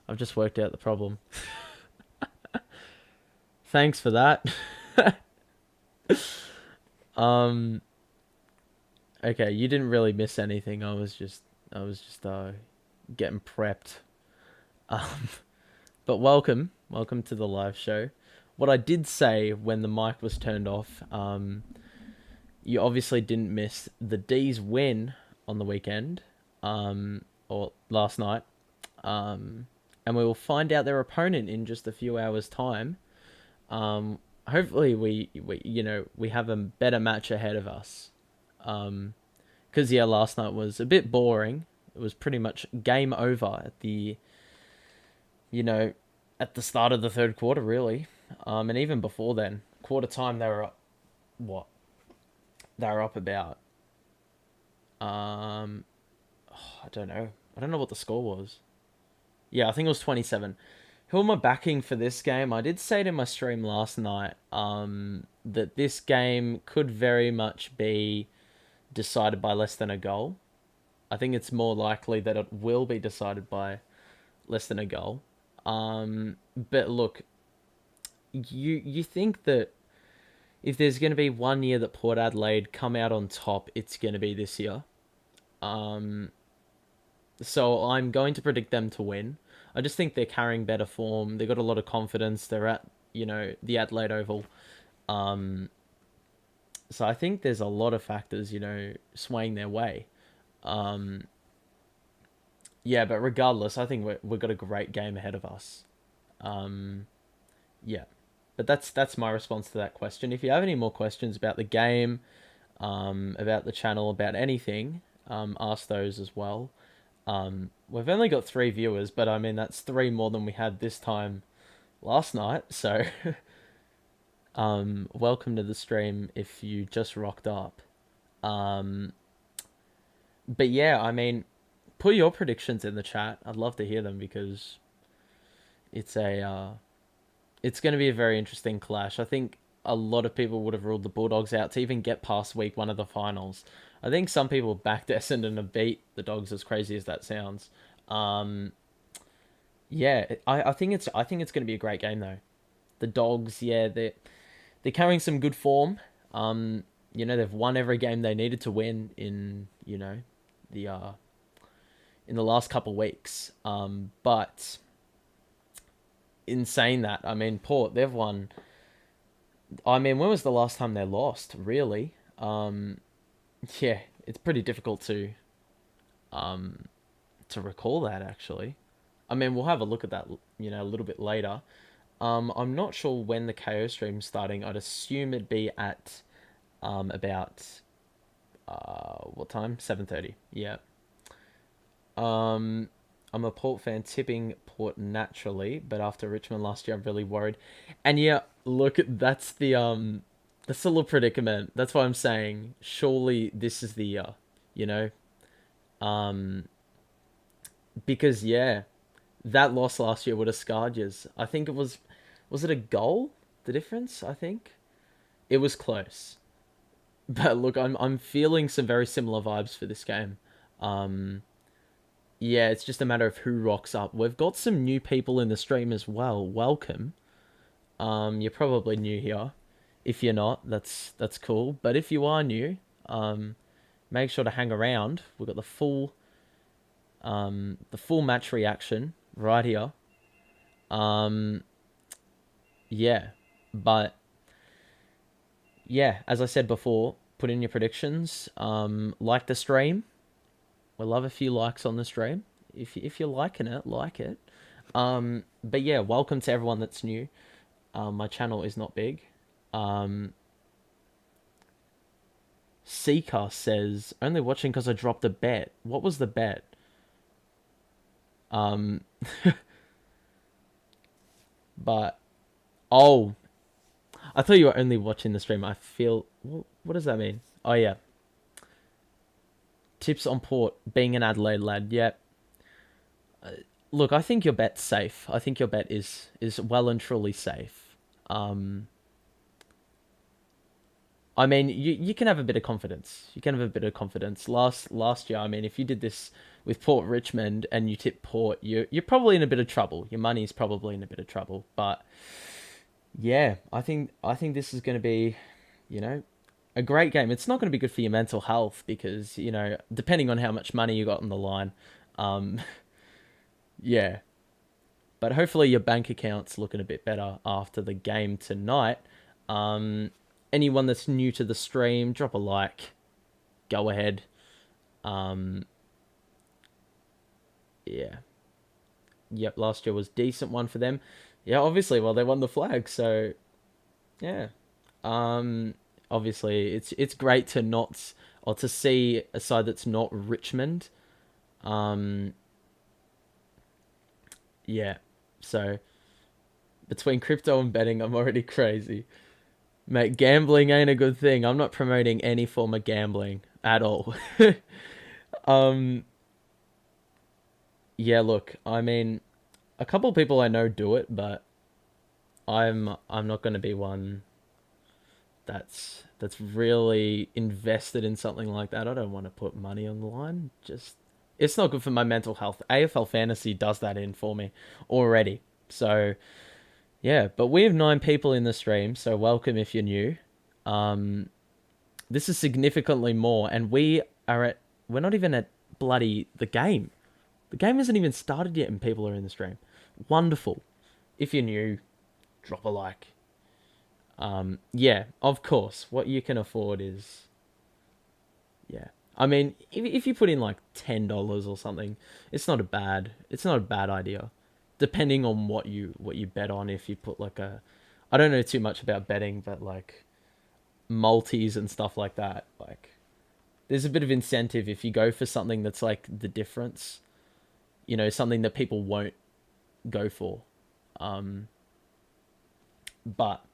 I've just worked out the problem. Thanks for that. um, okay, you didn't really miss anything. I was just getting prepped. Um, but welcome to the live show. What I did say when the mic was turned off, you obviously didn't miss the D's win on the weekend, or last night, and we will find out their opponent in just a few hours' time. Hopefully, we have a better match ahead of us. Because yeah, last night was a bit boring. It was pretty much game over you know, at the start of the third quarter, really. And even before then, quarter time they were up, what? They were up about I don't know. I don't know what the score was. Yeah, I think it was 27. Who am I backing for this game? I did say it in my stream last night that this game could very much be decided by less than a goal. I think it's more likely that it will be decided by less than a goal. But look, you think that if there's going to be one year that Port Adelaide come out on top, it's going to be this year. So I'm going to predict them to win. I just think they're carrying better form. They've got a lot of confidence. They're at, the Adelaide Oval. Um, so I think there's a lot of factors, swaying their way. Um, yeah, but regardless, I think we've got a great game ahead of us. Um, yeah, but that's my response to that question. If you have any more questions about the game, about the channel, about anything, ask those as well. We've only got 3 viewers, but I mean that's 3 more than we had this time last night. So, welcome to the stream if you just rocked up. Um, but yeah, I mean, put your predictions in the chat. I'd love to hear them because it's it's going to be a very interesting clash. I think a lot of people would have ruled the Bulldogs out to even get past week one of the finals. I think some people backed Essendon and beat the Dogs, as crazy as that sounds. Um, yeah, I think it's going to be a great game though. The Dogs, yeah, they're carrying some good form. They've won every game they needed to win in the in the last couple of weeks. But in saying that, I mean Port, they've won. I mean, when was the last time they lost? Really? Yeah, it's pretty difficult um to recall that actually. I mean, we'll have a look at that, a little bit later. I'm not sure when the KO stream's starting. I'd assume it'd be at about what time? 7:30. Yeah. Um, I'm a Port fan, tipping Port naturally, but after Richmond last year, I'm really worried. And yeah, look, that's a little predicament. That's why I'm saying, surely this is the year, you know, um, because yeah, that loss last year would have scarred you. I think was it a goal? The difference, I think it was close. But look, I'm feeling some very similar vibes for this game. Um, yeah, it's just a matter of who rocks up. We've got some new people in the stream as well. Welcome. You're probably new here. If you're not, that's cool. But if you are new, um, make sure to hang around. We've got the full match reaction right here. Um, yeah, but yeah, as I said before, put in your predictions. Like the stream. We'll love a few likes on the stream. If you're liking it, like it. But yeah, welcome to everyone that's new. My channel is not big. Um, Seeker says only watching because I dropped a bet. What was the bet? Um, but oh, I thought you were only watching the stream. I feel what does that mean? Oh yeah, tips on Port being an Adelaide lad. Yep. Look, I think your bet's safe. I think your bet is well and truly safe. Um, I mean, you can have a bit of confidence. You can have a bit of confidence. Last year, I mean, if you did this with Port Richmond and you tip Port, you're probably in a bit of trouble. Your money's probably in a bit of trouble. But yeah, I think this is going to be, you know, a great game. It's not going to be good for your mental health because, depending on how much money you got on the line, um, yeah. But hopefully your bank account's looking a bit better after the game tonight. Um, Anyone that's new to the stream, drop a like. Go ahead. Um, yeah. Yep, last year was decent one for them. Yeah, obviously, well, they won the flag, so yeah. Obviously, it's great to not or to see a side that's not Richmond. Um, yeah. So between crypto and betting, I'm already crazy. Mate, gambling ain't a good thing. I'm not promoting any form of gambling at all. um, yeah, look, I mean, a couple of people I know do it, but I'm not going to be one that's really invested in something like that. I don't want to put money on the line. Just it's not good for my mental health. AFL fantasy does that in for me already. So, yeah, but we have 9 people in the stream, so welcome if you're new. Um, this is significantly more, and we're not even at bloody the game. The game hasn't even started yet, and people are in the stream. Wonderful. If you're new, drop a like. Yeah, of course. What you can afford is, yeah. I mean, if you put in like $10 or something, it's not a bad idea. Depending on what you bet on, if you put like I don't know too much about betting, but like multis and stuff like that, like there's a bit of incentive if you go for something that's like the difference, something that people won't go for. Um, but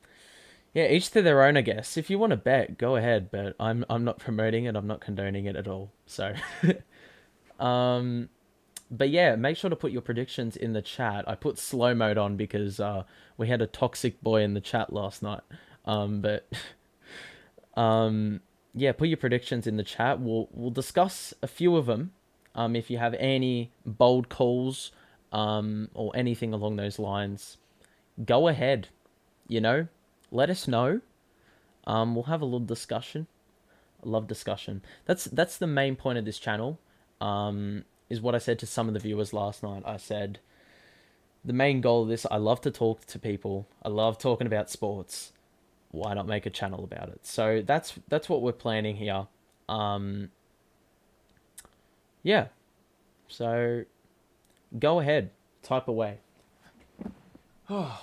yeah, each to their own, I guess. If you want to bet, go ahead, but I'm not promoting it. I'm not condoning it at all. So, um, but yeah, make sure to put your predictions in the chat. I put slow mode on because we had a toxic boy in the chat last night. But yeah, put your predictions in the chat. We'll discuss a few of them. If you have any bold calls, or anything along those lines, go ahead. Let us know. We'll have a little discussion. I love discussion. That's the main point of this channel. Is what I said to some of the viewers last night. I said the main goal of this. I love to talk to people. I love talking about sports. Why not make a channel about it? So that's what we're planning here. Yeah. So go ahead, type away. I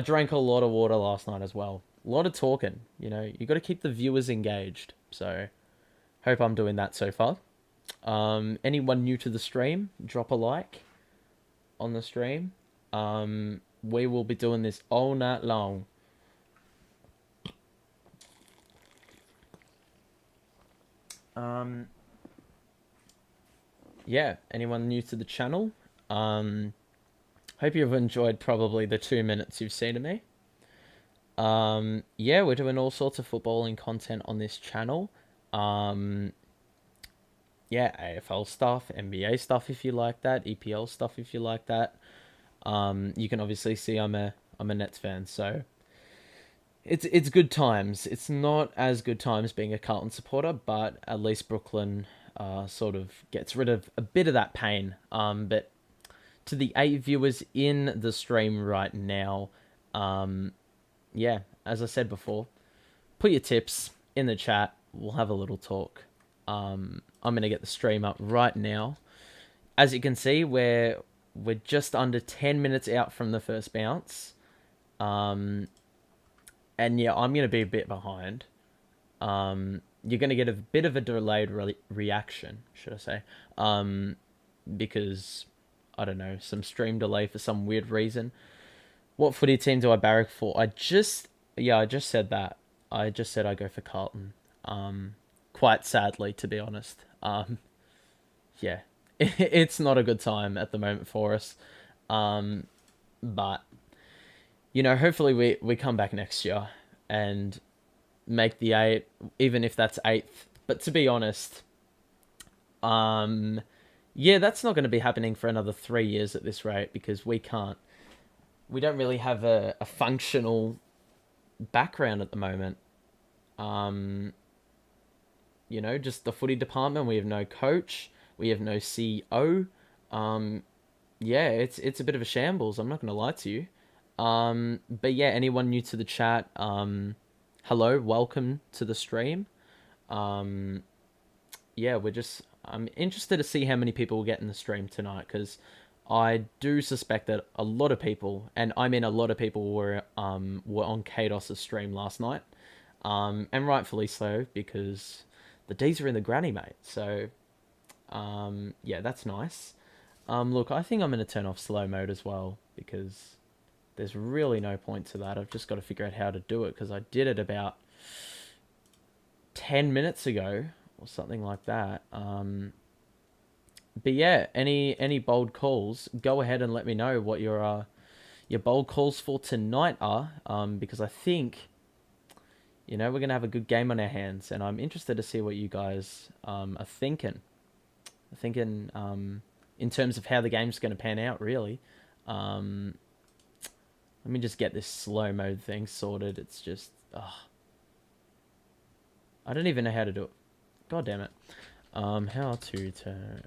drank a lot of water last night as well. A lot of talking. You got to keep the viewers engaged. So, hope I'm doing that so far. Anyone new to the stream, drop a like on the stream. We will be doing this all night long. Yeah, anyone new to the channel? Hope you've enjoyed probably the 2 minutes you've seen of me. Yeah, we're doing all sorts of footballing content on this channel. Yeah, AFL stuff, NBA stuff if you like that, EPL stuff if you like that. You can obviously see I'm a Nets fan, so it's good times. It's not as good times being a Carlton supporter, but at least Brooklyn sort of gets rid of a bit of that pain. But to the 8 viewers in the stream right now, yeah, as I said before, put your tips in the chat. We'll have a little talk. I'm gonna get the stream up right now. As you can see, we're just under 10 minutes out from the first bounce. And yeah, I'm gonna be a bit behind. You're gonna get a bit of a delayed reaction, should I say? Because I don't know, some stream delay for some weird reason. What footy team do I barrack for? I just said that. I just said I go for Carlton. Quite sadly, to be honest. Yeah, it's not a good time at the moment for us. But hopefully we come back next year and make the 8, even if that's 8th. But to be honest, yeah, that's not going to be happening for another 3 years at this rate because we don't really have a functional background at the moment. Just the footy department. We have no coach. We have no CEO. Yeah, it's a bit of a shambles. I'm not going to lie to you. But yeah, anyone new to the chat, hello, welcome to the stream. Yeah, I'm interested to see how many people will get in the stream tonight because I do suspect that a lot of people, and I mean a lot of people, were on Kados's stream last night, and rightfully so because the D's are in the granny, mate. So, yeah, that's nice. Look, I think I'm going to turn off slow mode as well because there's really no point to that. I've just got to figure out how to do it because I did it about 10 minutes ago or something like that. But yeah, any bold calls, go ahead and let me know what your bold calls for tonight are, because I think, we're going to have a good game on our hands, and I'm interested to see what you guys are thinking. In terms of how the game's going to pan out, really. Let me just get this slow mode thing sorted. It's just, I don't even know how to do it. God damn it. How to turn...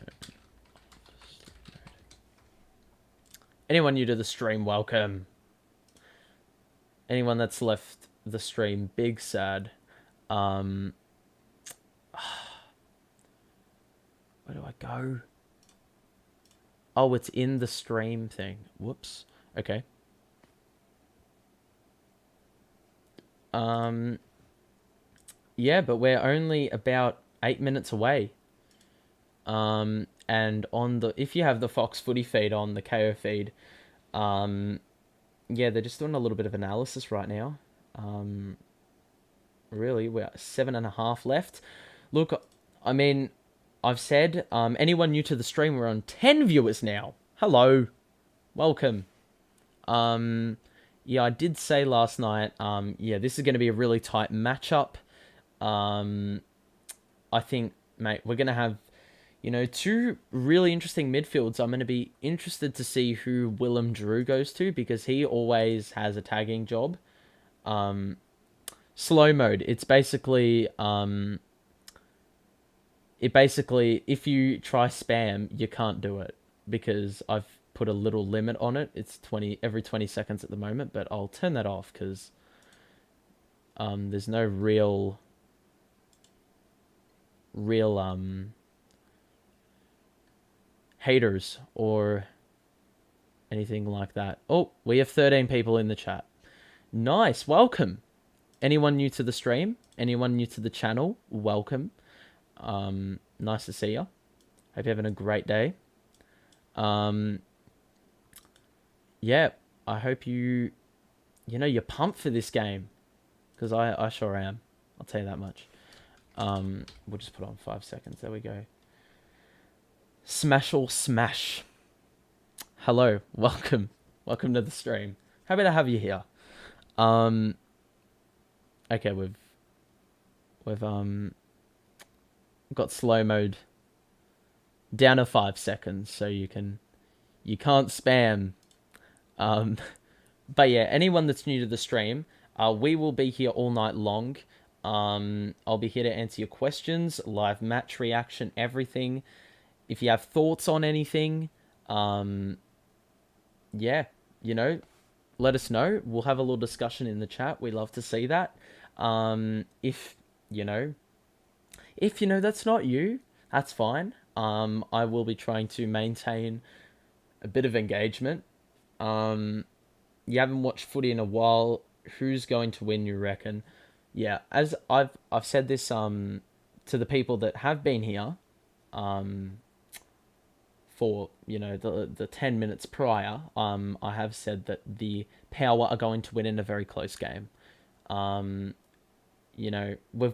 Anyone new to the stream, welcome. Anyone that's left the stream, big sad. Where do I go? Oh, it's in the stream thing. Whoops. Okay. Yeah, but we're only about 8 minutes away. And if you have the Fox Footy feed on the KO feed, yeah, they're just doing a little bit of analysis right now. Really, we're 7.5 left. Look, I mean, I've said, anyone new to the stream, we're on 10 viewers now. Hello. Welcome. Yeah, I did say last night, yeah, this is going to be a really tight matchup. I think, mate, we're going to have, two really interesting midfields. I'm going to be interested to see who Willem Drew goes to because he always has a tagging job. Slow mode. It's basically, if you try spam, you can't do it because I've put a little limit on it. It's every 20 seconds at the moment, but I'll turn that off because there's no real haters or anything like that. Oh, we have 13 people in the chat. Nice, welcome. Anyone new to the stream? Anyone new to the channel? Welcome. Nice to see you. Hope you're having a great day. Yeah, I hope you're pumped for this game. Because I sure am. I'll tell you that much. We'll just put on 5 seconds. There we go. Smash or smash. Hello, welcome. Welcome to the stream. Happy to have you here. Okay, we've got slow mode down to 5 seconds, so you can't spam. But yeah, anyone that's new to the stream, we will be here all night long. I'll be here to answer your questions, live match reaction, everything. If you have thoughts on anything, yeah, let us know. We'll have a little discussion in the chat. We love to see that. If that's not you, that's fine. I will be trying to maintain a bit of engagement. You haven't watched footy in a while. Who's going to win, you reckon? Yeah, as I've said this to the people that have been here for the 10 minutes prior, I have said that the Power are going to win in a very close game. We've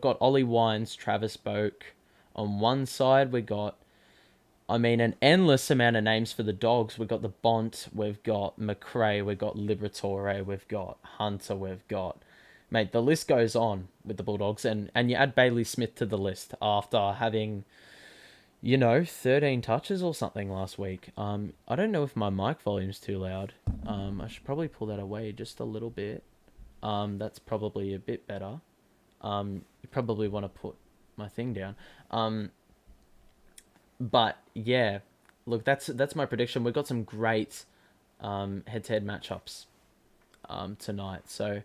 got Ollie Wines, Travis Boak on one side. We got, an endless amount of names for the Dogs. We've got the Bont, we've got McRae, we've got Liberatore, we've got Hunter, we've got mate, the list goes on with the Bulldogs, and you add Bailey Smith to the list after having 13 touches or something last week. I don't know if my mic volume's too loud. I should probably pull that away just a little bit. That's probably a bit better. You probably want to put my thing down. But yeah, look, that's my prediction. We've got some great head-to-head matchups tonight. So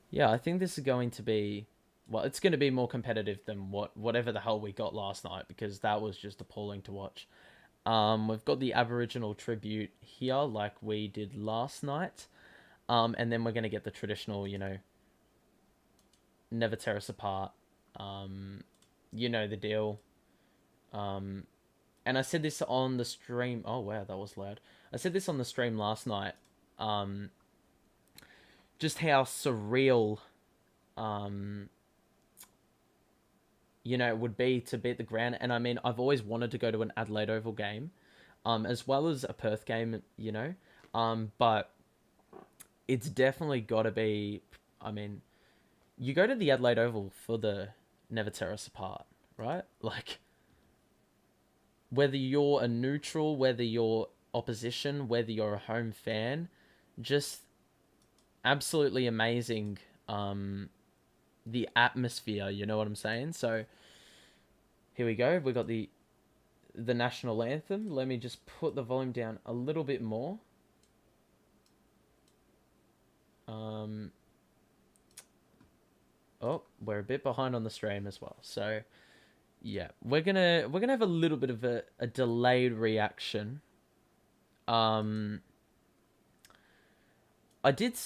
yeah, I think this is going to be, well, it's going to be more competitive than whatever the hell we got last night, because that was just appalling to watch. We've got the Aboriginal tribute here, like we did last night. And then we're going to get the traditional, never tear us apart. You know the deal. And I said this on the stream. Oh, wow, that was loud. I said this on the stream last night. Just how surreal, it would be to beat the ground. And I mean, I've always wanted to go to an Adelaide Oval game, as well as a Perth game, but it's definitely got to be, I mean, you go to the Adelaide Oval for the Never Tear Us Apart, right? Like, whether you're a neutral, whether you're opposition, whether you're a home fan, just absolutely amazing, the atmosphere, you know what I'm saying? So, here we go. We got the national anthem. Let me just put the volume down a little bit more. Oh, we're a bit behind on the stream as well. So, yeah, we're gonna have a little bit of a delayed reaction. I did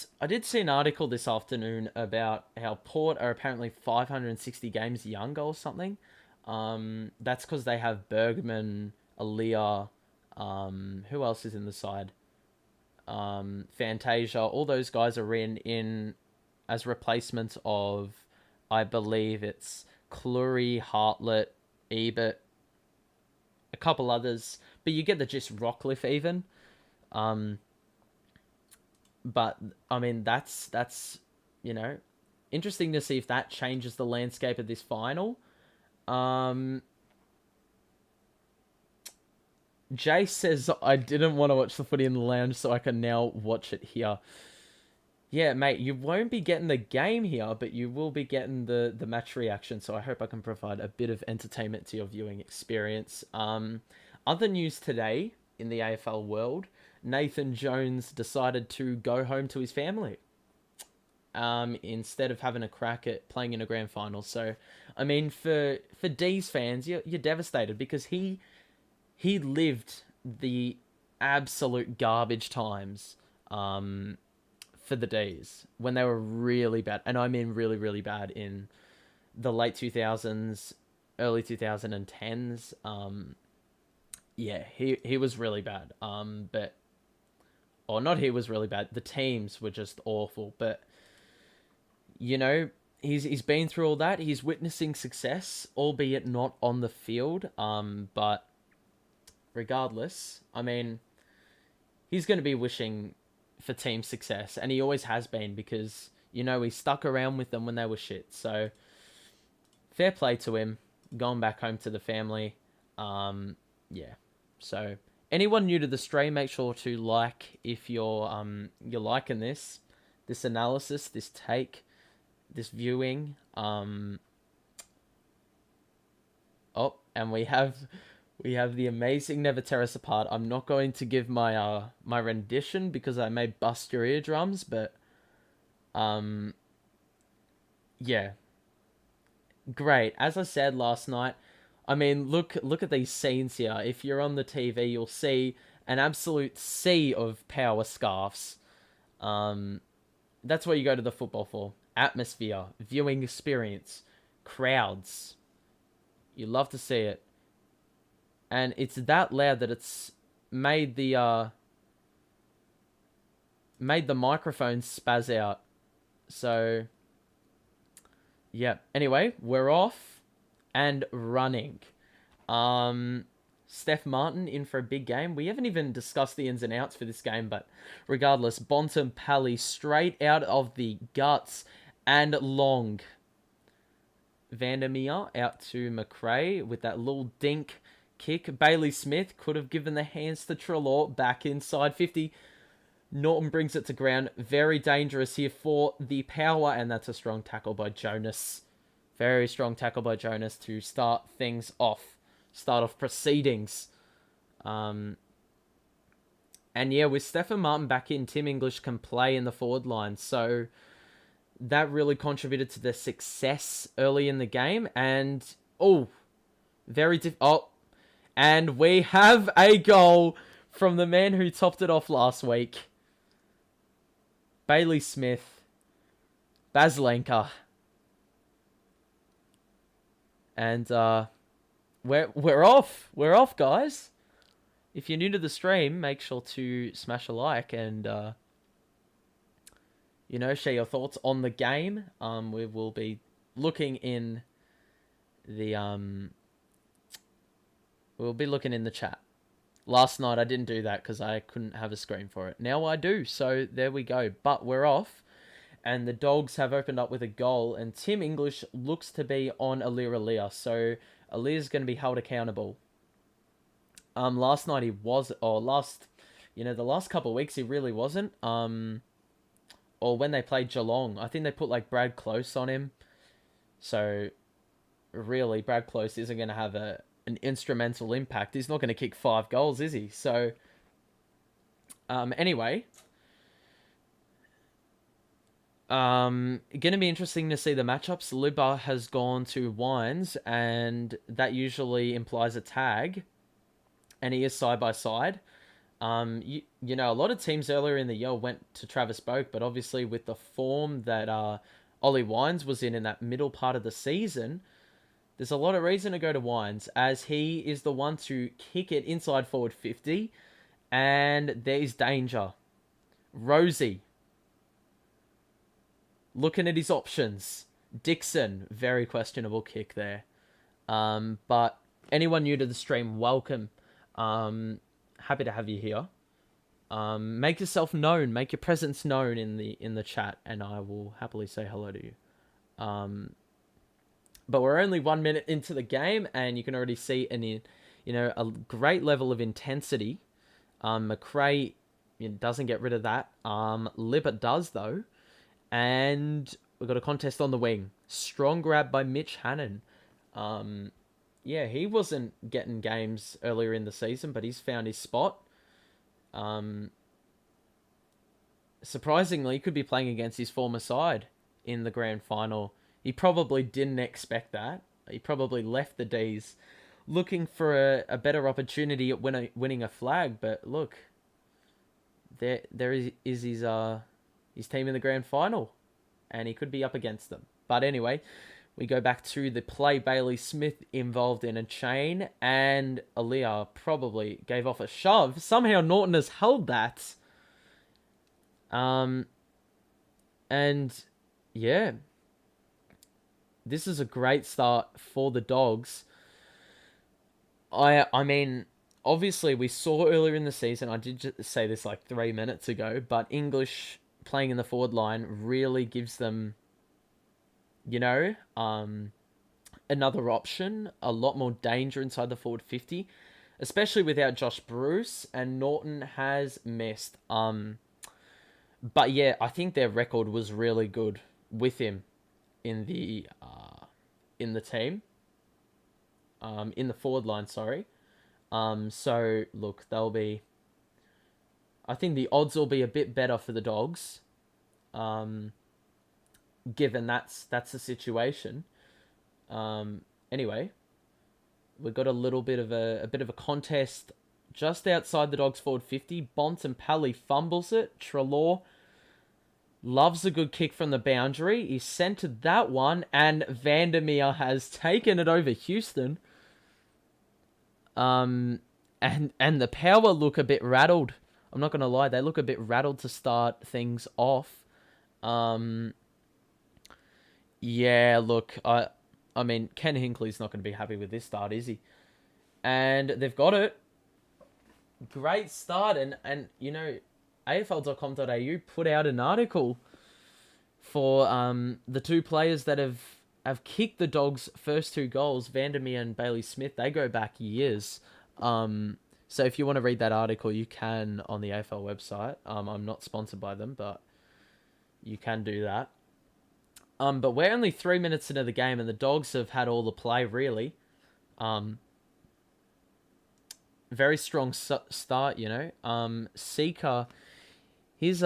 see an article this afternoon about how Port are apparently 560 games younger or something. That's because they have Bergman, Aaliyah, who else is in the side? Fantasia, all those guys are in as replacements of, I believe it's Clury, Hartlett, Ebert, a couple others, but you get the gist, Rockcliffe even. But I mean, that's interesting to see if that changes the landscape of this final. Jay says, I didn't want to watch the footy in the lounge, so I can now watch it here. Yeah, mate, you won't be getting the game here, but you will be getting the match reaction, so I hope I can provide a bit of entertainment to your viewing experience. Other news today in the AFL world, Nathan Jones decided to go home to his family, instead of having a crack at playing in a grand final. So, I mean, for D's fans, you're devastated, because he lived the absolute garbage times for the D's when they were really bad. And I mean really, really bad in the late 2000s, early 2010s. Yeah, he was really bad. Or not he was really bad. The teams were just awful. But, he's been through all that. He's witnessing success, albeit not on the field. But regardless, I mean, he's going to be wishing for team success, and he always has been, because, he stuck around with them when they were shit. So, fair play to him, going back home to the family. Yeah. So, anyone new to the stream, make sure to like if you're liking this analysis, this take, this viewing. Oh, and we have the amazing Never Tear Us Apart. I'm not going to give my my rendition, because I may bust your eardrums, but yeah, great. As I said last night, I mean, look at these scenes here. If you're on the TV, you'll see an absolute sea of power scarves. That's what you go to the football for. Atmosphere, viewing experience, crowds. You love to see it. And it's that loud that it's made the microphone spaz out. So, yeah. Anyway, we're off and running. Steph Martin in for a big game. We haven't even discussed the ins and outs for this game, but regardless, Bontempelli straight out of the guts. and Long. Vandermeer out to McRae with that little dink kick. Bailey Smith could have given the hands to Treloar back inside 50. Norton brings it to ground. Very dangerous here for the Power, and that's a strong tackle by Jonas. Very strong tackle by Jonas to start things off. Start off proceedings. And yeah, with Stefan Martin back in, Tim English can play in the forward line. So that really contributed to the success early in the game. And, and we have a goal from the man who topped it off last week. Bailey Smith. Baslenka. And we're off. We're off, guys. If you're new to the stream, make sure to smash a like and share your thoughts on the game. We will be looking in the we'll be looking in the chat. Last night I didn't do that because I couldn't have a screen for it. Now I do, so there we go. But we're off, and the Dogs have opened up with a goal, and Tim English looks to be on Alir, so Alir's going to be held accountable. Last night he was, the last couple of weeks he really wasn't. Or when they played Geelong, I think they put like Brad Close on him. So really, Brad Close isn't going to have an instrumental impact. He's not going to kick 5 goals, is he? So anyway, going to be interesting to see the matchups. Libba has gone to Wines, and that usually implies a tag. And he is side by side. A lot of teams earlier in the year went to Travis Boak, but obviously with the form that Ollie Wines was in that middle part of the season, there's a lot of reason to go to Wines, as he is the one to kick it inside forward 50, and there's danger. Rosie, looking at his options. Dixon, very questionable kick there. But anyone new to the stream, welcome. Happy to have you here. Make yourself known, make your presence known in the chat, and I will happily say hello to you. But we're only 1 minute into the game, and you can already see a great level of intensity. McRae doesn't get rid of that. Libba does though, and we've got a contest on the wing. Strong grab by Mitch Hannon. Yeah, he wasn't getting games earlier in the season, but he's found his spot. Surprisingly, he could be playing against his former side in the grand final. He probably didn't expect that. He probably left the D's looking for a better opportunity at winning a flag. But look, there is his team in the grand final, and he could be up against them. But anyway, we go back to the play. Bailey Smith involved in a chain, and Alir probably gave off a shove. Somehow Norton has held that. And yeah, this is a great start for the Dogs. I mean, obviously we saw earlier in the season, I did just say this like 3 minutes ago, but English playing in the forward line really gives them, another option, a lot more danger inside the forward 50, especially without Josh Bruce, and Norton has missed. But yeah, I think their record was really good with him in the team, in the forward line, sorry. So look, I think the odds will be a bit better for the Dogs, given that's the situation. Anyway, we've got a little bit of a contest just outside the Dogs forward 50. Bont and Pally fumbles it. Treloar loves a good kick from the boundary. He centered that one, and Vandermeer has taken it over Houston. And the Power look a bit rattled. I'm not gonna lie, they look a bit rattled to start things off. Yeah, look, I mean, Ken Hinckley's not going to be happy with this start, is he? And they've got it. Great start, and AFL.com.au put out an article for the two players that have kicked the Dogs' first two goals, Vandermeer and Bailey Smith. They go back years. So if you want to read that article, you can on the AFL website. I'm not sponsored by them, but you can do that. But we're only 3 minutes into the game, and the Dogs have had all the play, really. Very strong start, you know. Seeker, his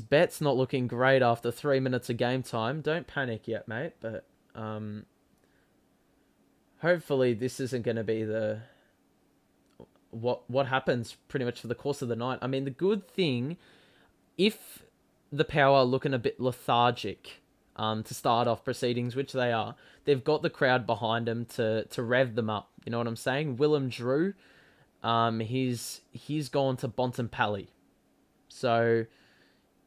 bet's not looking great after 3 minutes of game time. Don't panic yet, mate. But hopefully this isn't going to be the what happens pretty much for the course of the night. I mean, the good thing, if the Power are looking a bit lethargic to start off proceedings, which they are, they've got the crowd behind them to rev them up. You know what I'm saying? Willem Drew, he's gone to Bontempelli. So,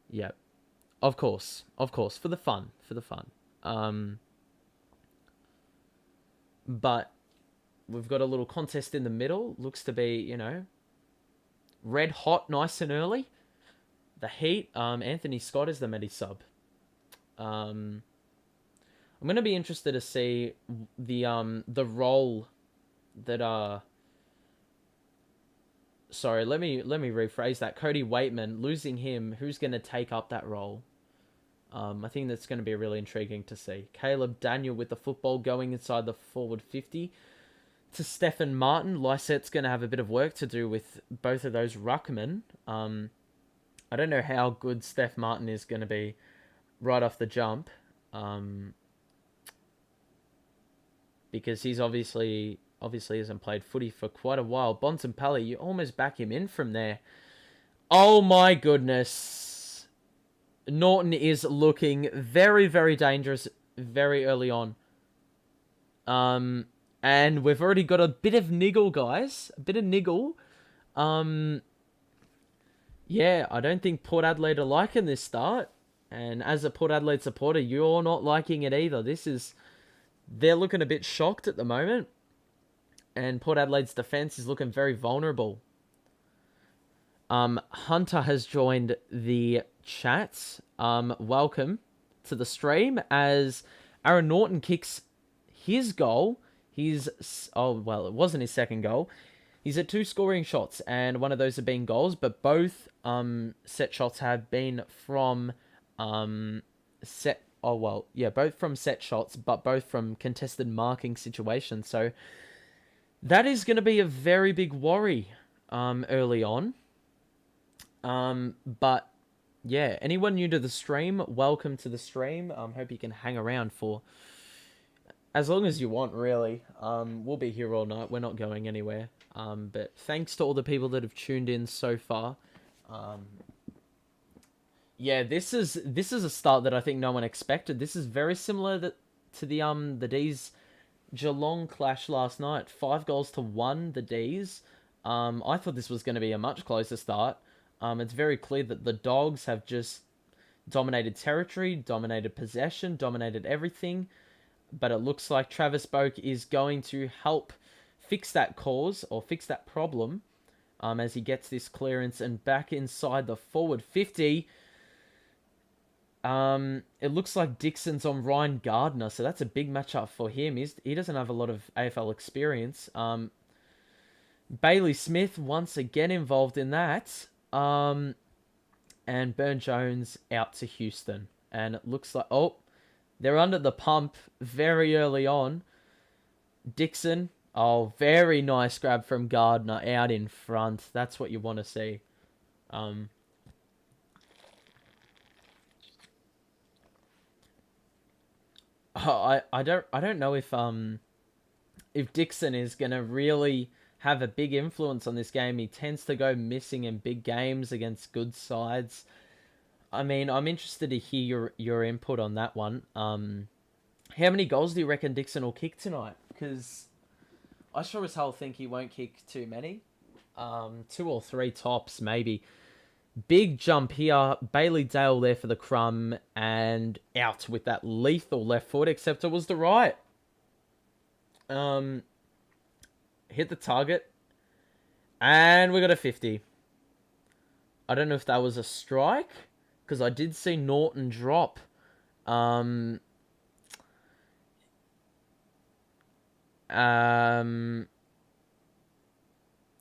yeah, of course, for the fun. But we've got a little contest in the middle. Looks to be, you know, red hot, nice and early. The Heat, Anthony Scott is the medi sub. I'm gonna be interested to see the role that sorry, let me rephrase that. Cody Waitman, losing him, who's gonna take up that role? I think that's going to be really intriguing to see. Caleb Daniel with the football going inside the forward 50 to Stefan Martin. Lysette's going to have a bit of work to do with both of those ruckmen. I don't know how good Steph Martin is going to be right off the jump. Because he's obviously hasn't played footy for quite a while. Bontempelli, you almost back him in from there. Oh my goodness. Norton is looking very, very dangerous very early on. And we've already got a bit of niggle, guys. A bit of niggle. Yeah, I don't think Port Adelaide are liking this start. And as a Port Adelaide supporter, you're not liking it either. They're looking a bit shocked at the moment. And Port Adelaide's defence is looking very vulnerable. Hunter has joined the chat. Welcome to the stream as Aaron Norton kicks his goal. It wasn't his second goal. He's at 2 scoring shots, and one of those have been goals, but both set shots have been from both from set shots, but both from contested marking situations. So that is going to be a very big worry early on. But yeah, anyone new to the stream, welcome to the stream. Hope you can hang around for as long as you want, really. We'll be here all night. We're not going anywhere. But thanks to all the people that have tuned in so far. Yeah, this is a start that I think no one expected. This is very similar to the D's Geelong clash last night. 5-1, the D's. I thought this was going to be a much closer start. It's very clear that the Dogs have just dominated territory, dominated possession, dominated everything. But it looks like Travis Boak is going to help fix that cause or fix that problem as he gets this clearance and back inside the forward 50. It looks like Dixon's on Ryan Gardner, so that's a big matchup for him. He doesn't have a lot of AFL experience. Bailey Smith once again involved in that. And Burn Jones out to Houston. And it looks like... Oh, they're under the pump very early on. Dixon. Oh, very nice grab from Gardner out in front. That's what you want to see. I don't know if Dixon is gonna really have a big influence on this game. He tends to go missing in big games against good sides. I mean, I'm interested to hear your input on that one. How many goals do you reckon Dixon will kick tonight? Because I sure as hell think he won't kick too many. 2 or 3 tops, maybe. Big jump here. Bailey Dale there for the crumb. And out with that lethal left foot, except it was the right. Hit the target. And we got a 50. I don't know if that was a strike. because I did see Norton drop. Um,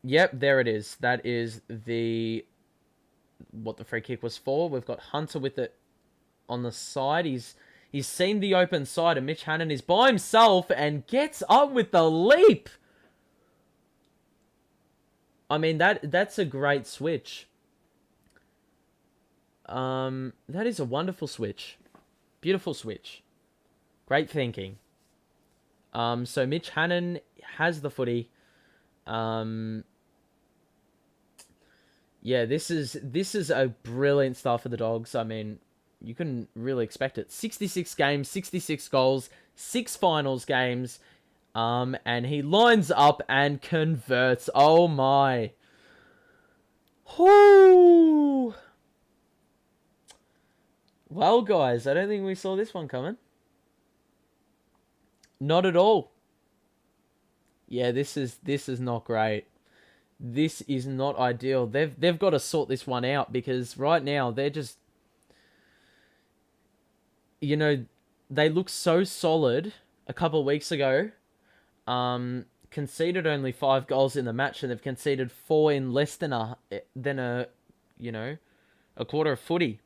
yep, there it is. That is what the free kick was for. We've got Hunter with it on the side. He's seen the open side, and Mitch Hannon is by himself and gets up with the leap. I mean, that's a great switch. That is a wonderful switch. Beautiful switch. Great thinking. So Mitch Hannon has the footy. Yeah, this is a brilliant start for the Dogs. I mean, you couldn't really expect it. 66 games, 66 goals, 6 finals games. And he lines up and converts. Oh my. Whoo! Well, guys, I don't think we saw this one coming. Not at all. Yeah, this is not great. This is not ideal. They've got to sort this one out, because right now they're just, you know, they look so solid a couple of weeks ago. Conceded only 5 goals in the match, and they've conceded 4 in less than a quarter of footy.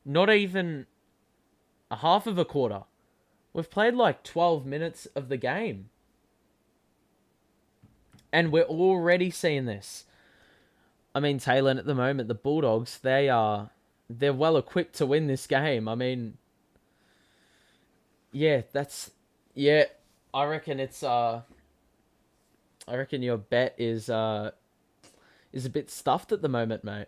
Not even a half of a quarter. We've played like 12 minutes of the game. And we're already seeing this. I mean, Taylor, at the moment, the Bulldogs, they're well equipped to win this game. I mean, yeah, I reckon your bet is a bit stuffed at the moment, mate.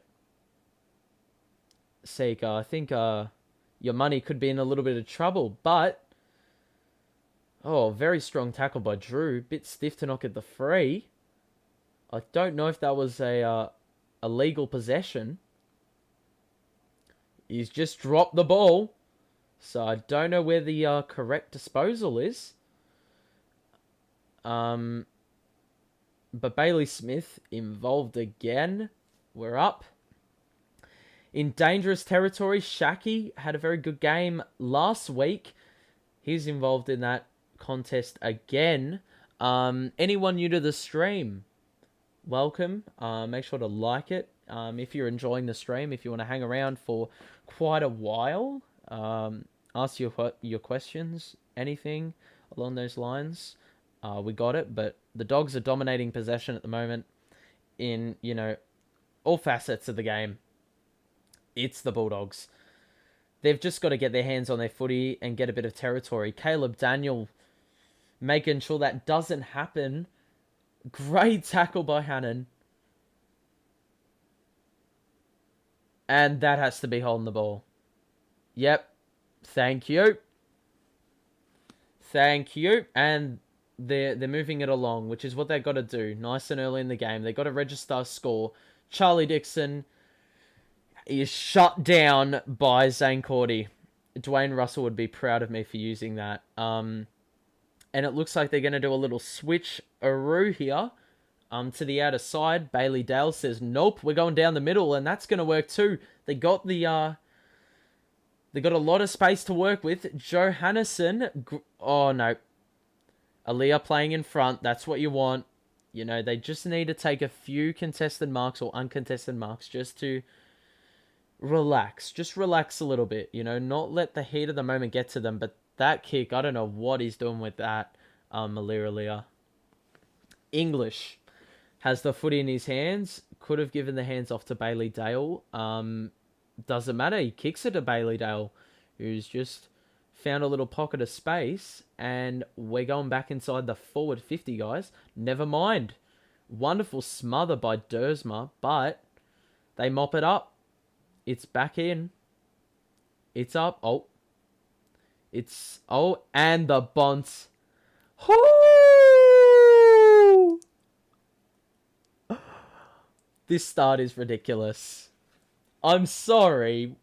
Seeker, I think your money could be in a little bit of trouble, but very strong tackle by Drew. Bit stiff to not get the free. I don't know if that was a legal possession. He's just dropped the ball, so I don't know where the correct disposal is. But Bailey Smith involved again. We're up. In dangerous territory, Shaki had a very good game last week. He's involved in that contest again. Anyone new to the stream, welcome. Make sure to like it. If you're enjoying the stream, if you want to hang around for quite a while, ask your questions, anything along those lines. We got it, but the Dogs are dominating possession at the moment in, all facets of the game. It's the Bulldogs. They've just got to get their hands on their footy and get a bit of territory. Caleb Daniel making sure that doesn't happen. Great tackle by Hannon. And that has to be holding the ball. Yep. Thank you. Thank you. And they're moving it along, which is what they've got to do. Nice and early in the game. They've got to register a score. Charlie Dixon is shut down by Zane Cordy. Dwayne Russell would be proud of me for using that. And it looks like they're going to do a little switch-aroo here to the outer side. Bailey Dale says, nope, we're going down the middle, and that's going to work too. They got a lot of space to work with. Johannesson, oh no. Aaliyah playing in front, that's what you want. They just need to take a few contested marks or uncontested marks just to relax. Just relax a little bit, not let the heat of the moment get to them. But that kick, I don't know what he's doing with that, Aaliyah. English has the footy in his hands. Could have given the hands off to Bailey Dale. Doesn't matter. He kicks it to Bailey Dale, who's just found a little pocket of space. And we're going back inside the forward 50, guys. Never mind. Wonderful smother by Dersma, but they mop it up. It's back in. It's up. And the Bonts. Whoo! This start is ridiculous. I'm sorry.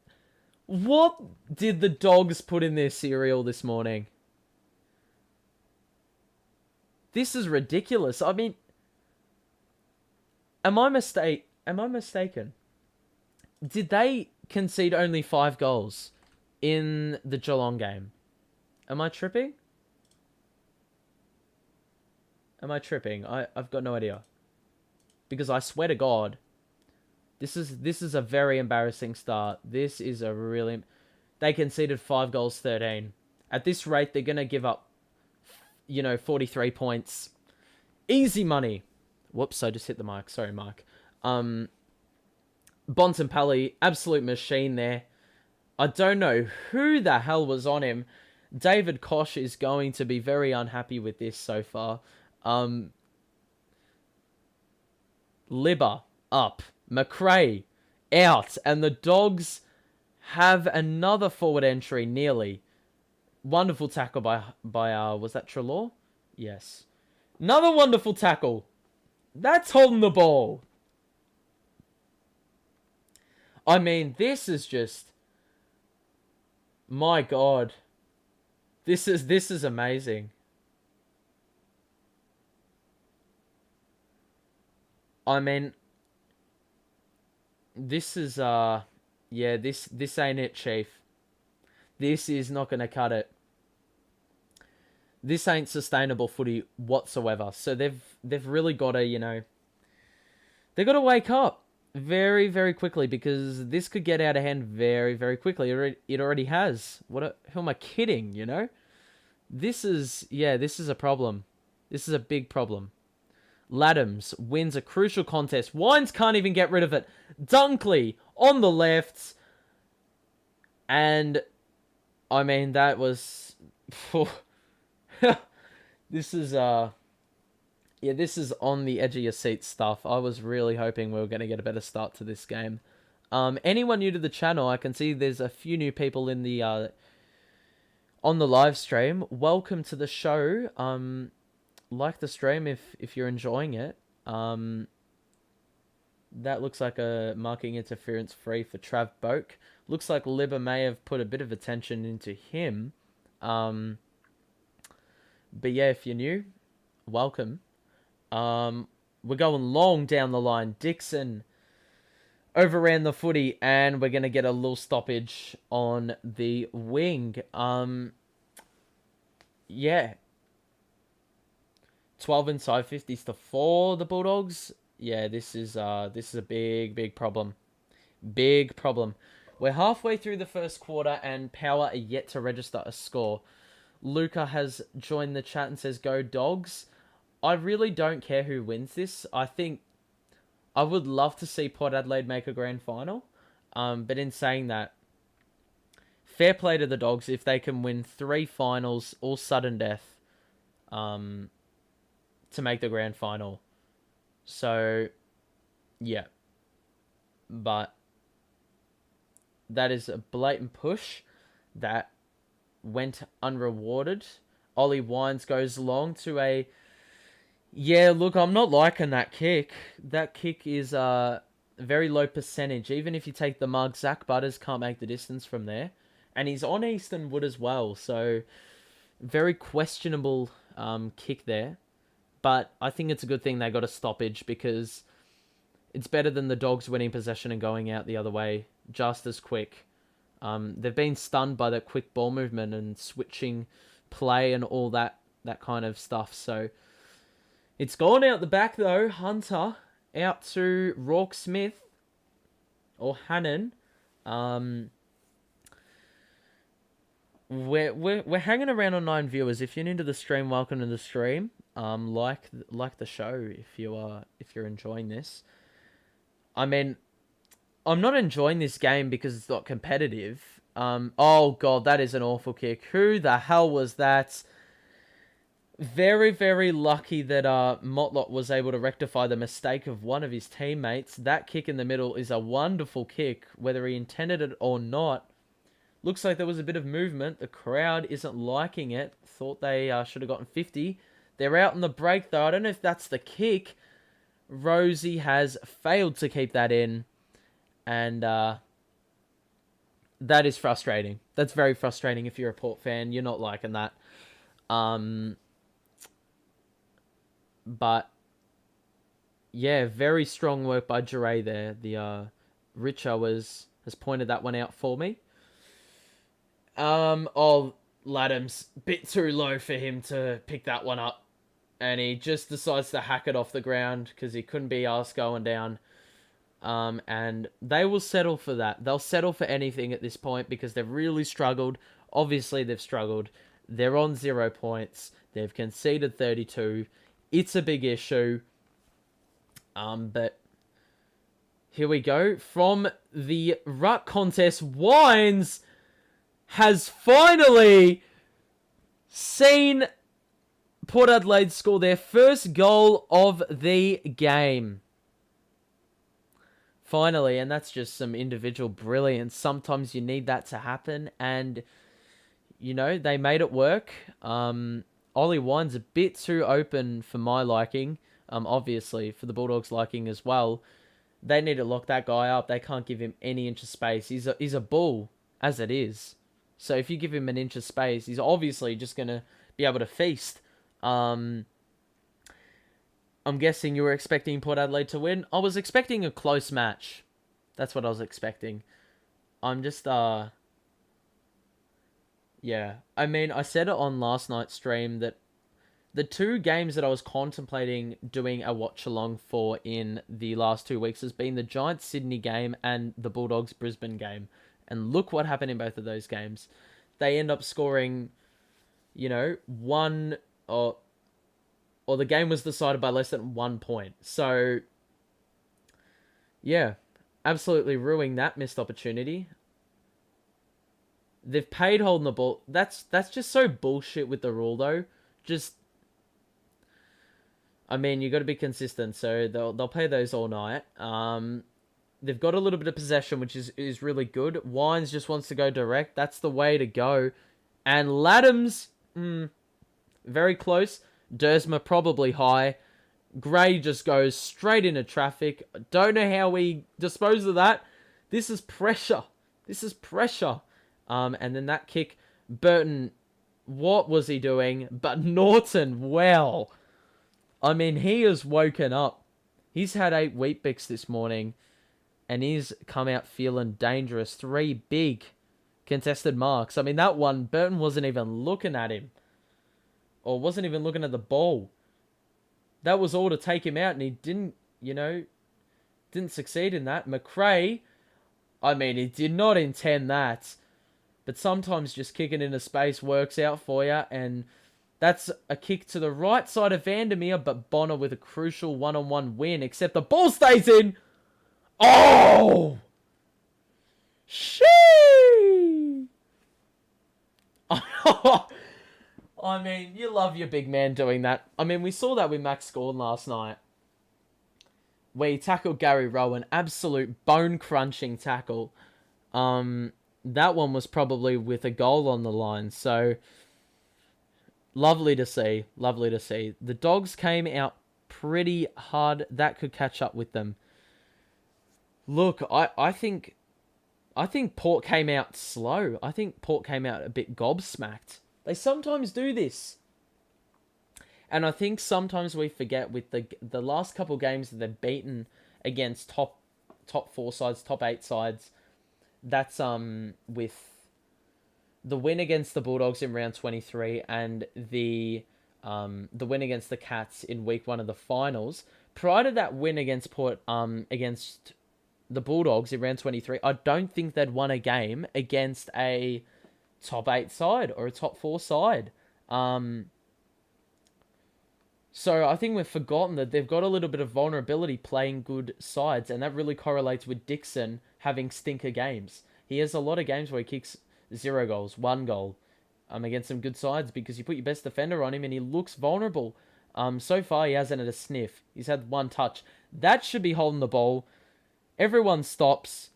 What did the Dogs put in their cereal this morning? This is ridiculous. I mean, am I mistaken? Did they concede only 5 goals in the Geelong game. Am I tripping? I've got no idea. Because I swear to God, this is a very embarrassing start. This is a really... They conceded 5 goals, 13. At this rate, they're going to give up, 43 points. Easy money. Whoops, I just hit the mic. Sorry, Mike. Bontempelli, absolute machine there. I don't know who the hell was on him. David Koch is going to be very unhappy with this so far. Libba up. McRae out. And the Dogs have another forward entry, nearly. Wonderful tackle by was that Trelaw? Yes. Another wonderful tackle. That's holding the ball. I mean, this is just... My God. This is amazing. I mean, this is yeah, this ain't it, Chief. This is not gonna cut it. This ain't sustainable footy whatsoever. So they've really got to, they've got to wake up very, very quickly, because this could get out of hand very, very quickly. It already has. Who am I kidding, This is a problem. This is a big problem. Laddams wins a crucial contest. Wines can't even get rid of it. Dunkley on the left. And, I mean, that was... This is, this is on the edge of your seat stuff. I was really hoping we were going to get a better start to this game. Anyone new to the channel, I can see there's a few new people in the, on the live stream. Welcome to the show. Like the stream if you're enjoying it. That looks like a marking interference free for Trav Boak. Looks like Libba may have put a bit of attention into him. But yeah, if you're new, welcome. We're going long down the line. Dixon overran the footy, and we're going to get a little stoppage on the wing. Yeah. 12 inside 50s to 4, the Bulldogs. Yeah, this is a big problem. Big problem. We're halfway through the first quarter, and Power are yet to register a score. Luca has joined the chat and says, "Go Dogs." I really don't care who wins this. I think I would love to see Port Adelaide make a grand final. But in saying that, fair play to the Dogs if they can win 3 finals all sudden death to make the grand final. So, yeah. But that is a blatant push that went unrewarded. Ollie Wines goes long to a... Yeah, look, I'm not liking that kick. That kick is a very low percentage. Even if you take the mug, Zach Butters can't make the distance from there. And he's on Eastern Wood as well, so very questionable kick there. But I think it's a good thing they got a stoppage, because it's better than the Dogs winning possession and going out the other way just as quick. They've been stunned by that quick ball movement and switching play and all that kind of stuff. So it's gone out the back though. Hunter out to Rourke Smith or Hannon. We're hanging around on 9 viewers. If you're new to the stream, welcome to the stream. Like the show if you're enjoying this. I mean, I'm not enjoying this game because it's not competitive. Oh God, that is an awful kick. Who the hell was that? Very, very lucky that Motlop was able to rectify the mistake of one of his teammates. That kick in the middle is a wonderful kick, whether he intended it or not. Looks like there was a bit of movement. The crowd isn't liking it. Thought they should have gotten 50. They're out on the break, though. I don't know if that's the kick. Rosie has failed to keep that in. And that is frustrating. That's very frustrating if you're a Port fan. You're not liking that. But, yeah, very strong work by Jure there. The Richer was has pointed that one out for me. Oh, Ladham's bit too low for him to pick that one up. And he just decides to hack it off the ground because he couldn't be arsed going down. And they will settle for that. They'll settle for anything at this point because they've really struggled. Obviously, they've struggled. They're on 0 points. They've conceded 32. It's a big issue. But here we go. From the ruck contest, Wines has finally seen Port Adelaide score their first goal of the game. Finally, and that's just some individual brilliance. Sometimes you need that to happen, and, you know, they made it work. Ollie Wine's a bit too open for my liking, obviously, for the Bulldogs' liking as well. They need to lock that guy up. They can't give him any inch of space. He's a bull, as it is. So if you give him an inch of space, he's obviously just going to be able to feast. I'm guessing you were expecting Port Adelaide to win. I was expecting a close match. That's what I was expecting. I'm just, yeah. I mean, I said it on last night's stream that the two games that I was contemplating doing a watch-along for in the last 2 weeks has been the Giants Sydney game and the Bulldogs Brisbane game. And look what happened in both of those games. They end up scoring, you know, one or the game was decided by less than 1 point. So, yeah, absolutely ruining that missed opportunity. They've paid holding the ball. That's just so bullshit with the rule, though. Just, I mean, you got to be consistent, so they'll play those all night. They've got a little bit of possession, which is really good. Wines just wants to go direct. That's the way to go. And Ladham's, very close. Dersma probably high. Gray just goes straight into traffic. Don't know how we dispose of that. This is pressure. This is pressure. And then that kick. Burton, what was he doing? But Norton, well. I mean, he has woken up. He's had 8 Weet-Bix this morning. And he's come out feeling dangerous. 3 big contested marks. I mean, that one, Burton wasn't even looking at him. Or wasn't even looking at the ball. That was all to take him out, and he didn't, you know, didn't succeed in that. McRae, I mean, he did not intend that. But sometimes just kicking into space works out for you, and that's a kick to the right side of Vandermeer, but Bonner with a crucial one-on-one win, except the ball stays in. Oh! Shee! I mean, you love your big man doing that. I mean, we saw that with Max Gordon last night. Where he tackled Gary Rowan. Absolute bone-crunching tackle. That one was probably with a goal on the line. So, lovely to see. Lovely to see. The Dogs came out pretty hard. That could catch up with them. Look, I think Port came out slow. I think Port came out a bit gobsmacked. They sometimes do this. And I think sometimes we forget with the last couple games that they've beaten against top 4 sides, top 8 sides. That's with the win against the Bulldogs in round 23 and the win against the Cats in week 1 of the finals. Prior to that win against Port against the Bulldogs in round 23, I don't think they'd won a game against a top 8 side or a top 4 side. So I think we've forgotten that they've got a little bit of vulnerability playing good sides, and that really correlates with Dixon having stinker games. He has a lot of games where he kicks 0 goals, 1 goal, against some good sides because you put your best defender on him and he looks vulnerable. So far he hasn't had a sniff. He's had 1 touch. That should be holding the ball. Everyone stops.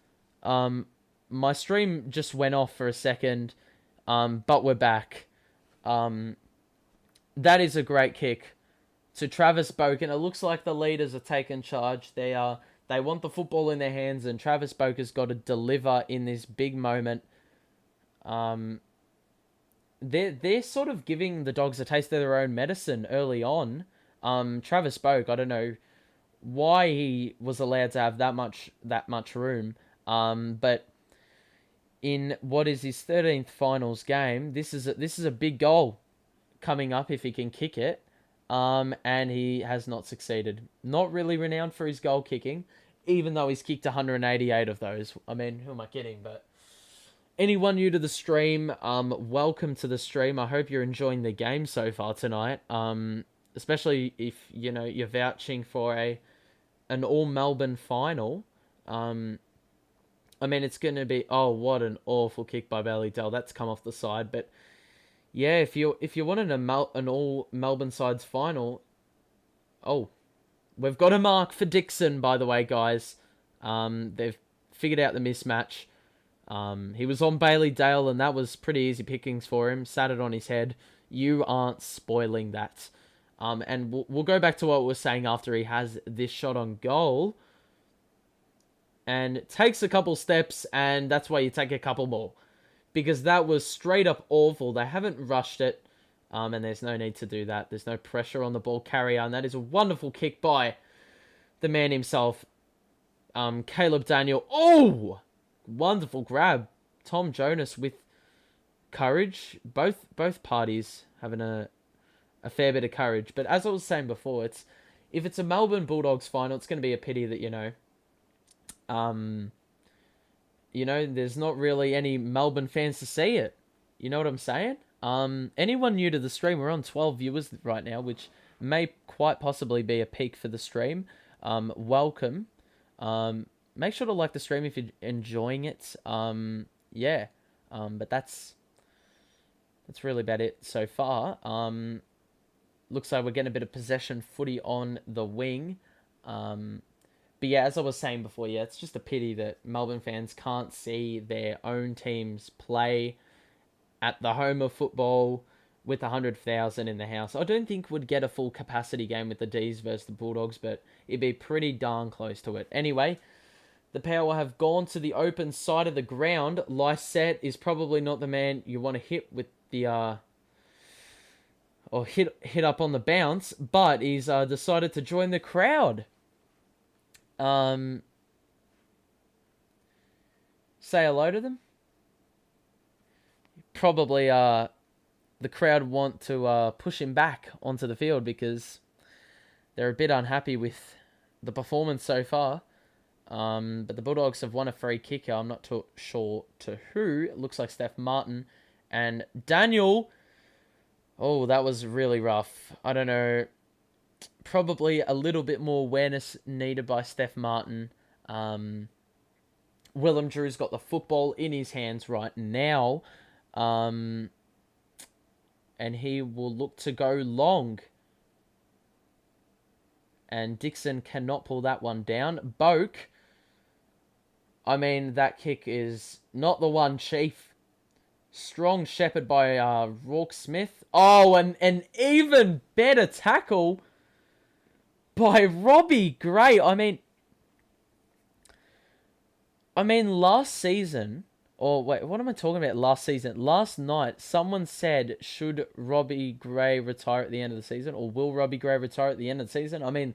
My stream just went off for a second. But we're back. That is a great kick to Travis Boken. It looks like the leaders are taking charge. They want the football in their hands, and Travis Boker's got to deliver in this big moment. They're sort of giving the Dogs a taste of their own medicine early on. Travis Boak, I don't know why he was allowed to have that much room. But in what is his 13th finals game. This is a big goal coming up if he can kick it. And he has not succeeded. Not really renowned for his goal kicking, even though he's kicked 188 of those. I mean, who am I kidding? But anyone new to the stream, welcome to the stream. I hope you're enjoying the game so far tonight. Especially if you're vouching for an all Melbourne final. I mean, it's going to be... Oh, what an awful kick by Bailey Dell. That's come off the side. But yeah, if you wanted an all Melbourne sides final... Oh, we've got a mark for Dixon, by the way, guys. They've figured out the mismatch. He was on Bailey Dale, and that was pretty easy pickings for him. Sat it on his head. You aren't spoiling that. And we'll go back to what we were saying after he has this shot on goal. And takes a couple steps, and that's why you take a couple more. Because that was straight up awful. They haven't rushed it, and there's no need to do that. There's no pressure on the ball carrier, and that is a wonderful kick by the man himself, Caleb Daniel. Oh! Wonderful grab. Tom Jonas with courage. Both parties having a fair bit of courage. But as I was saying before, if it's a Melbourne Bulldogs final, it's going to be a pity that, there's not really any Melbourne fans to see it. You know what I'm saying? Anyone new to the stream, we're on 12 viewers right now, which may quite possibly be a peak for the stream. Welcome. Make sure to like the stream if you're enjoying it. But that's really about it so far. Looks like we're getting a bit of possession footy on the wing. But yeah, as I was saying before, it's just a pity that Melbourne fans can't see their own teams play at the home of football with 100,000 in the house. I don't think we'd get a full capacity game with the D's versus the Bulldogs, but it'd be pretty darn close to it. Anyway, the Power have gone to the open side of the ground. Lysette is probably not the man you want to hit with the... or hit up on the bounce, but he's decided to join the crowd. Say hello to them. Probably the crowd want to push him back onto the field because they're a bit unhappy with the performance so far. But the Bulldogs have won a free kicker. I'm not too sure to who. It looks like Steph Martin and Daniel. Oh, that was really rough. I don't know. Probably a little bit more awareness needed by Steph Martin. Willem Drew's got the football in his hands right now. And he will look to go long. And Dixon cannot pull that one down. Boak. I mean, that kick is not the one, Chief. Strong shepherd by Rourke Smith. Oh, and an even better tackle by Robbie Gray. I mean, last season... Or wait, what am I talking about last season? Last night, someone said, should Robbie Gray retire at the end of the season? Or will Robbie Gray retire at the end of the season? I mean,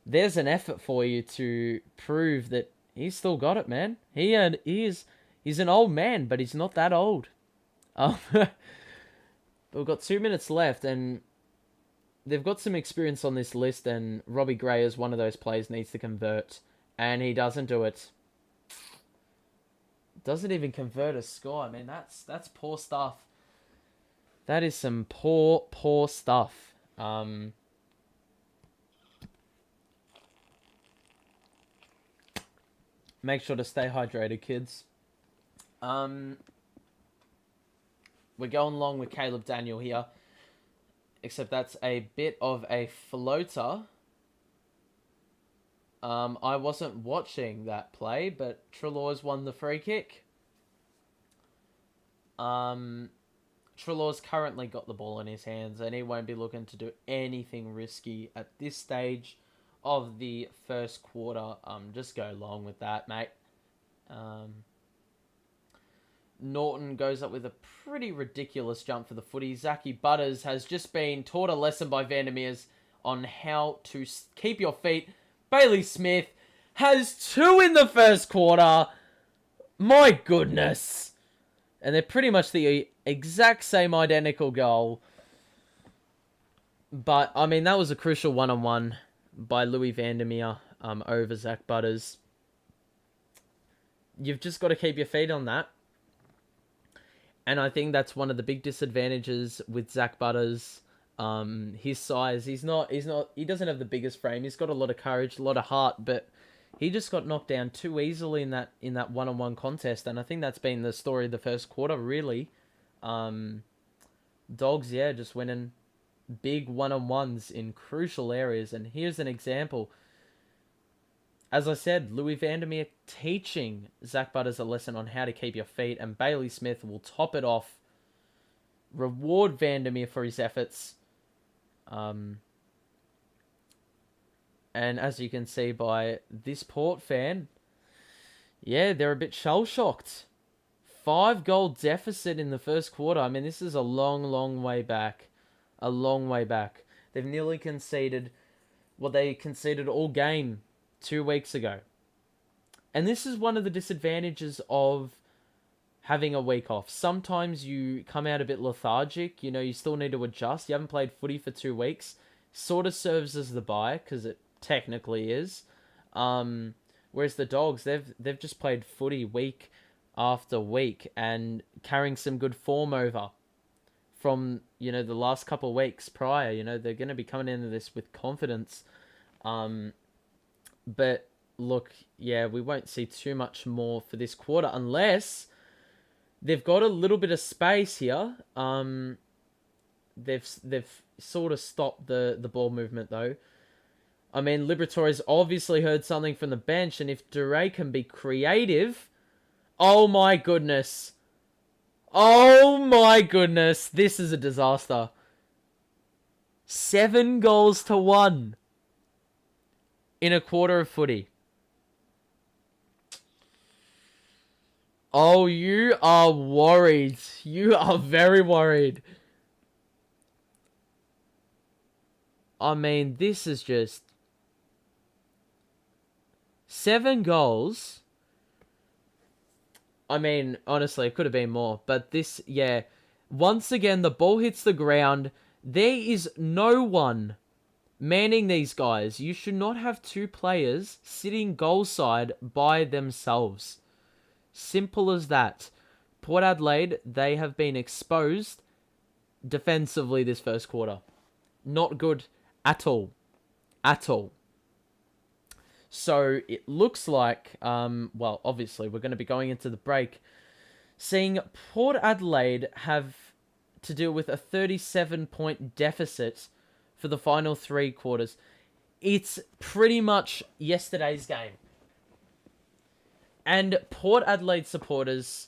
there's an effort for you to prove that he's still got it, man. He's an old man, but he's not that old. But we've got 2 minutes left, and they've got some experience on this list, and Robbie Gray is one of those players needs to convert, and he doesn't do it. Doesn't even convert a score. I mean, that's poor stuff. That is some poor stuff. Make sure to stay hydrated, kids. We're going long with Caleb Daniel here. Except that's a bit of a floater. I wasn't watching that play, but Treloar's won the free kick. Treloar's currently got the ball in his hands, and he won't be looking to do anything risky at this stage of the first quarter. Just go long with that, mate. Norton goes up with a pretty ridiculous jump for the footy. Zachy Butters has just been taught a lesson by Vandermeers on how to keep your feet. Bailey Smith has 2 in the first quarter. My goodness. And they're pretty much the exact same identical goal. But, I mean, that was a crucial one-on-one by Louis Vandermeer over Zach Butters. You've just got to keep your feet on that. And I think that's one of the big disadvantages with Zach Butters. His size, he doesn't have the biggest frame. He's got a lot of courage, a lot of heart, but he just got knocked down too easily in that one-on-one contest. And I think that's been the story of the first quarter, really. Dogs, yeah, just winning big one-on-ones in crucial areas. And here's an example. As I said, Louis Vandermeer teaching Zach Butters a lesson on how to keep your feet, and Bailey Smith will top it off, reward Vandermeer for his efforts. And as you can see by this Port fan, yeah, they're a bit shell-shocked. 5-goal deficit in the first quarter. I mean, this is a long, long way back. A long way back. They've nearly conceded what they conceded all game 2 weeks ago. And this is one of the disadvantages of having a week off. Sometimes you come out a bit lethargic. You know, you still need to adjust. You haven't played footy for 2 weeks. Sort of serves as the bye, because it technically is. Whereas the Dogs, they've just played footy week after week and carrying some good form over from, you know, the last couple of weeks prior. You know, they're going to be coming into this with confidence. But look, yeah, we won't see too much more for this quarter unless they've got a little bit of space here. They've sort of stopped the ball movement though. I mean, Liberatore's obviously heard something from the bench, and if Duray can be creative, oh my goodness. Oh my goodness, this is a disaster. 7-1 in a quarter of footy. Oh, you are worried. You are very worried. I mean, this is just 7 goals. I mean, honestly, it could have been more. But this, yeah. Once again, the ball hits the ground. There is no one manning these guys. You should not have 2 players sitting goal side by themselves. Simple as that. Port Adelaide, they have been exposed defensively this first quarter. Not good at all. At all. So it looks like, well, obviously we're going to be going into the break, seeing Port Adelaide have to deal with a 37-point deficit for the final 3 quarters. It's pretty much yesterday's game. And Port Adelaide supporters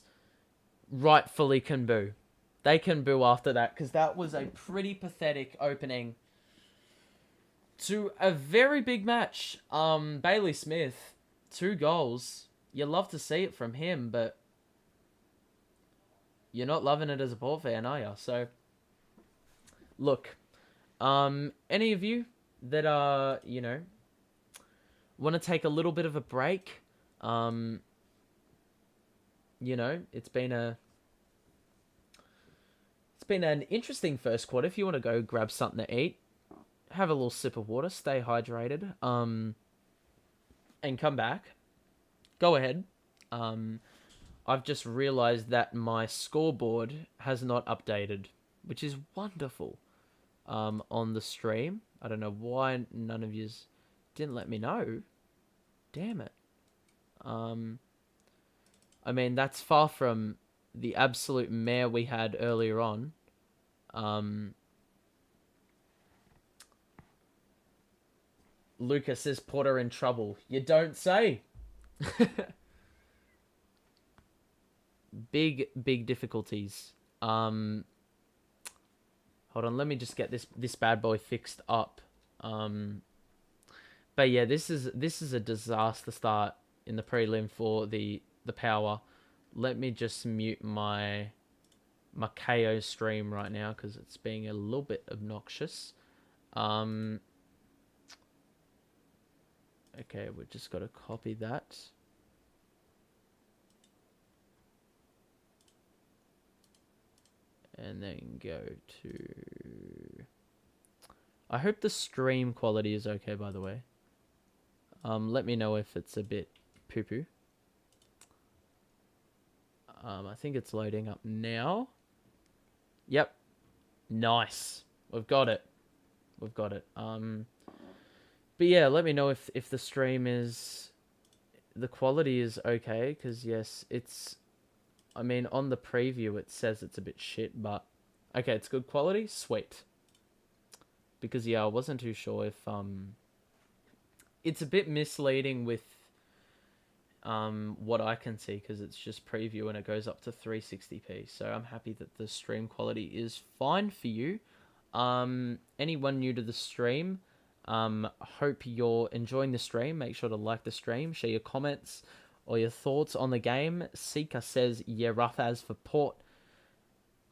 rightfully can boo. They can boo after that, because that was a pretty pathetic opening to a very big match. Bailey Smith, 2 goals. You love to see it from him, but you're not loving it as a Port fan, are you? So, look, any of you that are, you know, want to take a little bit of a break, you know, it's been an interesting first quarter. If you want to go grab something to eat, have a little sip of water, stay hydrated, and come back, go ahead. I've just realized that my scoreboard has not updated, which is wonderful, on the stream. I don't know why none of yous didn't let me know. Damn it. I mean, that's far from the absolute mare we had earlier on. Lucas says Porter in trouble. You don't say. Big difficulties. Hold on, let me just get this bad boy fixed up. But yeah, this is a disaster start in the prelim for the Power. Let me just mute my KO stream right now because it's being a little bit obnoxious. Okay, we've just got to copy that. and then go to... I hope the stream quality is okay, by the way. Let me know if it's a bit poo-poo. I think it's loading up now. Yep. Nice. We've got it. We've got it. But yeah, let me know if the stream is... The quality is okay, because yes, it's... I mean, on the preview it says it's a bit shit, but... Okay, it's good quality? Sweet. Because yeah, I wasn't too sure if... It's a bit misleading with what I can see, because it's just preview and it goes up to 360p. So I'm happy that the stream quality is fine for you. Anyone new to the stream, hope you're enjoying the stream. Make sure to like the stream, share your comments or your thoughts on the game. Seeker says, yeah, rough as for Port.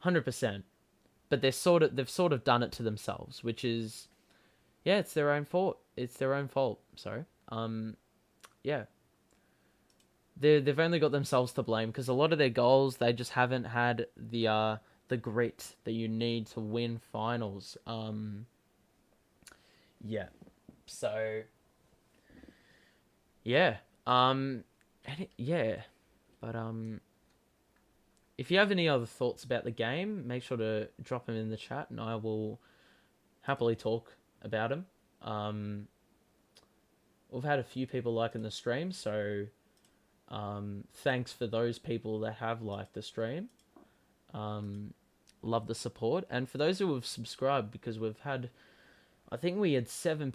100%. But they've sort of done it to themselves, which is, yeah, it's their own fault. It's their own fault. Sorry. Yeah. They've only got themselves to blame, because a lot of their goals, they just haven't had the grit that you need to win finals. Yeah. So yeah. Yeah. But if you have any other thoughts about the game, make sure to drop them in the chat, and I will happily talk about them. We've had a few people liking the stream, so thanks for those people that have liked the stream. Love the support. And for those who have subscribed, because we've had... I think we had 7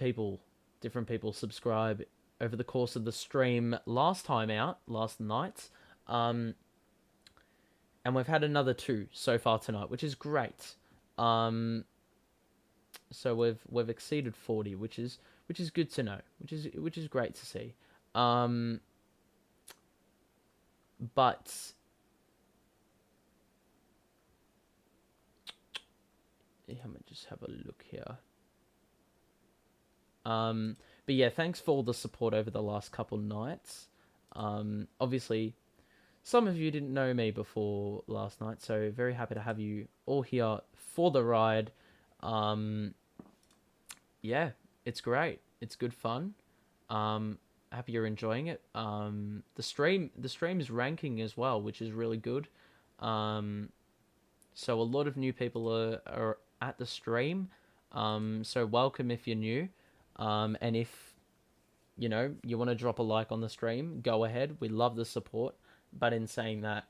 different people subscribe over the course of the stream last night. And we've had another 2 so far tonight, which is great. So we've exceeded 40, which is good to know, which is great to see. But let me just have a look here. But yeah, thanks for all the support over the last couple nights. Obviously, some of you didn't know me before last night, so very happy to have you all here for the ride. Yeah, it's great. It's good fun. Happy you're enjoying it. The stream is ranking as well, which is really good. So a lot of new people are at the stream. So welcome if you're new. And if you want to drop a like on the stream, go ahead. We love the support. But in saying that,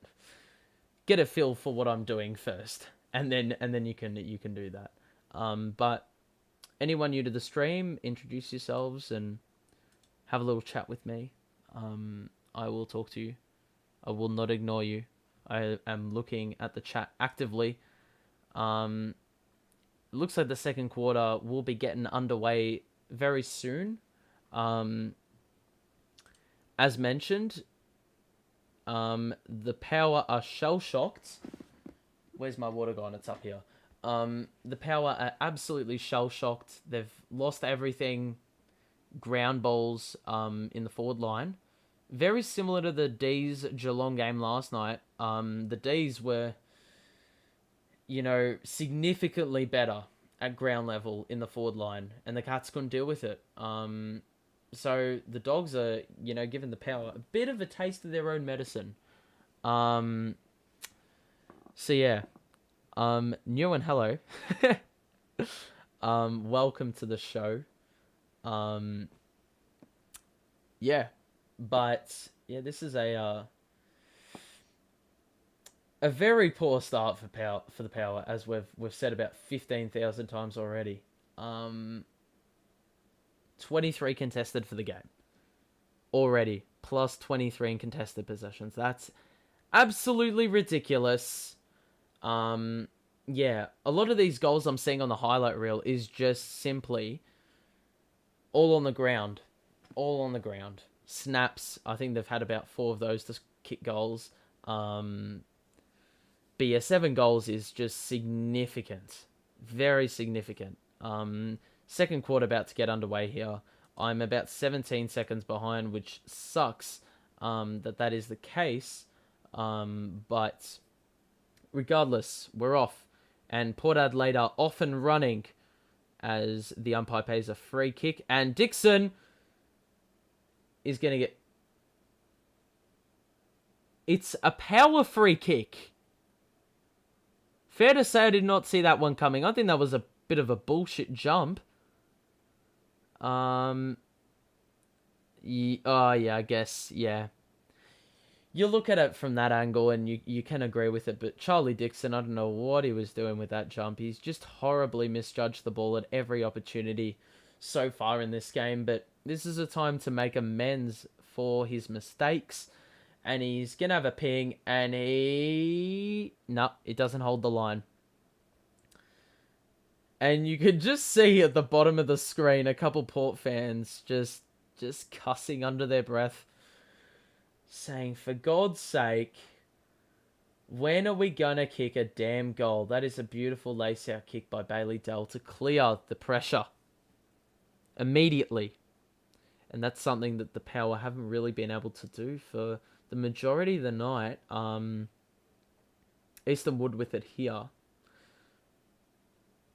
get a feel for what I'm doing first, and then you can do that. But anyone new to the stream, introduce yourselves and have a little chat with me. I will talk to you. I will not ignore you. I am looking at the chat actively. It looks like the second quarter will be getting underway very soon. As mentioned, the Power are shell-shocked. Where's my water gone? It's up here. The Power are absolutely shell-shocked. They've lost everything. Ground balls in the forward line. Very similar to the D's Geelong game last night. The D's were, significantly better at ground level in the forward line, and the Cats couldn't deal with it. So the Dogs are, giving the Power a bit of a taste of their own medicine. So yeah. New and hello. Welcome to the show. Yeah. But yeah, this is a very poor start for the Power, as we've said about 15,000 times already. 23 contested for the game already, plus 23 in contested possessions. That's absolutely ridiculous. Yeah, a lot of these goals I'm seeing on the highlight reel is just simply all on the ground. Snaps, I think they've had about 4 of those to kick goals. But yeah, 7 goals is just significant. Very significant. Second quarter about to get underway here. I'm about 17 seconds behind, which sucks that is the case. But regardless, we're off. And Port Adelaide are off and running as the umpire pays a free kick. And Dixon is going to get... It's a power free kick. Fair to say I did not see that one coming. I think that was a bit of a bullshit jump. Yeah, I guess, yeah. You look at it from that angle and you can agree with it, but Charlie Dixon, I don't know what he was doing with that jump. He's just horribly misjudged the ball at every opportunity so far in this game, but this is a time to make amends for his mistakes, and he's going to have a ping, and no, it doesn't hold the line. And you could just see at the bottom of the screen a couple Port fans just cussing under their breath, saying, for God's sake, when are we going to kick a damn goal? That is a beautiful lace-out kick by Bailey Dell to clear the pressure immediately. And that's something that the Power haven't really been able to do for the majority of the night. Easton Wood with it here.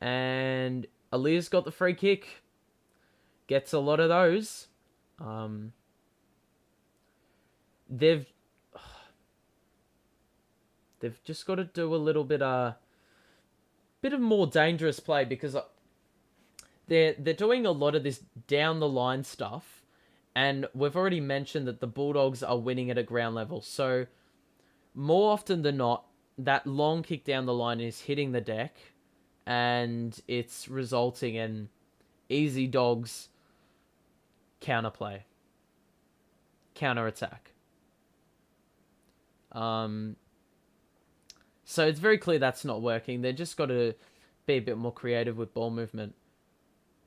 And Aaliyah's got the free kick. Gets a lot of those. They've just got to do a little bit of more dangerous play, because they're doing a lot of this down the line stuff, and we've already mentioned that the Bulldogs are winning at a ground level. So more often than not, that long kick down the line is hitting the deck, and it's resulting in easy dogs counterplay, counter-attack. So it's very clear that's not working. They've just got to be a bit more creative with ball movement.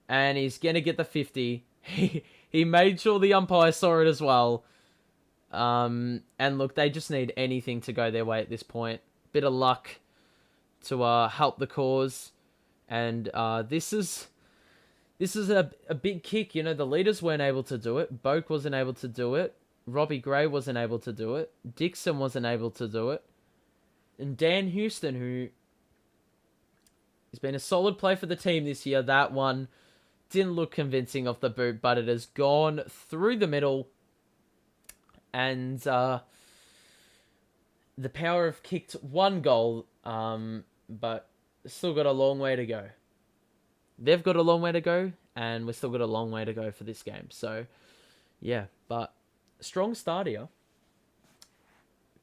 And he's going to get the 50. He made sure the umpire saw it as well. And look, they just need anything to go their way at this point. Bit of luck to help the cause. And this is a big kick. You know, the leaders weren't able to do it. Boak wasn't able to do it. Robbie Gray wasn't able to do it. Dixon wasn't able to do it. And Dan Houston, who has been a solid play for the team this year, that one didn't look convincing off the boot, but it has gone through the middle. And the Power have kicked one goal, but still got a long way to go. They've got a long way to go, and we've still got a long way to go for this game. So, yeah, but strong start here.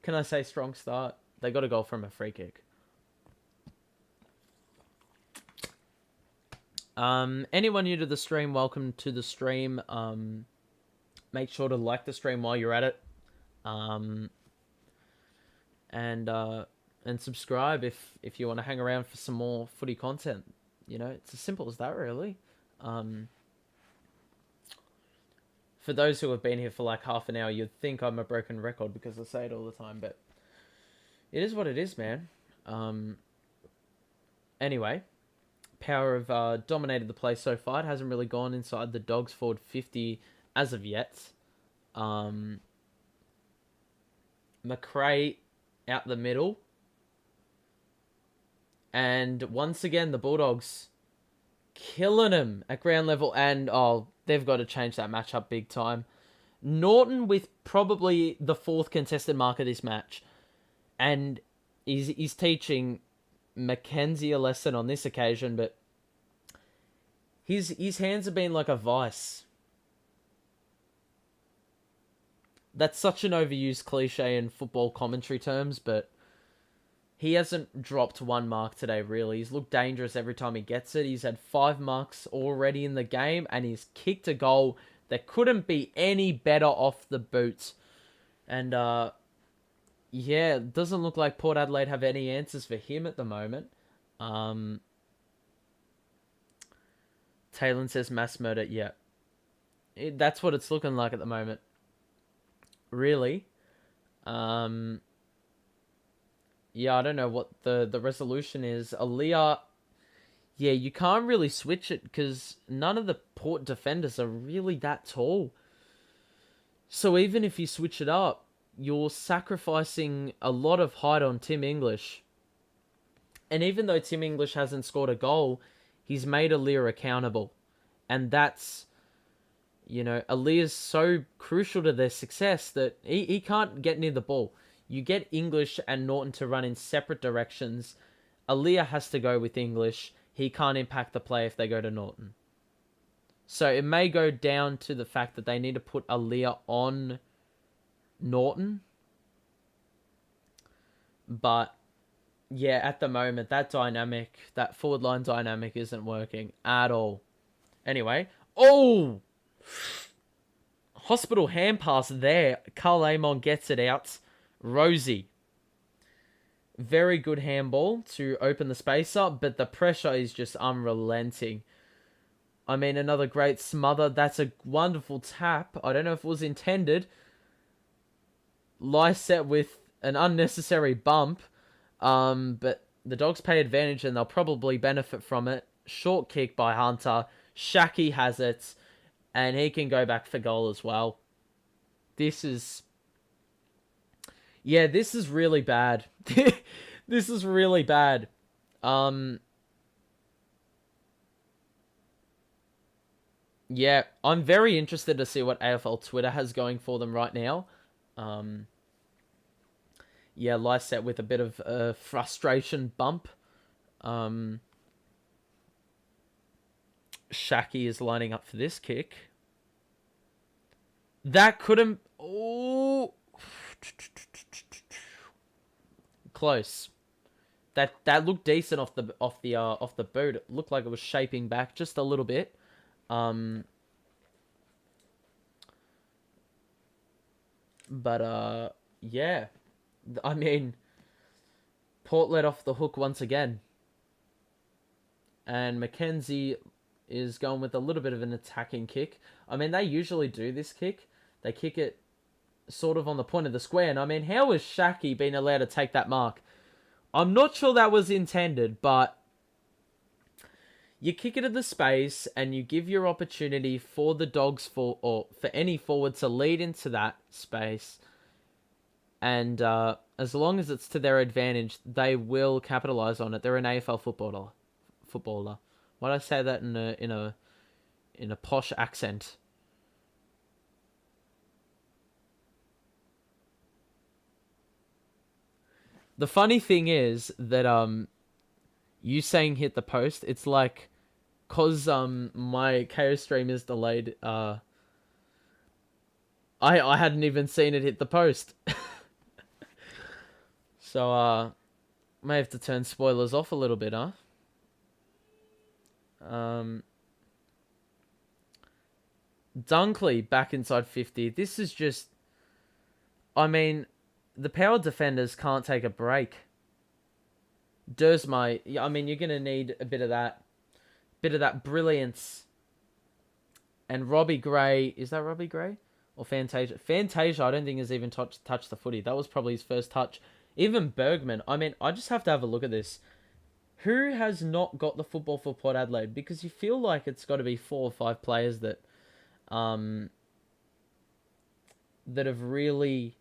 Can I say strong start? They got a goal from a free kick. Anyone new to the stream, welcome to the stream. Make sure to like the stream while you're at it. And subscribe if you want to hang around for some more footy content. You know, it's as simple as that, really. For those who have been here for like half an hour, you'd think I'm a broken record because I say it all the time, but it is what it is, man. Anyway, Power have dominated the play so far. It hasn't really gone inside the Dogs forward 50 as of yet. McRae out the middle. And once again, the Bulldogs killing him at ground level. And, they've got to change that matchup big time. Norton with probably the fourth contested mark of this match. And he's teaching Mackenzie a lesson on this occasion, but his hands have been like a vice. That's such an overused cliche in football commentary terms, but he hasn't dropped one mark today, really. He's looked dangerous every time he gets it. He's had 5 marks already in the game, and he's kicked a goal that couldn't be any better off the boot. And, yeah, it doesn't look like Port Adelaide have any answers for him at the moment. Talon says mass murder. Yeah. That's what it's looking like at the moment. Really. Yeah, I don't know what the resolution is. Aaliyah, yeah, you can't really switch it because none of the Port defenders are really that tall. So even if you switch it up, you're sacrificing a lot of height on Tim English. And even though Tim English hasn't scored a goal, he's made Aaliyah accountable. And that's, Aaliyah's so crucial to their success that he can't get near the ball. You get English and Norton to run in separate directions. Aaliyah has to go with English. He can't impact the play if they go to Norton. So it may go down to the fact that they need to put Aaliyah on Norton. But yeah, at the moment, that forward line dynamic isn't working at all. Anyway, hospital hand pass there. Carl Amon gets it out. Rosie. Very good handball to open the space up, but the pressure is just unrelenting. I mean, another great smother. That's a wonderful tap. I don't know if it was intended. Lycett with an unnecessary bump. But the Dogs pay advantage and they'll probably benefit from it. Short kick by Hunter. Shaki has it. And he can go back for goal as well. This is really bad. This is really bad. Yeah, I'm very interested to see what AFL Twitter has going for them right now. Yeah, Lycett with a bit of a frustration bump. Shaki is lining up for this kick. That couldn't... Oh... Close. That looked decent off the boot. It looked like it was shaping back just a little bit. But yeah. I mean, Port let off the hook once again. And Mackenzie is going with a little bit of an attacking kick. I mean, they usually do this kick. They kick it sort of on the point of the square. And I mean, how was Shaki being allowed to take that mark? I'm not sure that was intended, but you kick it in the space and you give your opportunity for the Dogs or for any forward to lead into that space. And as long as it's to their advantage, they will capitalize on it. They're an AFL footballer. Why did I say that in a posh accent? The funny thing is that you saying hit the post, it's like, cause my KO stream is delayed. I hadn't even seen it hit the post. So may have to turn spoilers off a little bit, huh? Dunkley back inside 50. This is just... I mean, the Power defenders can't take a break. Dersma, I mean, you're going to need a bit of that brilliance. And Robbie Gray, is that Robbie Gray? Or Fantasia? Fantasia, I don't think has even touched the footy. That was probably his first touch. Even Bergman, I mean, I just have to have a look at this. Who has not got the football for Port Adelaide? Because you feel like it's got to be 4 or 5 players that have really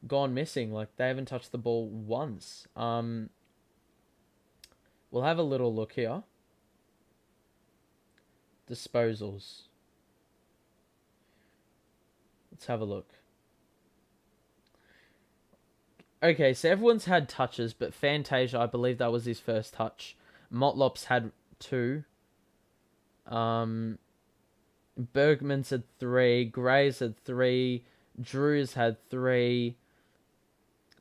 gone missing. Like, they haven't touched the ball once. We'll have a little look here. Disposals. Let's have a look. Okay, so everyone's had touches, but Fantasia, I believe that was his first touch. Motlop's had 2. Bergman's had 3. Gray's had 3. Drew's had 3.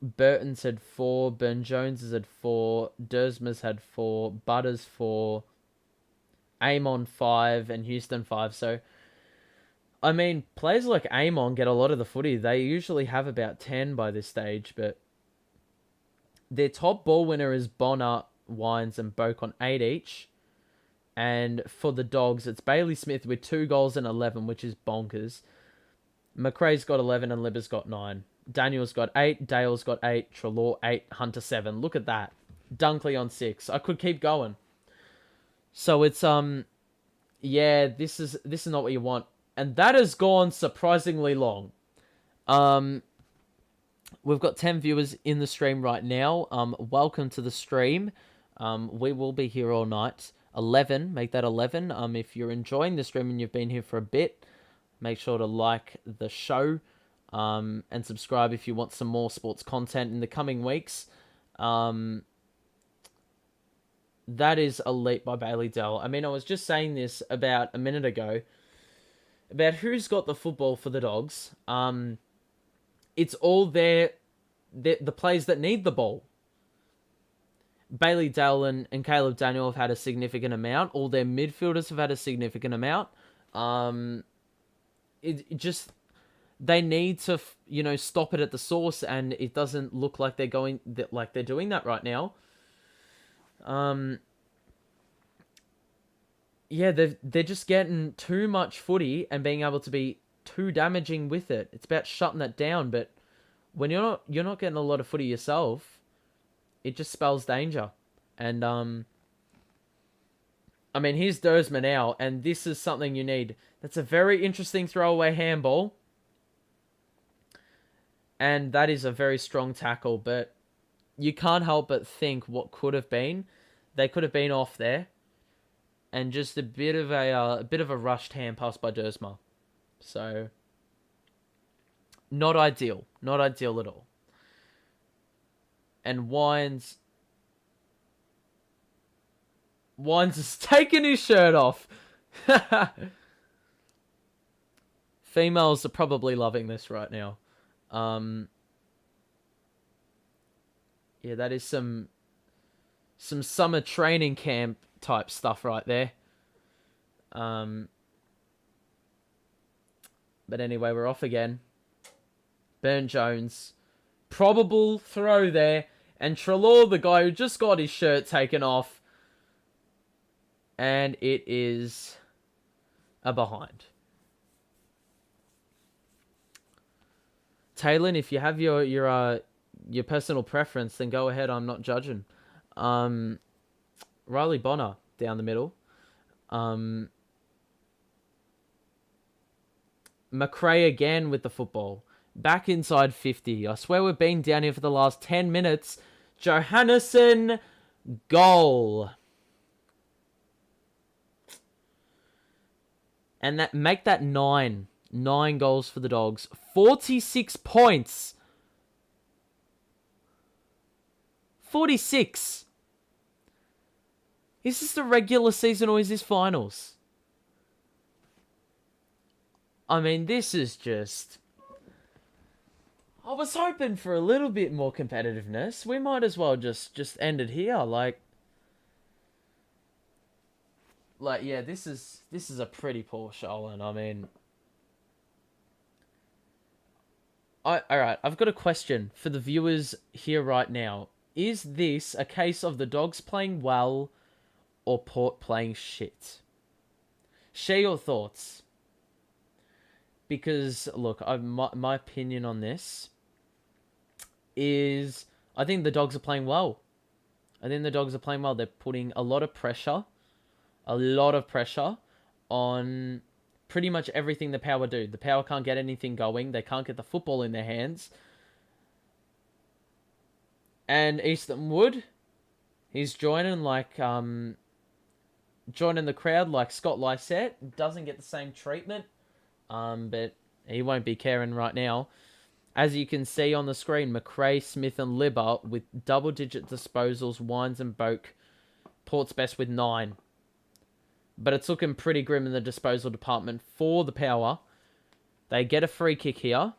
Burton's had 4. Burne-Jones has had 4. Dersma's had 4. Butters 4. Amon 5. And Houston 5. So, I mean, players like Amon get a lot of the footy. They usually have about 10 by this stage, but their top ball winner is Bonner, Wines, and Boak on 8 each. And for the Dogs, it's Bailey Smith with 2 goals and 11, which is bonkers. McRae's got 11 and Libber's got 9. Daniel's got 8, Dale's got 8, Treloar 8, Hunter 7. Look at that. Dunkley on 6. I could keep going. So it's yeah, this is not what you want. And that has gone surprisingly long. We've got 10 viewers in the stream right now. Welcome to the stream. We will be here all night. 11, make that 11. If you're enjoying the stream and you've been here for a bit, make sure to like the show, and subscribe if you want some more sports content in the coming weeks. That is Elite by Bailey Dell. I mean, I was just saying this about a minute ago about who's got the football for the Dogs. It's all the players that need the ball. Bailey Dale and Caleb Daniel have had a significant amount. All their midfielders have had a significant amount. They need to, stop it at the source, and it doesn't look like they're doing that right now. They're just getting too much footy and being able to be too damaging with it. It's about shutting that down, but when you're not getting a lot of footy yourself, it just spells danger. And here's Dersma now, and this is something you need. That's a very interesting throwaway handball, and that is a very strong tackle, but you can't help but think what could have been. They could have been off there, and just a bit of a rushed hand pass by Dersma. So not ideal at all. And Wines is taking his shirt off. Females are probably loving this right now. That is some summer training camp type stuff right there. But anyway, we're off again. Burn Jones. Probable throw there. And Trelaw, the guy who just got his shirt taken off. And it is a behind. Taylor, if you have your personal preference, then go ahead. I'm not judging. Riley Bonner down the middle. McRae again with the football. Back inside 50. I swear we've been down here for the last 10 minutes. Johannesson, goal. And make that 9. 9 goals for the Dogs. 46 points. 46. Is this the regular season or is this finals? This is just... I was hoping for a little bit more competitiveness. We might as well just end it here. This is a pretty poor show, and alright, I've got a question for the viewers here right now. Is this a case of the Dogs playing well or Port playing shit? Share your thoughts. Because, look, my opinion on this is I think the Dogs are playing well. They're putting a lot of pressure on pretty much everything the Power do. The Power can't get anything going. They can't get the football in their hands. And Easton Wood, he's joining the crowd like Scott Lysette. Doesn't get the same treatment. But he won't be caring right now. As you can see on the screen, McRae, Smith and Libba with double-digit disposals, Wines and Boak. Port's best with 9. But it's looking pretty grim in the disposal department for the Power. They get a free kick here.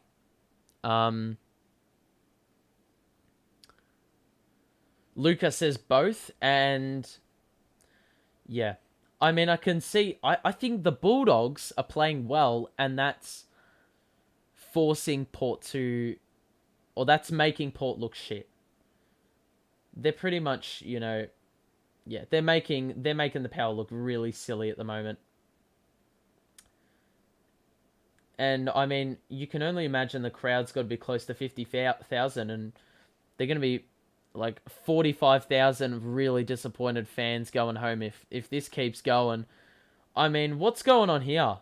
Luca says both, and yeah. I can see... I think the Bulldogs are playing well, and that's forcing Port to... Or that's making Port look shit. They're pretty much, they're making the Power look really silly at the moment. And, you can only imagine the crowd's got to be close to 50,000, and they're going to be 45,000 really disappointed fans going home if this keeps going. What's going on here?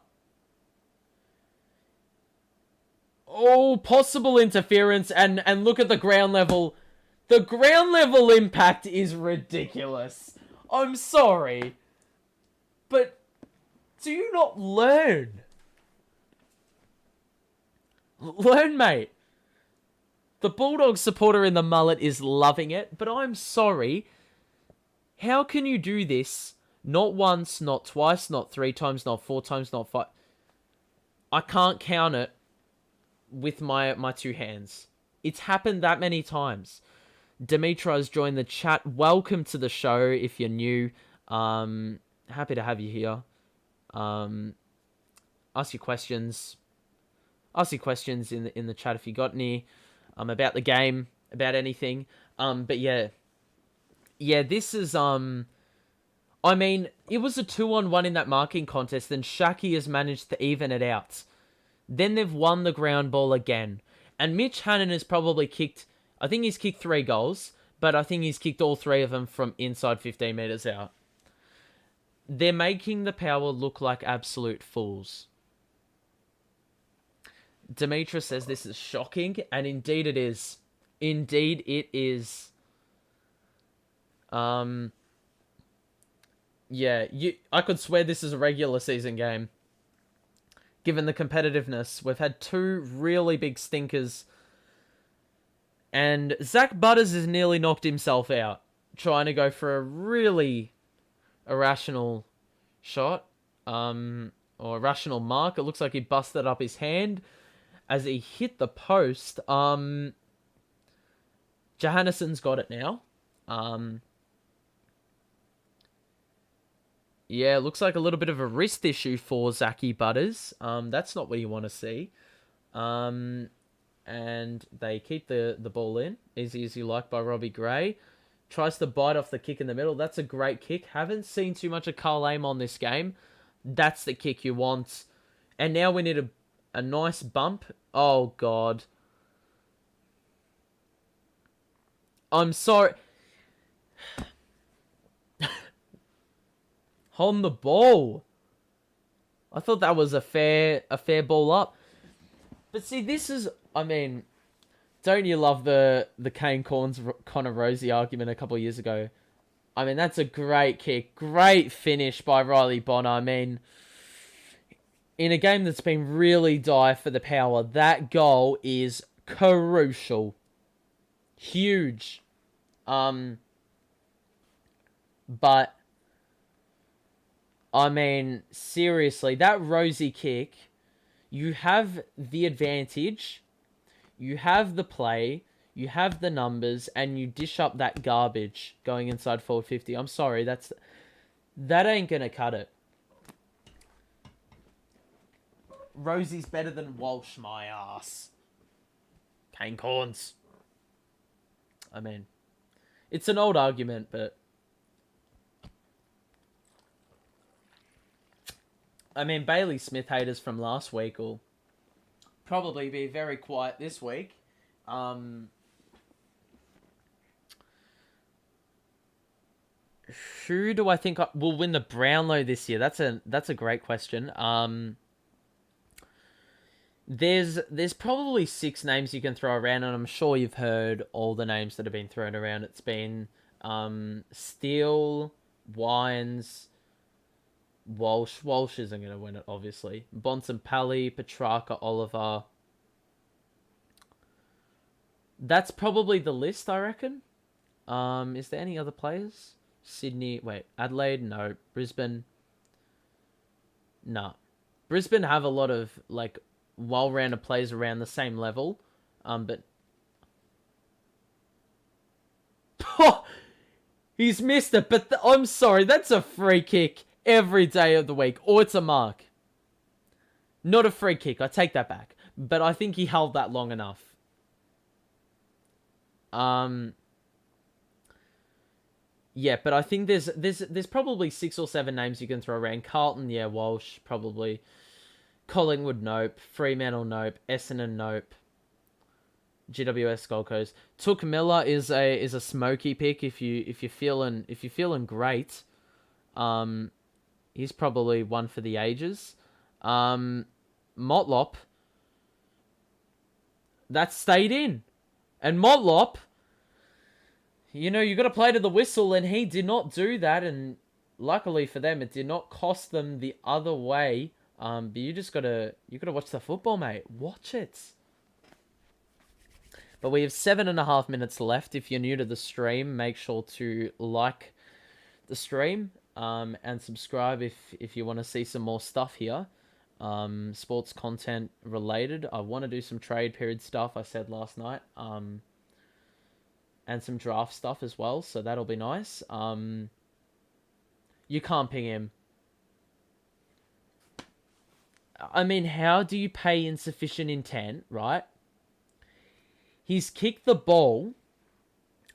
Oh, possible interference, and look at the ground level. The ground level impact is ridiculous. I'm sorry. But do you not learn? Learn, mate. The Bulldogs supporter in the mullet is loving it, but I'm sorry. How can you do this? Not once, not twice, not 3 times, not 4 times, not 5. I can't count it with my 2 hands. It's happened that many times. Dimitra's joined the chat. Welcome to the show if you're new. Happy to have you here. Ask your questions. Ask your questions in the chat if you got any. About the game, about anything. But yeah, this is I mean, it was a 2-on-1 in that marking contest, and Shaki has managed to even it out. Then they've won the ground ball again, and Mitch Hannon has probably kicked. I think he's kicked 3 goals, but I think he's kicked all 3 of them from inside 15 meters out. They're making the Power look like absolute fools. Demetra says this is shocking, and indeed it is. Indeed it is. Yeah, I could swear this is a regular season game. Given the competitiveness, we've had 2 really big stinkers, and Zach Butters has nearly knocked himself out trying to go for a really irrational shot, or irrational mark. It looks like he busted up his hand as he hit the post. Johannesson's got it now. Yeah, it looks like a little bit of a wrist issue for Zachy Butters. That's not what you want to see. And they keep the ball in. Easy as you like by Robbie Gray. Tries to bite off the kick in the middle. That's a great kick. Haven't seen too much of Carl Aim on this game. That's the kick you want. And now we need a nice bump. Oh, God. I'm sorry. On the ball. I thought that was a fair ball up. But see, this is, I mean, don't you love the Kane Connor Rosie argument a couple of years ago? I mean, that's a great kick. Great finish by Riley Bonner. I mean, in a game that's been really dire for the Power, that goal is crucial. Huge. But I mean, seriously, that Rosie kick, you have the advantage, you have the play, you have the numbers, and you dish up that garbage going inside forward 50. I'm sorry, that ain't gonna cut it. Rosie's better than Walsh, my ass. Kane Corns. I mean, it's an old argument, but I mean, Bailey Smith haters from last week will probably be very quiet this week. Who do I think will win the Brownlow this year? That's a great question. There's probably 6 names you can throw around, and I'm sure you've heard all the names that have been thrown around. It's been Steele, Wines, Walsh. Walsh isn't going to win it, obviously. Bontempelli, Petrarca, Oliver. That's probably the list, I reckon. Is there any other players? Sydney, Adelaide, no. Brisbane, no. Brisbane have a lot of, like, well-rounded players around the same level, but he's missed it. But I'm sorry, that's a free kick every day of the week, or it's a mark. Not a free kick. I take that back, but I think he held that long enough. Yeah, but I think there's probably 6 or 7 names you can throw around. Carlton, yeah, Walsh, probably. Collingwood, nope. Fremantle, nope. Essendon, nope. GWS, Gold Coast. Took Miller is a smoky pick if you're feeling great. He's probably one for the ages. Motlop, that stayed in, and Motlop, You know, you got to play to the whistle, and he did not do that. And luckily for them, it did not cost them the other way. But you gotta watch the football, mate. Watch it. But we have 7.5 minutes left. If you're new to the stream, make sure to like the stream and subscribe if you want to see some more stuff here. Sports content related. I want to do some trade period stuff, I said last night. And some draft stuff as well, so that'll be nice. You can't ping him. I mean, how do you pay insufficient intent, right? He's kicked the ball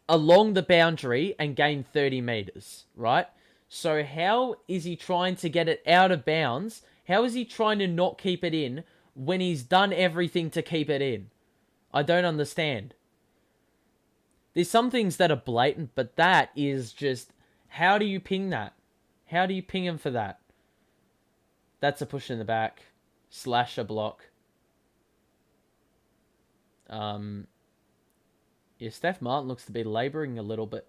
along the boundary and gained 30 meters, right? So how is he trying to get it out of bounds? How is he trying to not keep it in when he's done everything to keep it in? I don't understand. There's some things that are blatant, but that is just... How do you ping that? How do you ping him for that? That's a push in the back. Slash a block. Yeah, Steph Martin looks to be labouring a little bit.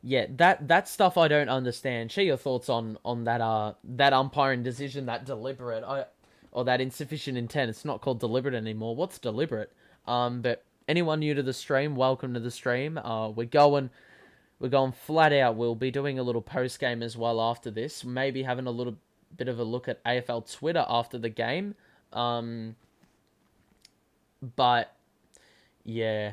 Yeah, that stuff I don't understand. Share your thoughts on that umpiring decision, that deliberate, or that insufficient intent. It's not called deliberate anymore. What's deliberate? But anyone new to the stream, welcome to the stream. We're going flat out. We'll be doing a little post game as well after this. Maybe having a little bit of a look at AFL Twitter after the game. But yeah.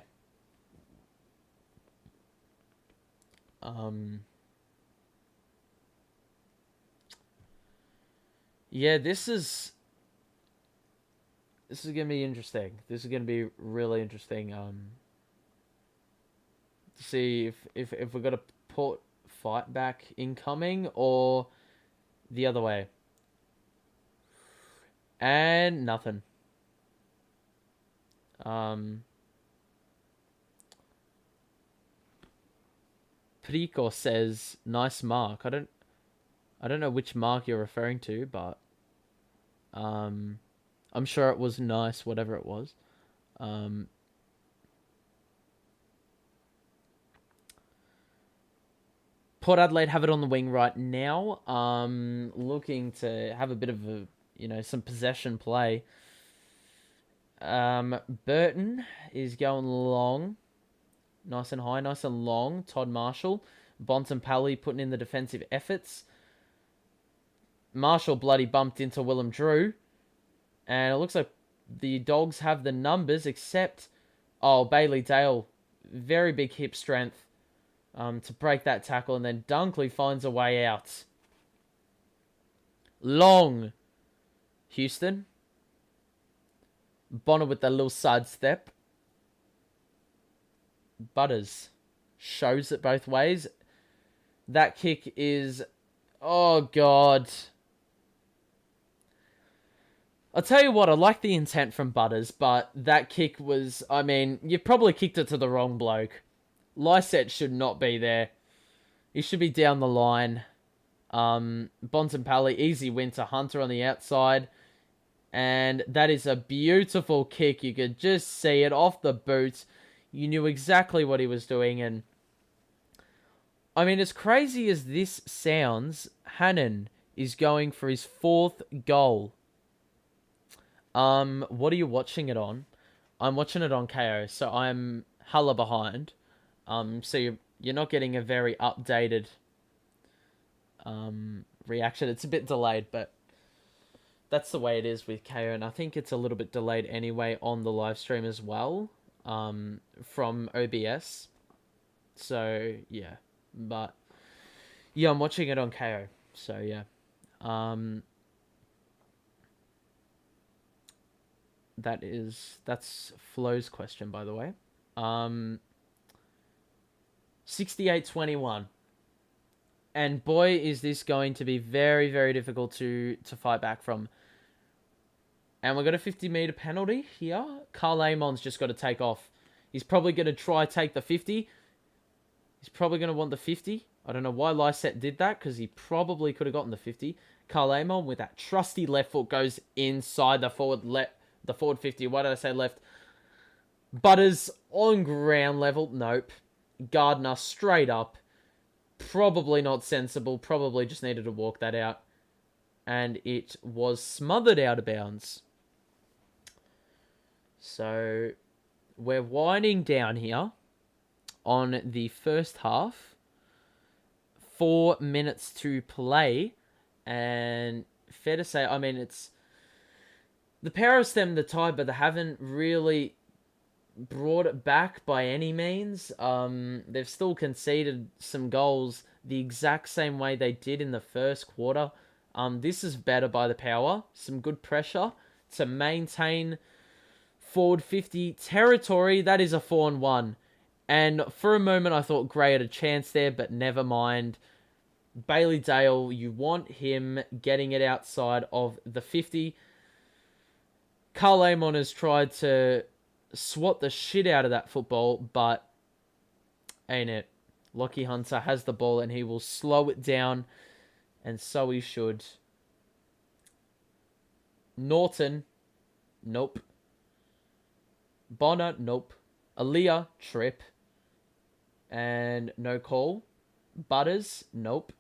Yeah, this is gonna be interesting. This is gonna be really interesting. To see if we got a Port fight back incoming or the other way. And nothing. Prico says, nice mark. I don't know which mark you're referring to, but I'm sure it was nice, whatever it was. Port Adelaide have it on the wing right now. Looking to have a bit of a, some possession play. Burton is going long. Nice and high, nice and long. Todd Marshall. Bontempelli putting in the defensive efforts. Marshall bloody bumped into Willem Drew. And it looks like the Dogs have the numbers, except... Oh, Bailey Dale. Very big hip strength to break that tackle. And then Dunkley finds a way out. Long. Houston. Bonner with that little sidestep. Butters shows it both ways. That kick is... Oh, God. I'll tell you what, I like the intent from Butters, but that kick was... I mean, you probably kicked it to the wrong bloke. Lysette should not be there. He should be down the line. Bontempelli, easy win to Hunter on the outside. And that is a beautiful kick. You could just see it off the boot. You knew exactly what he was doing. And I mean, as crazy as this sounds, Hannon is going for his 4th goal. What are you watching it on? I'm watching it on KO, so I'm hella behind. So you're not getting a very updated reaction. It's a bit delayed, but that's the way it is with KO, and I think it's a little bit delayed anyway on the live stream as well, from OBS. So yeah, but yeah, I'm watching it on KO. So yeah, that's Flo's question, by the way. 68-21. And boy, is this going to be very, very difficult to fight back from. And we've got a 50-meter penalty here. Carl Amon's just got to take off. He's probably going to try take the 50. He's probably going to want the 50. I don't know why Lysette did that, because he probably could have gotten the 50. Carl Amon with that trusty left foot goes inside the forward 50. Why did I say left? Butters on ground level. Nope. Gardner straight up. Probably not sensible. Probably just needed to walk that out. And it was smothered out of bounds. So we're winding down here on the first half. 4 minutes to play. And fair to say, I mean, it's... The Power stemmed the tide, but they haven't really brought it back by any means. They've still conceded some goals the exact same way they did in the first quarter. This is better by the Power. Some good pressure to maintain forward 50 territory. That is a 4-1. And for a moment, I thought Gray had a chance there, but never mind. Bailey Dale, you want him getting it outside of the 50. Carl Amon has tried to swat the shit out of that football, but ain't it? Lockie Hunter has the ball and he will slow it down, and so he should. Norton, nope. Bonner, nope. Aaliyah, trip. And no call. Butters, nope.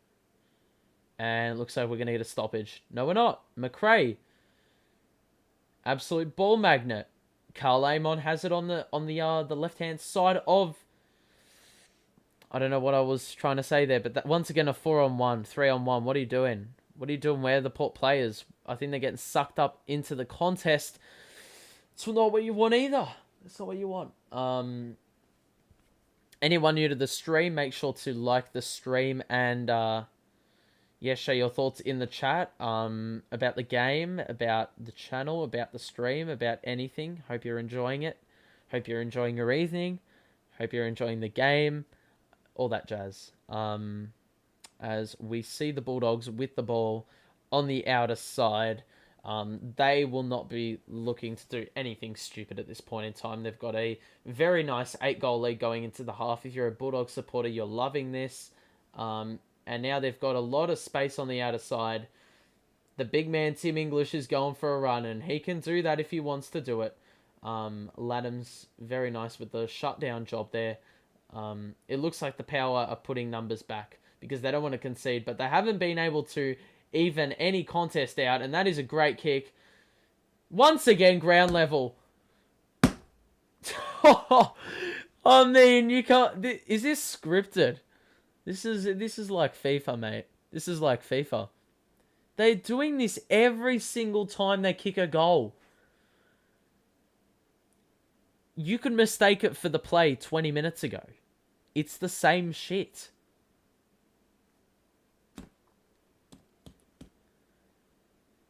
And looks like we're going to get a stoppage. No, we're not. McRae, absolute ball magnet. Carl Amon has it on the left-hand side of... I don't know what I was trying to say there, but that, once again, a 4-on-1, 3-on-1. What are you doing? What are you doing? Where are the Port players? I think they're getting sucked up into the contest. It's not what you want either. That's not what you want. Anyone new to the stream, make sure to like the stream and share your thoughts in the chat about the game, about the channel, about the stream, about anything. Hope you're enjoying it. Hope you're enjoying your evening. Hope you're enjoying the game. All that jazz. As we see the Bulldogs with the ball on the outer side. They will not be looking to do anything stupid at this point in time. They've got a very nice 8-goal lead going into the half. If you're a Bulldog supporter, you're loving this. And now they've got a lot of space on the outer side. The big man, Tim English, is going for a run, and he can do that if he wants to do it. Laddam's very nice with the shutdown job there. It looks like the Power are putting numbers back because they don't want to concede, but they haven't been able to even any contest out, and that is a great kick. Once again, ground level. I mean, you can't... Is this scripted? This is like FIFA, mate. This is like FIFA. They're doing this every single time they kick a goal. You could mistake it for the play 20 minutes ago. It's the same shit.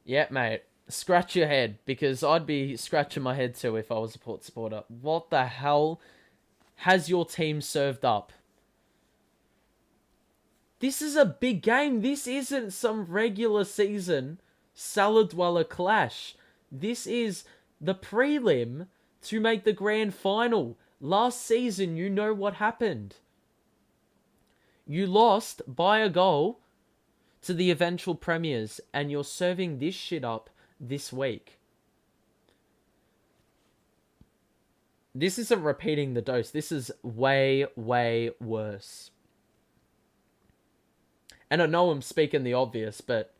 Yeah, mate. Scratch your head, because I'd be scratching my head too if I was a Port supporter. What the hell has your team served up? This is a big game. This isn't some regular season Salad Dweller clash. This is the prelim to make the grand final. Last season, you know what happened. You lost by a goal to the eventual premiers, and you're serving this shit up this week. This isn't repeating the dose. This is way, way worse. And I know I'm speaking the obvious, but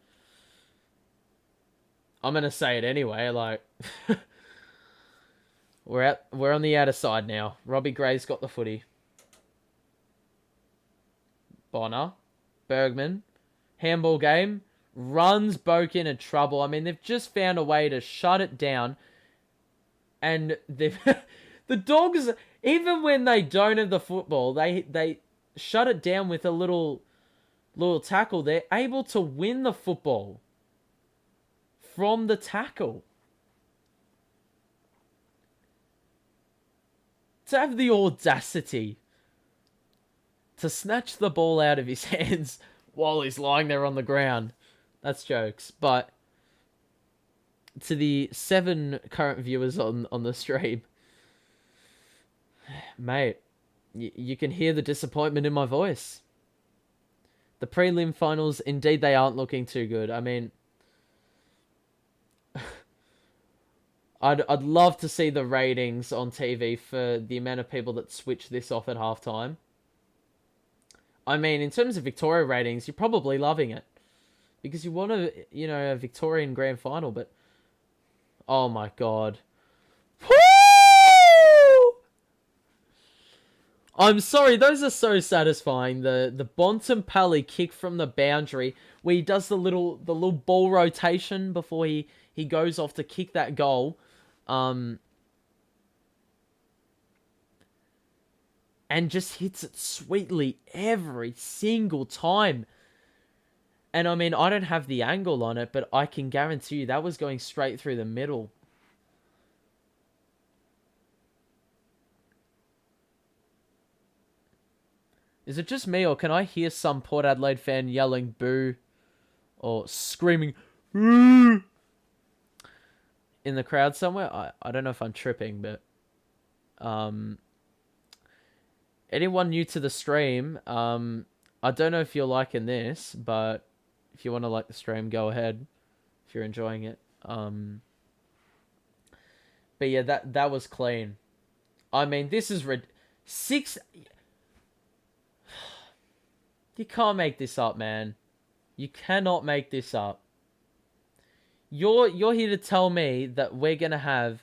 I'm going to say it anyway. Like, we're on the outer side now. Robbie Gray's got the footy. Bonner. Bergman. Handball game. Runs Boak into trouble. I mean, they've just found a way to shut it down. And they've... the Dogs, even when they don't have the football, they shut it down with a little tackle. They're able to win the football from the tackle. To have the audacity to snatch the ball out of his hands while he's lying there on the ground. That's jokes. But to the 7 current viewers on the stream, mate, you can hear the disappointment in my voice. The prelim finals, indeed, they aren't looking too good. I mean, I'd love to see the ratings on TV for the amount of people that switch this off at halftime. I mean, in terms of Victoria ratings, you're probably loving it because you want a Victorian grand final. But oh my god, woo! I'm sorry, those are so satisfying. The Bontempelli kick from the boundary where he does the little ball rotation before he goes off to kick that goal. Um, and just hits it sweetly every single time. And I mean, I don't have the angle on it, but I can guarantee you that was going straight through the middle. Is it just me, or can I hear some Port Adelaide fan yelling boo or screaming "Boo" in the crowd somewhere? I don't know if I'm tripping, but um, anyone new to the stream, I don't know if you're liking this, but if you want to like the stream, go ahead if you're enjoying it. But yeah, that was clean. I mean, this is six. You can't make this up, man. You cannot make this up. You're here to tell me that we're gonna have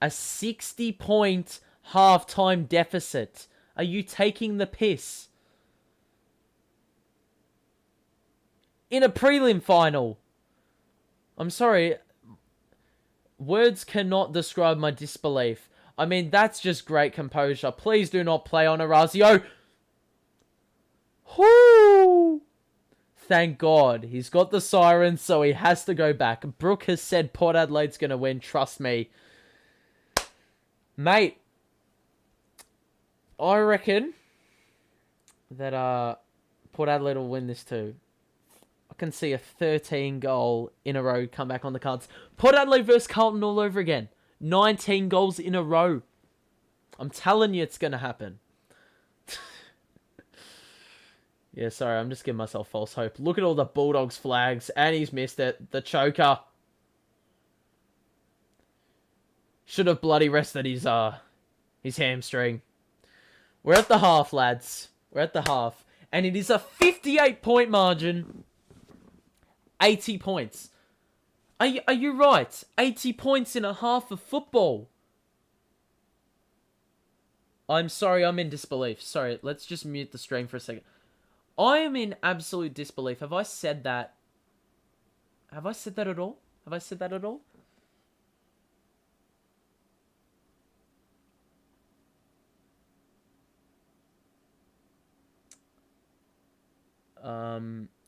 a 60-point halftime deficit. Are you taking the piss? In a prelim final. I'm sorry. Words cannot describe my disbelief. I mean, that's just great composure. Please do not play on Orazio. Whoo! Thank God. He's got the siren, so he has to go back. Brooke has said Port Adelaide's going to win. Trust me. Mate, I reckon that Port Adelaide will win this too. I can see a 13 goal in a row come back on the cards. Port Adelaide versus Carlton all over again. 19 goals in a row. I'm telling you it's going to happen. Yeah, sorry, I'm just giving myself false hope. Look at all the Bulldogs flags, and he's missed it. The choker. Should have bloody rested his hamstring. We're at the half, lads. We're at the half. And it is a 58-point margin. 80 points. Are you right? 80 points in a half of football. I'm sorry, I'm in disbelief. Sorry, let's just mute the stream for a second. I am in absolute disbelief. Have I said that? Have I said that at all? Have I said that at all?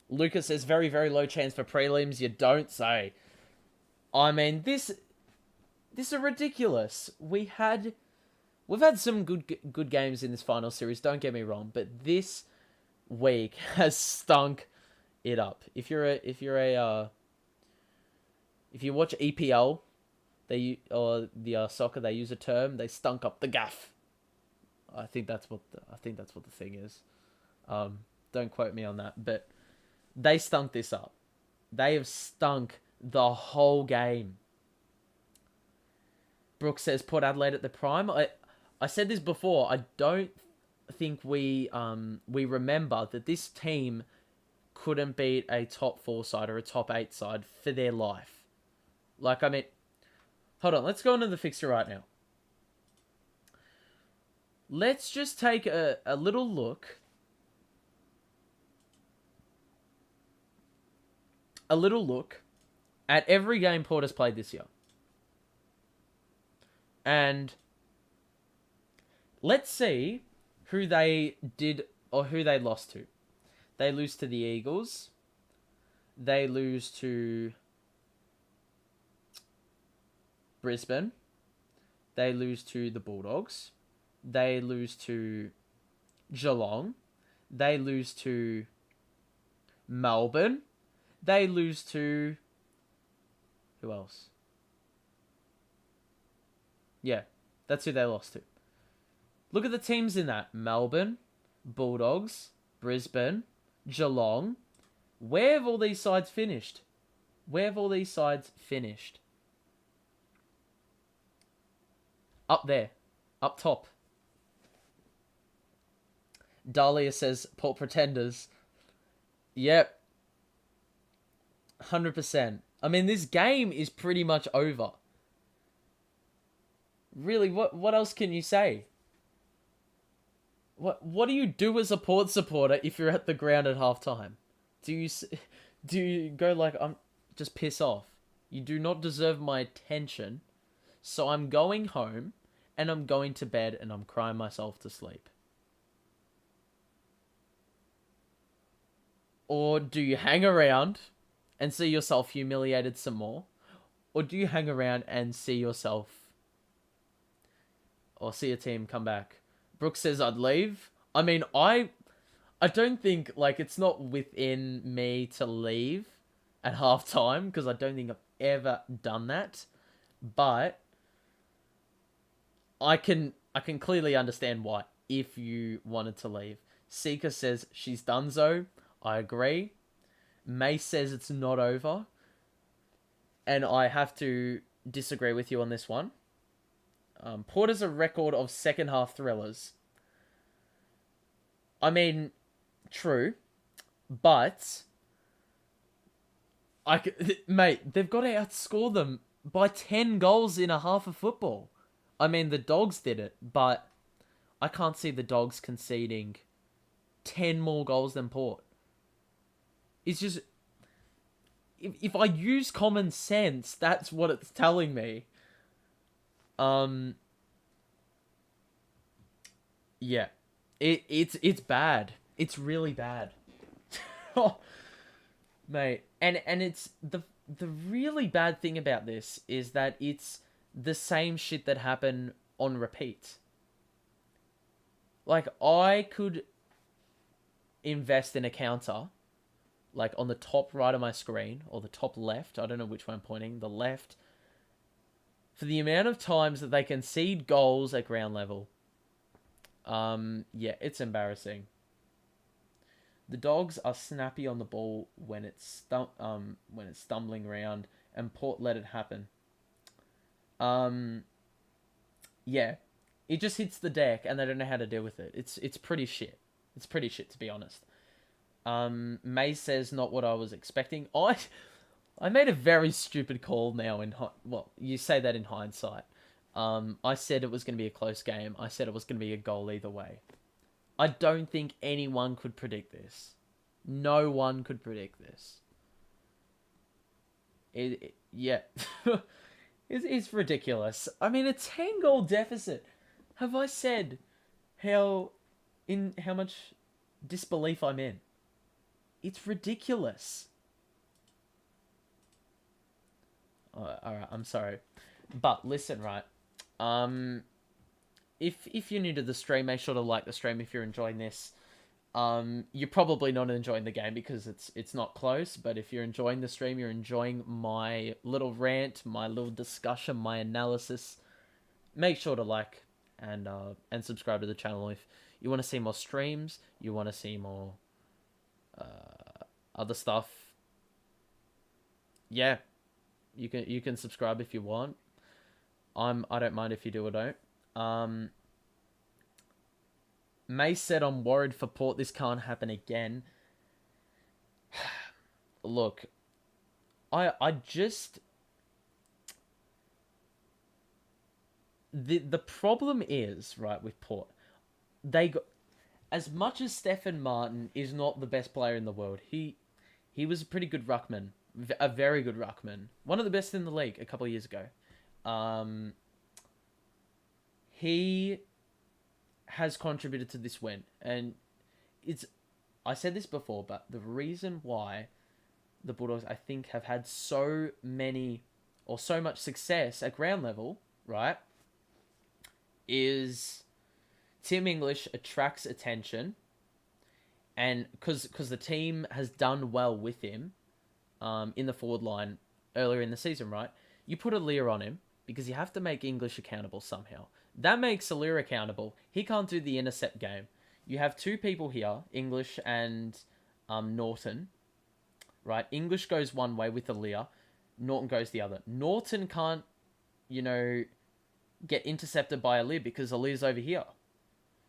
Lucas says very, very low chance for prelims. You don't say. I mean, this is ridiculous. We've had some good games in this final series. Don't get me wrong, but this week has stunk it up. If you watch EPL, the soccer, they use a term. They stunk up the gaff. I think that's what the thing is. Don't quote me on that, but they stunk this up. They have stunk the whole game. Brooke says Port Adelaide at the prime. I said this before. I don't think we remember that this team couldn't beat a top 4 side or a top 8 side for their life. Like, I mean, hold on. Let's go into the fixture right now. Let's just take a little look. A little look at every game Port has played this year. And let's see who they did or who they lost to. They lose to the Eagles. They lose to Brisbane. They lose to the Bulldogs. They lose to Geelong. They lose to Melbourne. They lose to... Who else? Yeah, that's who they lost to. Look at the teams in that. Melbourne, Bulldogs, Brisbane, Geelong. Where have all these sides finished? Up there. Up top. Dahlia says Port Pretenders. Yep, 100%. I mean, this game is pretty much over. Really, what else can you say? What do you do as a Port supporter if you're at the ground at halftime? Do you do you go like, I'm just piss off? You do not deserve my attention, so I'm going home and I'm going to bed and I'm crying myself to sleep. Or do you hang around and see yourself humiliated some more? Or do you hang around and see yourself or see a team come back? Brooke says I'd leave. I mean, I don't think, like, it's not within me to leave at halftime because I don't think I've ever done that. But I can clearly understand why if you wanted to leave. Seeker says she's donezo. I agree. May says it's not over. And I have to disagree with you on this one. Port has a record of second half thrillers. I mean, true, but mate, they've got to outscore them by 10 goals in a half of football. I mean, the Dogs did it, but I can't see the Dogs conceding 10 more goals than Port. It's just, if I use common sense, that's what it's telling me. Yeah, it's bad. It's really bad. Oh, mate, and it's the really bad thing about this is that it's the same shit that happened on repeat. Like, I could invest in a counter, like on the top right of my screen or the top left. I don't know which way I'm pointing. The left. For the amount of times that they concede goals at ground level. Yeah, it's embarrassing. The Dogs are snappy on the ball when it's stumbling around, and Port let it happen. Yeah, it just hits the deck, and they don't know how to deal with it. It's pretty shit. It's pretty shit, to be honest. May says not what I was expecting. I made a very stupid call now. Well, you say that in hindsight. I said it was going to be a close game. I said it was going to be a goal either way. I don't think anyone could predict this. No one could predict this. Yeah. It's ridiculous. I mean, a 10-goal deficit. Have I said how much disbelief I'm in? It's ridiculous. Alright, I'm sorry. But listen, right. If you're new to the stream, make sure to like the stream if you're enjoying this. You're probably not enjoying the game because it's not close, but if you're enjoying the stream, you're enjoying my little rant, my little discussion, my analysis, make sure to like and subscribe to the channel if you want to see more streams, you want to see more other stuff. Yeah, you can subscribe if you want. I don't mind if you do or don't. May said I'm worried for Port. This can't happen again. Look, I just the problem is, right, with Port. They got, as much as Stefan Martin is not the best player in the world, he was a pretty good ruckman, a very good ruckman, one of the best in the league a couple of years ago. He has contributed to this win, and I said this before, but the reason why the Bulldogs, I think, have had so much success at ground level, right, is Tim English attracts attention, and because the team has done well with him in the forward line earlier in the season, right, you put a Lear on him because you have to make English accountable somehow. That makes Lear accountable. He can't do the intercept game. You have two people here, English and Norton, right? English goes one way with Lear, Norton goes the other. Norton can't, get intercepted by Lear because Lear's over here.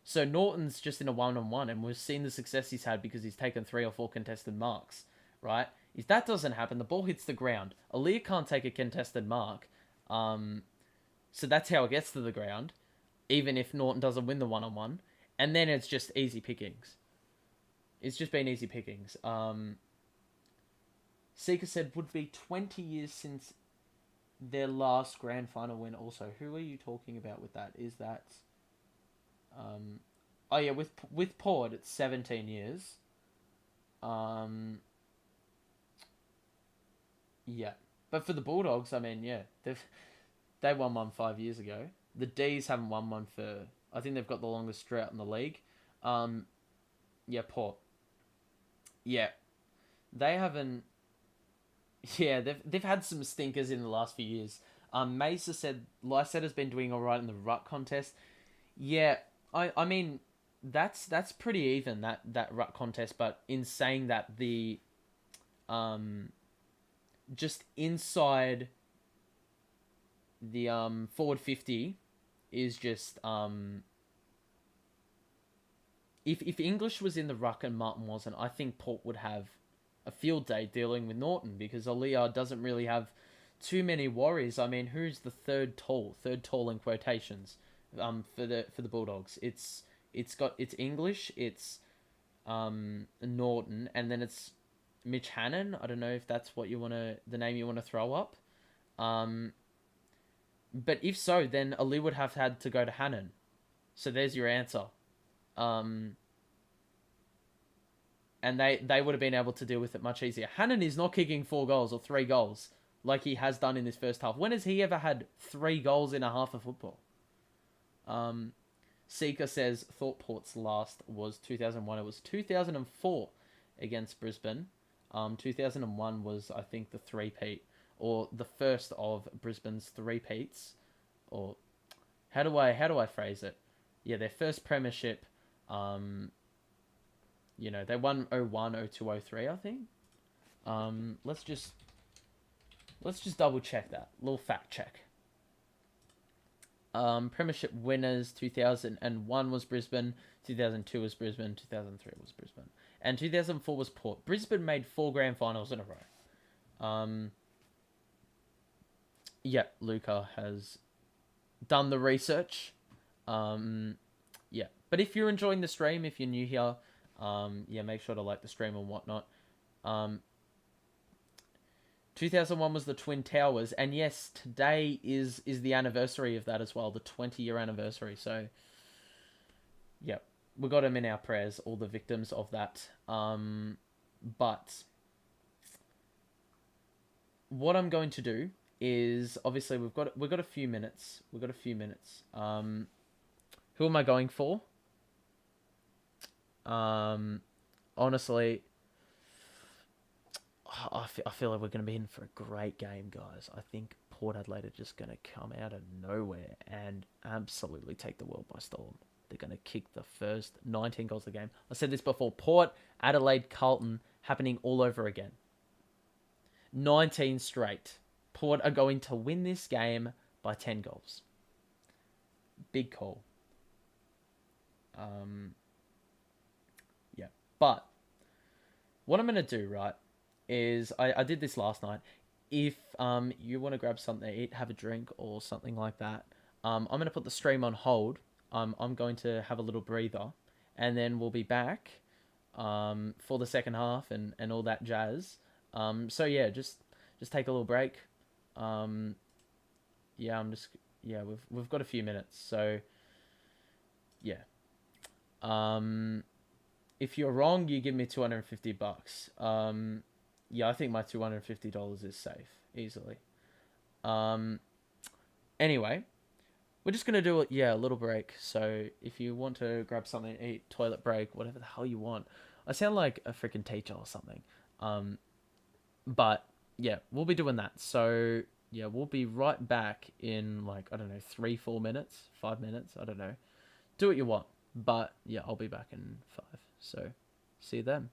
So Norton's just in a one-on-one, and we've seen the success he's had because he's taken 3 or 4 contested marks, right? If that doesn't happen, the ball hits the ground. Aaliyah can't take a contested mark, so that's how it gets to the ground, even if Norton doesn't win the one-on-one. And then it's just easy pickings. It's just been easy pickings. Seeker said would be 20 years since their last grand final win. Also, who are you talking about with that? Is that oh yeah, with Port it's 17 years. Yeah, but for the Bulldogs, I mean, yeah, they won one 5 years ago. The D's haven't won one for, I think they've got the longest drought in the league. Yeah, Port. Yeah, they haven't. Yeah, they've had some stinkers in the last few years. Mesa said Lycetta's been doing all right in the ruck contest. Yeah, I mean that's pretty even that ruck contest. But in saying that, the just inside the forward 50 is just if English was in the ruck and Martin wasn't, I think Port would have a field day dealing with Norton because Aliyah doesn't really have too many worries. I mean, who's the third tall? Third tall in quotations, for the Bulldogs. It's English, it's Norton, and then it's Mitch Hannon. I don't know if that's what the name you wanna throw up. But if so, then Ali would have had to go to Hannon. So there's your answer. And they would have been able to deal with it much easier. Hannon is not kicking 4 goals or 3 goals like he has done in this first half. When has he ever had 3 goals in a half of football? Seeker says thought Port's last was 2001. It was 2004 against Brisbane. 2001 was, I think, the three-peat, or the first of Brisbane's three-peats. Or how do I phrase it? Yeah, their first premiership. They won 01, 02, 03, I think. Let's just double check that. Little fact check. Premiership winners 2001 was Brisbane, 2002 was Brisbane, 2003 was Brisbane, and 2004 was Port. Brisbane made 4 grand finals in a row. Yeah, Luca has done the research. Yeah, but if you're enjoying the stream, if you're new here, yeah, make sure to like the stream and whatnot. 2001 was the Twin Towers, and yes, today is the anniversary of that as well, the 20-year anniversary. So, yeah, we got them in our prayers, all the victims of that. But what I'm going to do is, obviously we've got a few minutes. Who am I going for? Honestly, I feel like we're going to be in for a great game, guys. I think Port Adelaide are just going to come out of nowhere and absolutely take the world by storm. They're going to kick the first 19 goals of the game. I said this before. Port Adelaide Carlton happening all over again. 19 straight. Port are going to win this game by 10 goals. Big call. Yeah. But what I'm going to do, right, is I did this last night. If you want to grab something to eat, have a drink or something like that, I'm going to put the stream on hold. I'm going to have a little breather, and then we'll be back for the second half and all that jazz. So yeah, just take a little break. Yeah, we've got a few minutes, so yeah. If you're wrong, you give me $250. Yeah, I think my $250 is safe, easily. Anyway, we're just gonna do a little break. So if you want to grab something to eat, toilet break, whatever the hell you want. I sound like a freaking teacher or something. But yeah, we'll be doing that. So yeah, we'll be right back in, like, I don't know, 3-4 minutes, 5 minutes, I don't know. Do what you want. But yeah, I'll be back in 5. So see you then.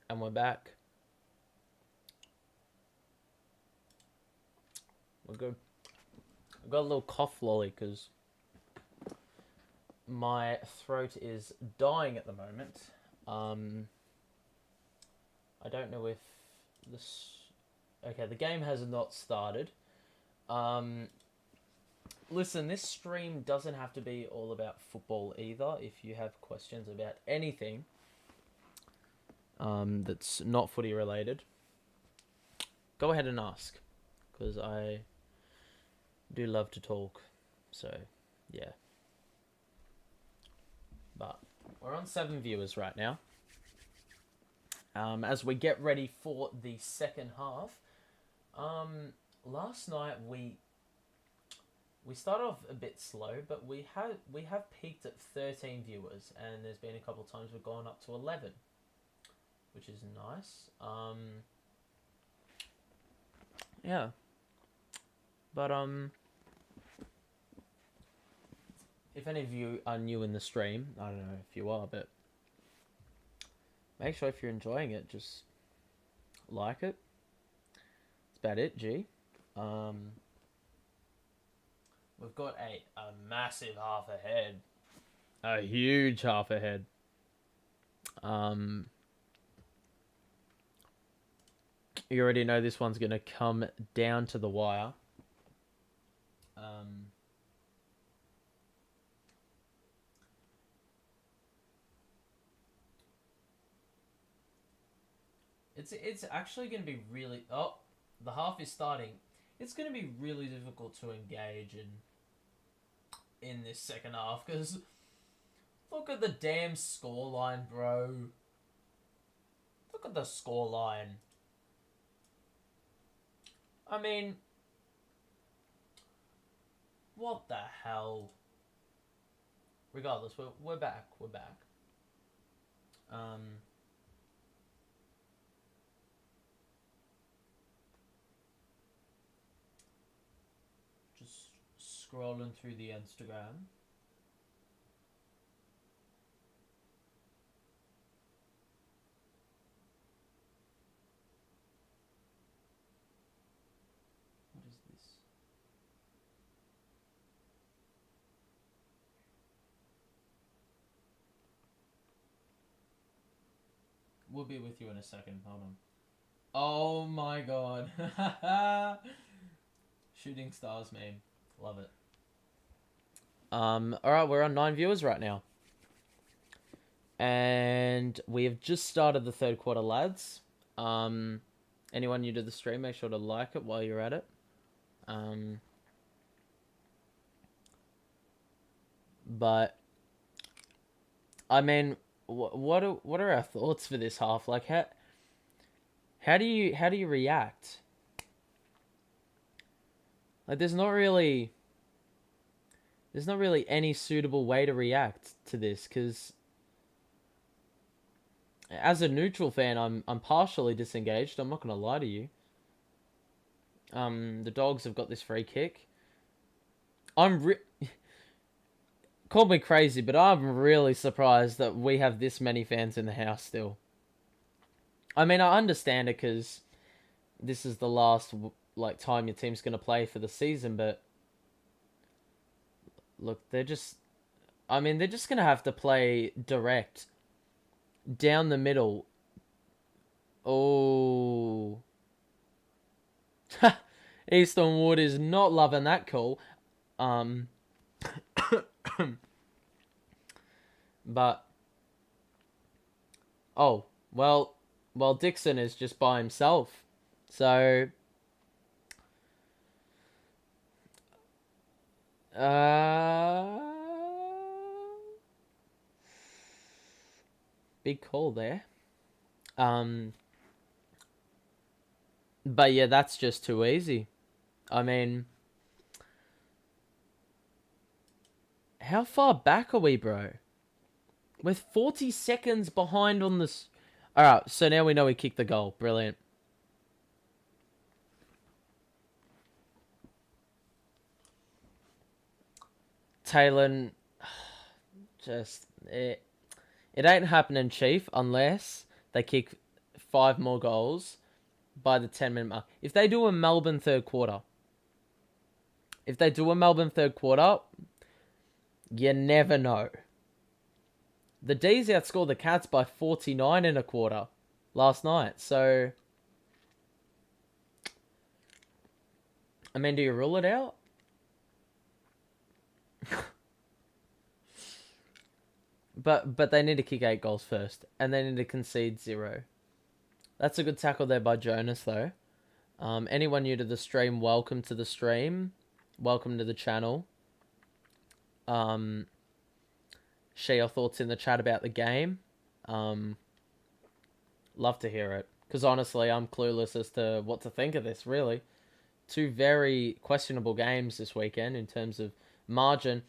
And we're back. We're good. I've got a little cough lolly because my throat is dying at the moment. I don't know if this... Okay, the game has not started. Listen, this stream doesn't have to be all about football either. If you have questions about anything that's not footy related, go ahead and ask, because I do love to talk. So, yeah. But we're on 7 viewers right now. As we get ready for the second half. Last night we started off a bit slow, but we have peaked at 13 viewers, and there's been a couple of times we've gone up to 11, which is nice. Yeah. But if any of you are new in the stream, I don't know if you are, but make sure if you're enjoying it, just like it. That's about it, G. We've got a massive half ahead. A huge half ahead. You already know this one's going to come down to the wire. It's actually going to be really... Oh, the half is starting. It's going to be really difficult to engage in this second half, because look at the damn scoreline, bro. Look at the scoreline. I mean, what the hell? Regardless, we're back. We're back. Just scrolling through the Instagram. What is this? We'll be with you in a second. Hold on. Oh my god. Shooting stars meme. Love it. Alright, we're on 9 viewers right now. And we have just started the third quarter, lads. Anyone new to the stream, make sure to like it while you're at it. But I mean, what are our thoughts for this half? Like, how do you react? Like, there's not really any suitable way to react to this, because as a neutral fan, I'm partially disengaged. I'm not gonna lie to you. The Dogs have got this free kick. Call me crazy, but I'm really surprised that we have this many fans in the house still. I mean, I understand it because this is the last time your team's gonna play for the season, but look, they're just gonna have to play direct down the middle. Oh. Easton Wood is not loving that call. But oh, well, Dixon is just by himself. So big call there. But yeah, that's just too easy. I mean, how far back are we, bro? With 40 seconds behind on this. Alright, so now we know we kicked the goal. Brilliant. Talon, just... It ain't happening, Chief, unless they kick 5 more goals by the 10-minute mark. If they do a Melbourne third quarter, you never know. The D's outscored the Cats by 49 in a quarter last night. So, I mean, do you rule it out? But they need to kick 8 goals first, and they need to concede 0. That's a good tackle there by Jonas, though. Anyone new to the stream, welcome to the stream. Welcome to the channel. Share your thoughts in the chat about the game. Love to hear it. Because honestly, I'm clueless as to what to think of this, really. 2 very questionable games this weekend in terms of margin.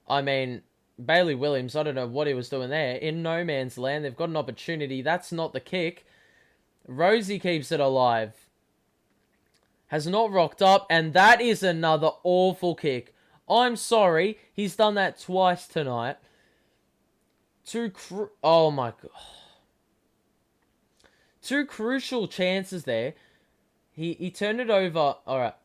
I mean, Bailey Williams, I don't know what he was doing there. In no man's land, they've got an opportunity. That's not the kick. Rosie keeps it alive. Has not rocked up, and that is another awful kick. I'm sorry, he's done that twice tonight. Oh my god. 2 crucial chances there. He turned it over. Alright.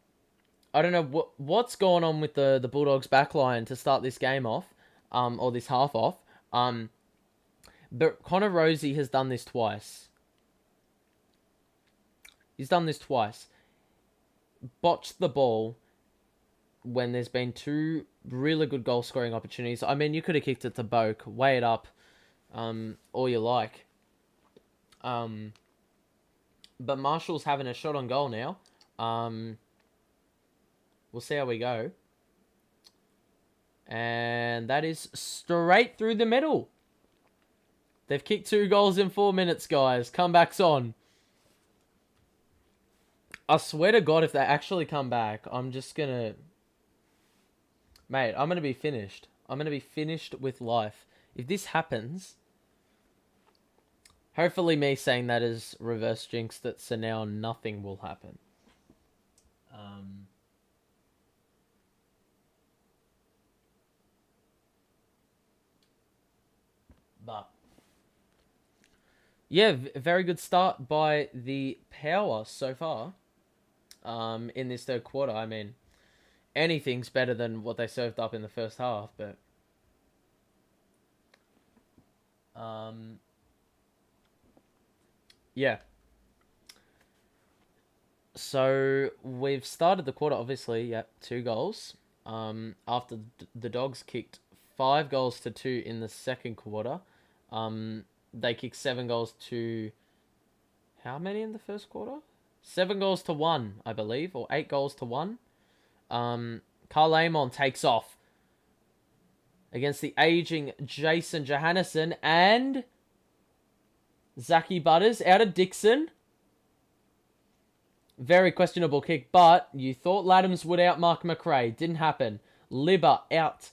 I don't know what's going on with the Bulldogs backline to start this game off. Or this half off. But Connor Rosie has done this twice. He's done this twice. Botched the ball when there's been 2 really good goal scoring opportunities. I mean, you could have kicked it to Boak, weigh it up, all you like. But Marshall's having a shot on goal now. We'll see how we go. And that is straight through the middle. They've kicked 2 goals in 4 minutes, guys. Comeback's on. I swear to God, if they actually come back, I'm just gonna... Mate, I'm gonna be finished. I'm gonna be finished with life. If this happens... Hopefully me saying that is reverse jinx that, so now nothing will happen. But... Yeah, very good start by the Power so far. In this third quarter. I mean, anything's better than what they served up in the first half, but yeah. So we've started the quarter, obviously, yep, 2 goals. After the Dogs kicked 5 goals to 2 in the second quarter. They kicked 7 goals to how many in the first quarter? 7 goals to 1, I believe, or 8 goals to 1. Carl Amon takes off against the aging Jason Johannesson, and Zachy Butters out of Dixon. Very questionable kick, but you thought Laddams would outmark McRae. Didn't happen. Libba out,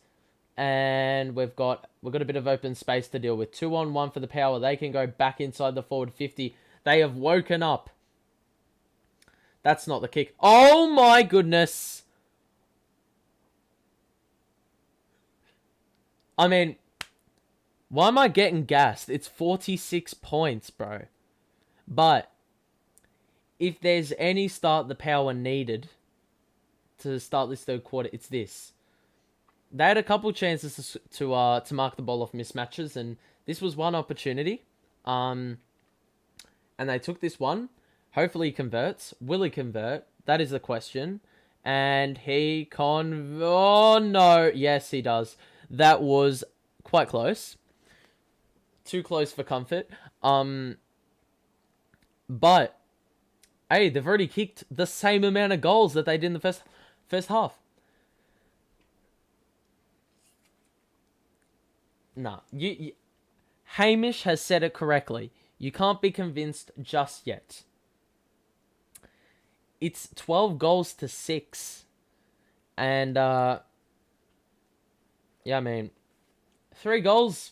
and we've got a bit of open space to deal with. 2-on-1 for the Power. They can go back inside the forward 50. They have woken up. That's not the kick. Oh my goodness. I mean, why am I getting gassed? It's 46 points, bro. But if there's any start the Power needed to start this third quarter, it's this. They had a couple chances to mark the ball off mismatches, and this was one opportunity. And they took this one. Hopefully he converts. Will he convert? That is the question. And he oh no. Yes, he does. That was quite close. Too close for comfort. But hey, they've already kicked the same amount of goals that they did in the first half. Nah, Hamish has said it correctly. You can't be convinced just yet. It's 12 goals to 6. And, yeah, I mean, 3 goals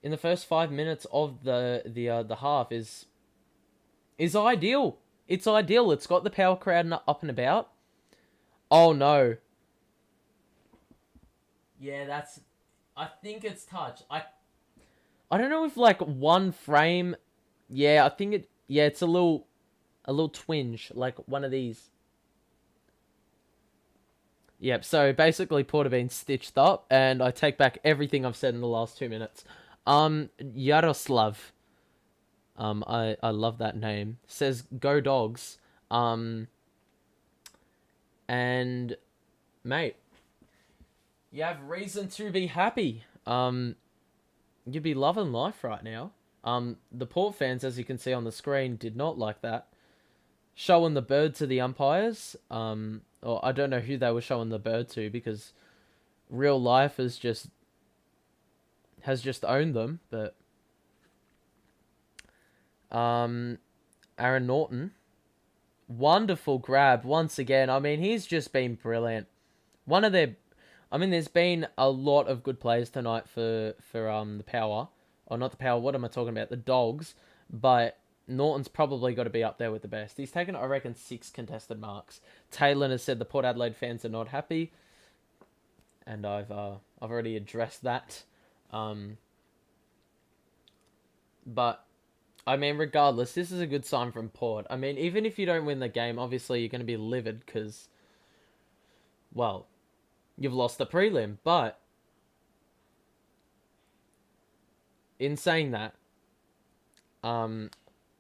in the first 5 minutes of the half is ideal. It's ideal. It's got the Power crowd up and about. Oh, no. Yeah, I think it's touch. I don't know if, like, one frame Yeah, I think it. Yeah, it's a little twinge, like one of these. Yep. So basically, Port have been stitched up, and I take back everything I've said in the last 2 minutes. Yaroslav. I love that name. Says go dogs. Um, and mate, you have reason to be happy. You'd be loving life right now. The Port fans, as you can see on the screen, did not like that. Showing the bird to the umpires. Or I don't know who they were showing the bird to because real life has just owned them. But Aaron Norton, wonderful grab once again. I mean, he's just been brilliant. One of their, I mean, there's been a lot of good plays tonight for the Power, or not the Power. What am I talking about? The Dogs, but Norton's probably got to be up there with the best. He's taken, I reckon, 6 contested marks. Taylor has said the Port Adelaide fans are not happy, and I've already addressed that. But I mean, regardless, this is a good sign from Port. I mean, even if you don't win the game, obviously you're going to be livid because, well, you've lost the prelim. But in saying that,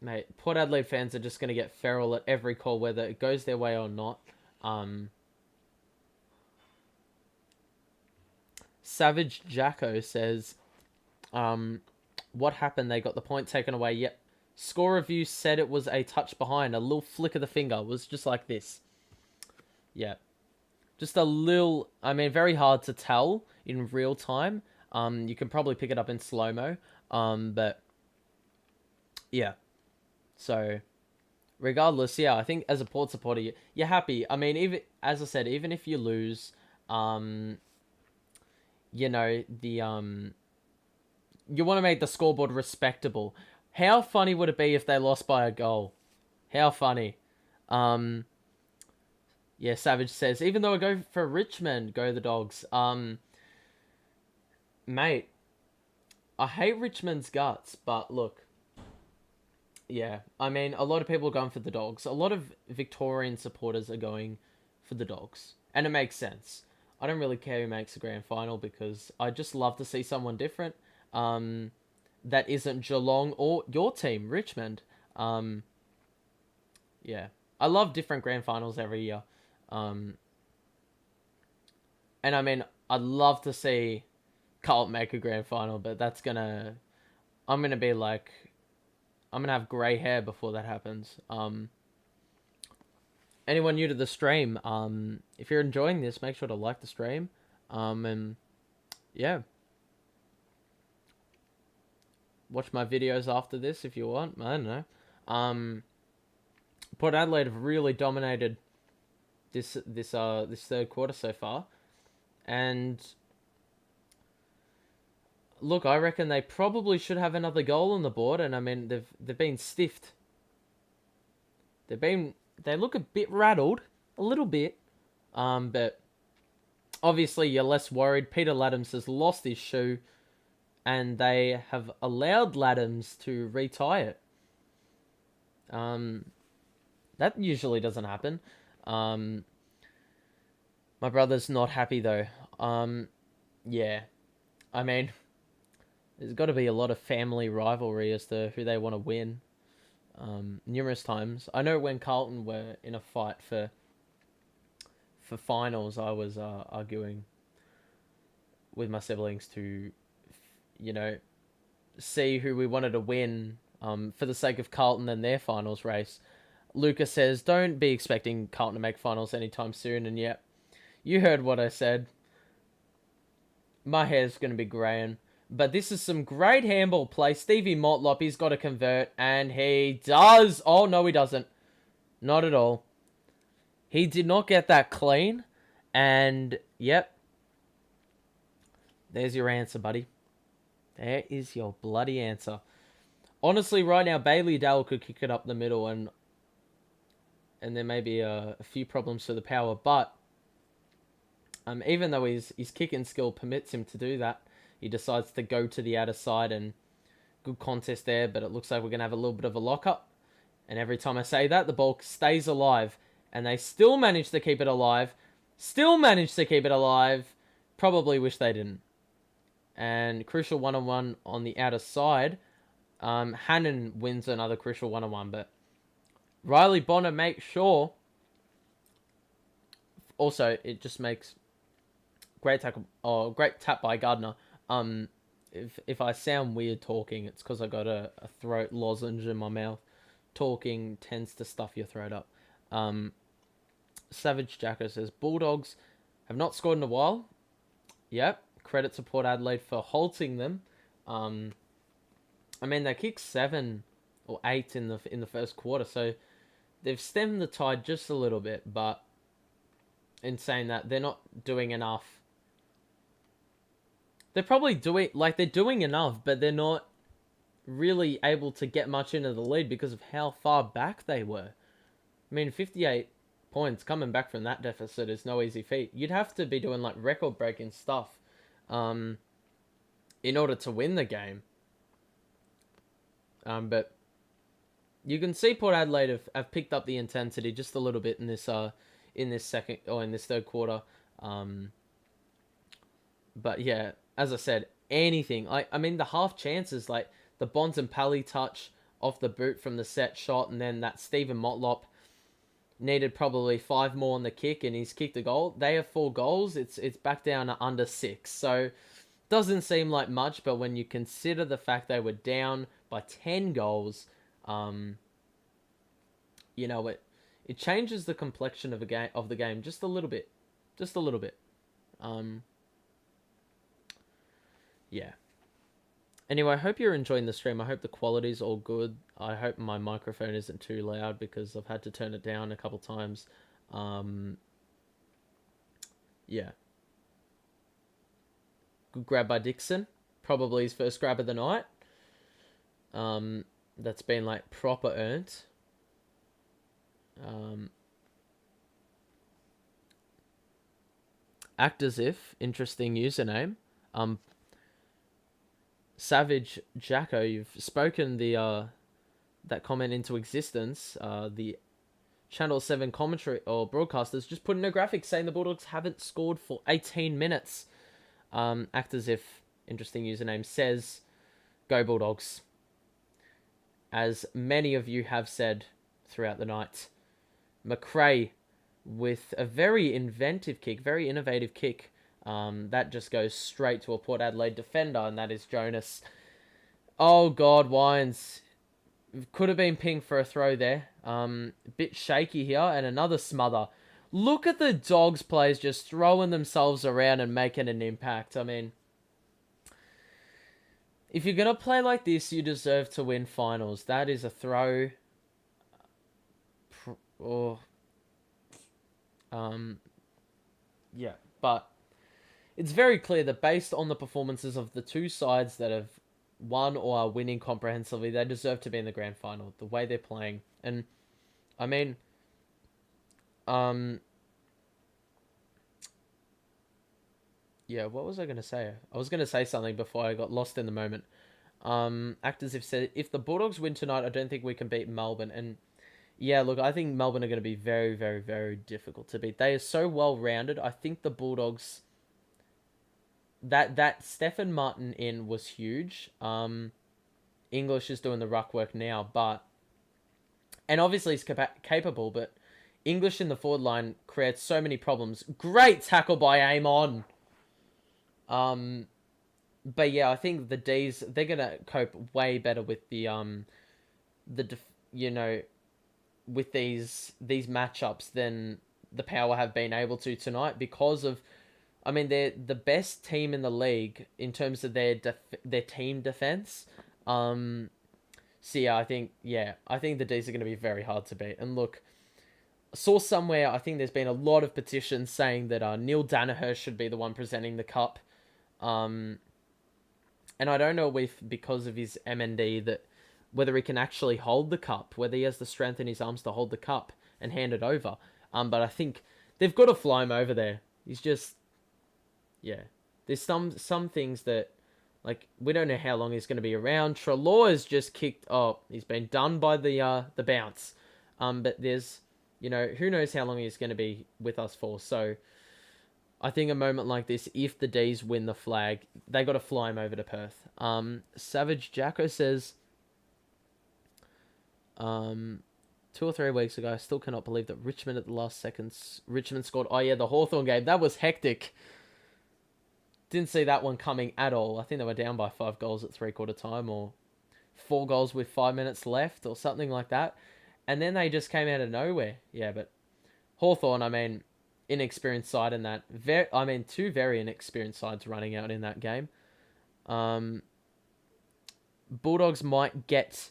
mate, Port Adelaide fans are just going to get feral at every call, whether it goes their way or not. Savage Jacko says, what happened? They got the point taken away. Yep. Score review said it was a touch behind. A little flick of the finger. It was just like this. Yeah. Just a little... I mean, very hard to tell in real time. You can probably pick it up in slow-mo. But... yeah. So... regardless, yeah, I think as a Port supporter, you're happy. I mean, even as I said, even if you lose... you know, you want to make the scoreboard respectable. How funny would it be if they lost by a goal? How funny. Yeah, Savage says, even though I go for Richmond, go the Dogs. Mate, I hate Richmond's guts, but look, yeah, I mean, a lot of people are going for the Dogs. A lot of Victorian supporters are going for the Dogs, and it makes sense. I don't really care who makes the grand final because I just love to see someone different. That isn't Geelong or your team, Richmond. Yeah, I love different grand finals every year. And I mean, I'd love to see Carlton make a grand final, but I'm gonna be like, I'm gonna have grey hair before that happens. Anyone new to the stream, if you're enjoying this, make sure to like the stream. And yeah. Watch my videos after this if you want. I don't know. Port Adelaide have really dominated this third quarter so far, and look, I reckon they probably should have another goal on the board. And I mean, they've been stiffed. They look a bit rattled, a little bit, but obviously you're less worried. Peter Laddams has lost his shoe, and they have allowed Laddams to retie it. That usually doesn't happen. My brother's not happy though. Yeah. I mean, there's got to be a lot of family rivalry as to who they want to win. Numerous times. I know when Carlton were in a fight for finals, I was arguing with my siblings to, you know, see who we wanted to win for the sake of Carlton and their finals race. Lucas says, don't be expecting Carlton to make finals anytime soon. And yet, you heard what I said. My hair's going to be greying. But this is some great handball play. Stevie Motlop, he's got to convert. And he does. Oh, no, he doesn't. Not at all. He did not get that clean. And, yep. There's your answer, buddy. There is your bloody answer. Honestly, right now, Bailey Dale could kick it up the middle, and there may be a few problems for the Power. But even though his kicking skill permits him to do that, he decides to go to the outer side and Good contest there, but it looks like we're going to have a little bit of a lock-up. And every time I say that, the ball stays alive. And they still manage to keep it alive. Still manage to keep it alive. Probably wish they didn't. And crucial one-on-one on the outer side. Hannon wins another crucial one-on-one, but Riley Bonner makes sure. Also, it just makes great tackle. Oh, great tap by Gardner. If I sound weird talking, it's because I got a throat lozenge in my mouth. Talking tends to stuff your throat up. Savage Jacko says Bulldogs have not scored in a while. Yep. Credit to Port Adelaide for halting them. I mean, they kicked 7 or 8 in the first quarter, so they've stemmed the tide just a little bit. But in saying that, they're not doing enough. They're probably they're doing enough, but they're not really able to get much into the lead because of how far back they were. I mean, 58 points coming back from that deficit is no easy feat. You'd have to be doing like record-breaking stuff in order to win the game. But you can see Port Adelaide have picked up the intensity just a little bit in this second or in this third quarter. But yeah, as I said, anything. I mean, the half chances, like the Bonds and Pally touch off the boot from the set shot, and then that Stephen Motlop needed probably 5 more on the kick, and he's kicked a goal. They have 4 goals. It's back down to under 6. So doesn't seem like much, but when you consider the fact they were down by 10 goals, you know, it changes the complexion of the game just a little bit. Just a little bit. Yeah. Anyway, I hope you're enjoying the stream. I hope the quality's all good. I hope my microphone isn't too loud because I've had to turn it down a couple times. Yeah. Good grab by Dixon. Probably his first grab of the night. That's been like proper earned. Act as if. Interesting username. Savage Jacko, you've spoken that comment into existence. The Channel 7 commentary or broadcasters just put in a graphic saying the Bulldogs haven't scored for 18 minutes. Act as if, interesting username, says, go Bulldogs. As many of you have said throughout the night. McRae with a very inventive kick, very innovative kick. That just goes straight to a Port Adelaide defender, and that is Jonas. Oh, God, Wines. Could have been pinged for a throw there. A bit shaky here, and another smother. Look at the Dogs players just throwing themselves around and making an impact. I mean, if you're going to play like this, you deserve to win finals. That is a throw. Yeah, but it's very clear that based on the performances of the two sides that have won or are winning comprehensively, they deserve to be in the grand final. The way they're playing. And, I mean, yeah, what was I going to say? I was going to say something before I got lost in the moment. Actors have said, if the Bulldogs win tonight, I don't think we can beat Melbourne. And, yeah, look, I think Melbourne are going to be very, very, very difficult to beat. They are so well-rounded. I think the Bulldogs... That Stephen Martin in was huge. English is doing the ruck work now, but... And obviously he's capable, but English in the forward line creates so many problems. Great tackle by Amon! But yeah, I think the D's, they're going to cope way better with with these matchups than the Power have been able to tonight because of... I mean, they're the best team in the league in terms of their team defense. So yeah, I think the D's are going to be very hard to beat. And look, I saw somewhere, I think there's been a lot of petitions saying that Neil Danaher should be the one presenting the cup. And I don't know if because of his MND that whether he can actually hold the cup, whether he has the strength in his arms to hold the cup and hand it over. But I think they've got to fly him over there. He's just... Yeah, there's some things that Like, we don't know how long he's going to be around. Treloar has just kicked... Oh, he's been done by the bounce. But there's... who knows how long he's going to be with us for. So, I think a moment like this, if the D's win the flag, they got to fly him over to Perth. Savage Jacko says... 2 or 3 weeks ago, I still cannot believe that Richmond at the last seconds... Richmond scored... Oh, yeah, the Hawthorn game. That was hectic. Didn't see that one coming at all. I think they were down by 5 goals at three-quarter time, or 4 goals with 5 minutes left, or something like that. And then they just came out of nowhere. Yeah, but Hawthorn, inexperienced side in that. 2 very inexperienced sides running out in that game. Bulldogs might get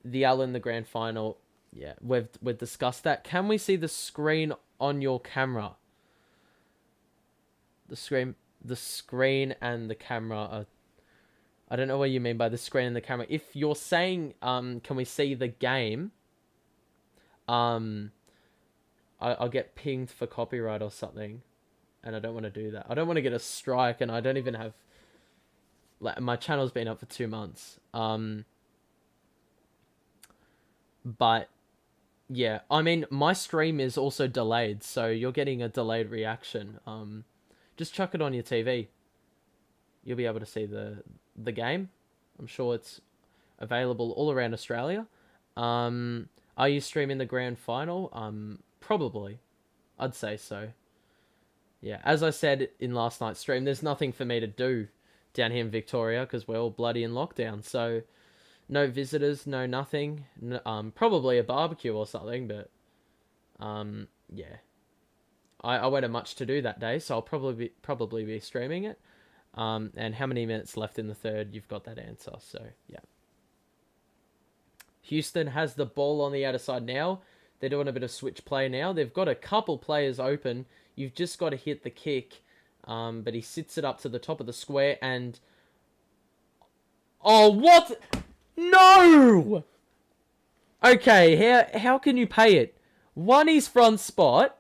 the L in the grand final. Yeah, we've discussed that. Can we see the screen on your camera? The screen and the camera are... I don't know what you mean by the screen and the camera. If you're saying, can we see the game? I'll get pinged for copyright or something, and I don't want to do that. I don't want to get a strike, and I don't even have... my channel's been up for 2 months. But yeah, my stream is also delayed, so you're getting a delayed reaction. Just chuck it on your TV. You'll be able to see the game. I'm sure it's available all around Australia. Are you streaming the grand final? Probably. I'd say so. Yeah, as I said in last night's stream, there's nothing for me to do down here in Victoria because we're all bloody in lockdown. So, no visitors, no nothing. Probably a barbecue or something, but yeah. I won't have much to do that day, so I'll probably be streaming it. And how many minutes left in the third? You've got that answer. So yeah. Houston has the ball on the outer side now. They're doing a bit of switch play now. They've got a couple players open. You've just got to hit the kick. But he sits it up to the top of the square and... Oh, what? No! Okay, how can you pay it? One is front spot.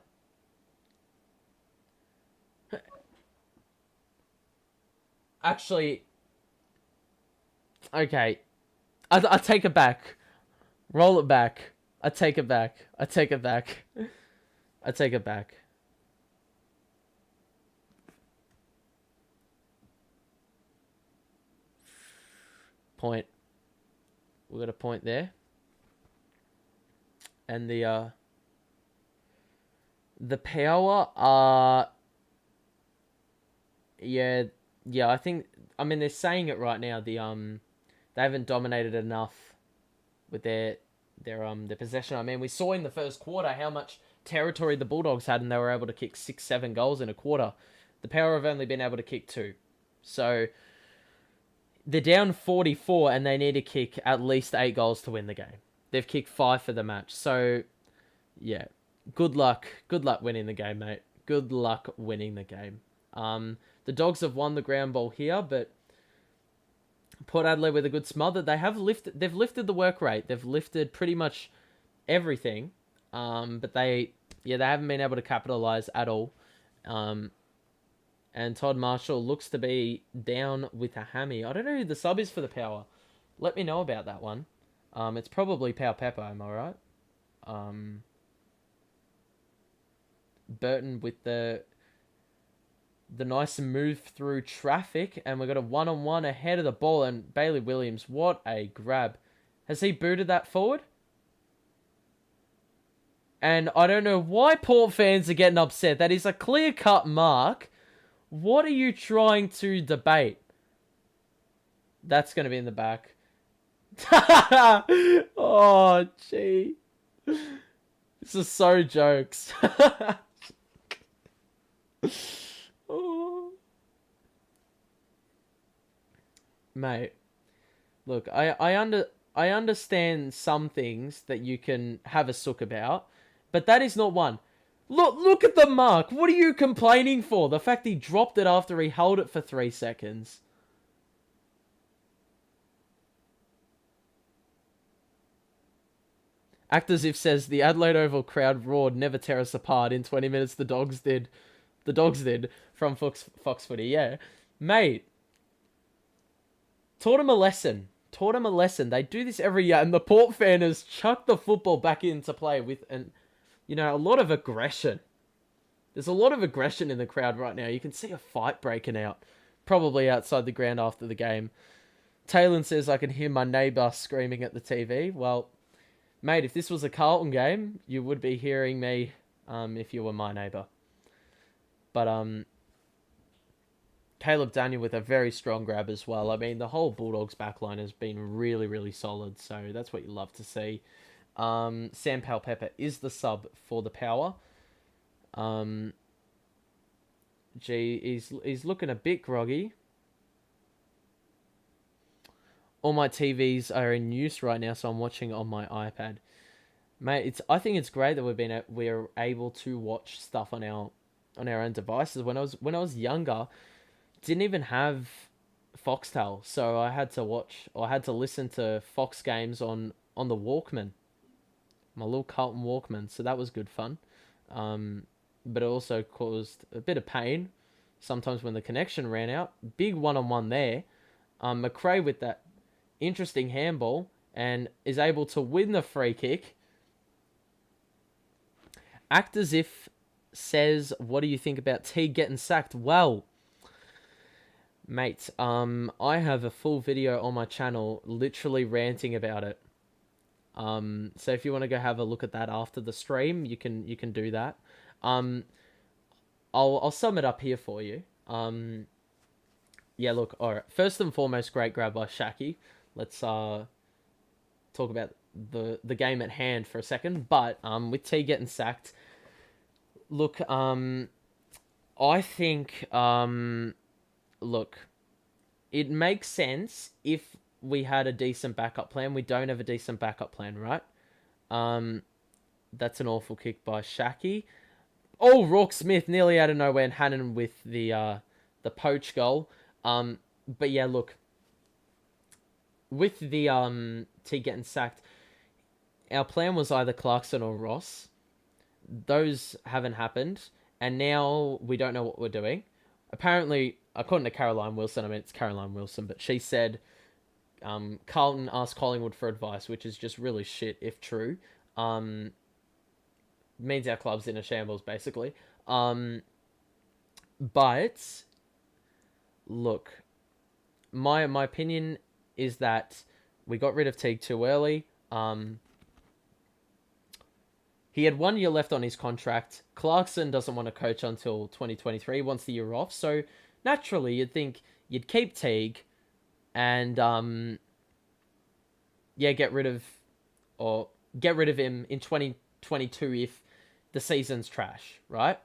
Actually, okay, I take it back. Roll it back. I take it back. I take it back. I take it back. Point. We got a point there. And the Power are... Yeah, I think... they're saying it right now. They haven't dominated enough with their possession. We saw in the first quarter how much territory the Bulldogs had, and they were able to kick 6-7 goals in a quarter. The Power have only been able to kick 2. So they're down 44, and they need to kick at least 8 goals to win the game. They've kicked 5 for the match. So yeah, good luck winning the game, mate. Good luck winning the game. The Dogs have won the ground ball here, but Port Adelaide with a good smother. They've lifted the work rate. They've lifted pretty much everything. But they haven't been able to capitalise at all. And Todd Marshall looks to be down with a hammy. I don't know who the sub is for the Power. Let me know about that one. It's probably Power Pepper, am I right? Burton with the nice move through traffic, and we've got a one-on-one ahead of the ball, and Bailey Williams, what a grab. Has he booted that forward? And I don't know why Port fans are getting upset. That is a clear-cut mark. What are you trying to debate? That's going to be in the back. Oh, gee. This is so jokes. Oh. Mate, look, I understand some things that you can have a sook about, but that is not one. Look at the mark. What are you complaining for? The fact he dropped it after he held it for 3 seconds. Act as if says the Adelaide Oval crowd roared, never tear us apart. In 20 minutes, the Dogs did. The Dogs did from Fox Footy, yeah. Mate, Taught him a lesson. Taught him a lesson. They do this every year, and the Port fan has chucked the football back into play with, and a lot of aggression. There's a lot of aggression in the crowd right now. You can see a fight breaking out, probably outside the ground after the game. Taylor says I can hear my neighbour screaming at the TV. Well, mate, if this was a Carlton game, you would be hearing me if you were my neighbour. But Caleb Daniel with a very strong grab as well. I mean, the whole Bulldogs backline has been really, really solid, so that's what you love to see. Sam Powell-Pepper is the sub for the Power. He's looking a bit groggy. All my TVs are in use right now, so I'm watching on my iPad. Mate, I think it's great that we're able to watch stuff on our own devices. When I was younger, didn't even have Foxtel, so I had to listen to Fox games on the Walkman, my little Carlton Walkman. So that was good fun, but it also caused a bit of pain sometimes when the connection ran out. Big one-on-one there. McRae with that interesting handball and is able to win the free kick. Act as if says, what do you think about T getting sacked? Well, mate, I have a full video on my channel literally ranting about it. So if you want to go have a look at that after the stream, you can do that. I'll sum it up here for you. Yeah, look, all right. First and foremost, great grab by Shaki. Let's talk about the game at hand for a second. But with T getting sacked, look, I think look, it makes sense if we had a decent backup plan. We don't have a decent backup plan, right? That's an awful kick by Shaki. Oh, Rourke Smith nearly out of nowhere, and Hannon with the poach goal. But yeah, look, with the T getting sacked, our plan was either Clarkson or Ross. Those haven't happened, and now we don't know what we're doing. Apparently, according to Caroline Wilson, I mean, it's Caroline Wilson, but she said Carlton asked Collingwood for advice, which is just really shit if true. Means our club's in a shambles, basically. But look, my opinion is that we got rid of Teague too early. He had 1 year left on his contract. Clarkson doesn't want to coach until 2023, wants the year off. So naturally, you'd think you'd keep Teague and get rid of him in 2022 if the season's trash, right?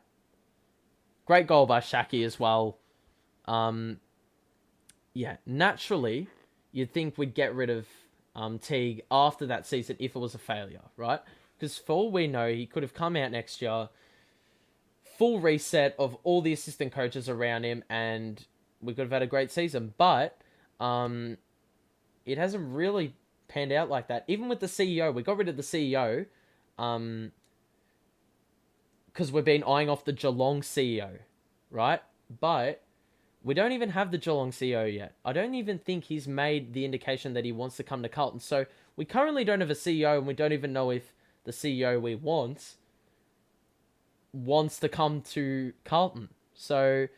Great goal by Shaki as well. Naturally, you'd think we'd get rid of Teague after that season if it was a failure, right? Because for all we know, he could have come out next year, full reset of all the assistant coaches around him, and we could have had a great season. But it hasn't really panned out like that. Even with the CEO, we got rid of the CEO because we've been eyeing off the Geelong CEO, right? But we don't even have the Geelong CEO yet. I don't even think he's made the indication that he wants to come to Carlton. So we currently don't have a CEO, and we don't even know if the CEO we wants to come to Carlton. So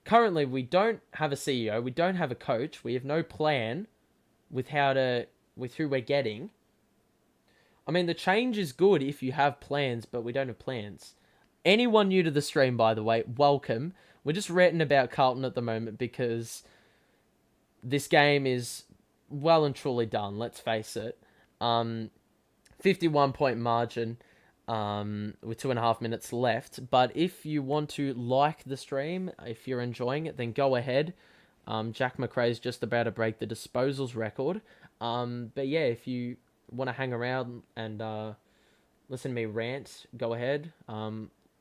currently we don't have a CEO, we don't have a coach, we have no plan with who we're getting. I mean, the change is good if you have plans, but we don't have plans. Anyone new to the stream, by the way, welcome. We're just ranting about Carlton at the moment because this game is well and truly done, let's face it. 51-point margin with 2.5 minutes left. But if you want to like the stream, if you're enjoying it, then go ahead. Jack McRae's just about to break the disposals record. But yeah, if you want to hang around and listen to me rant, go ahead.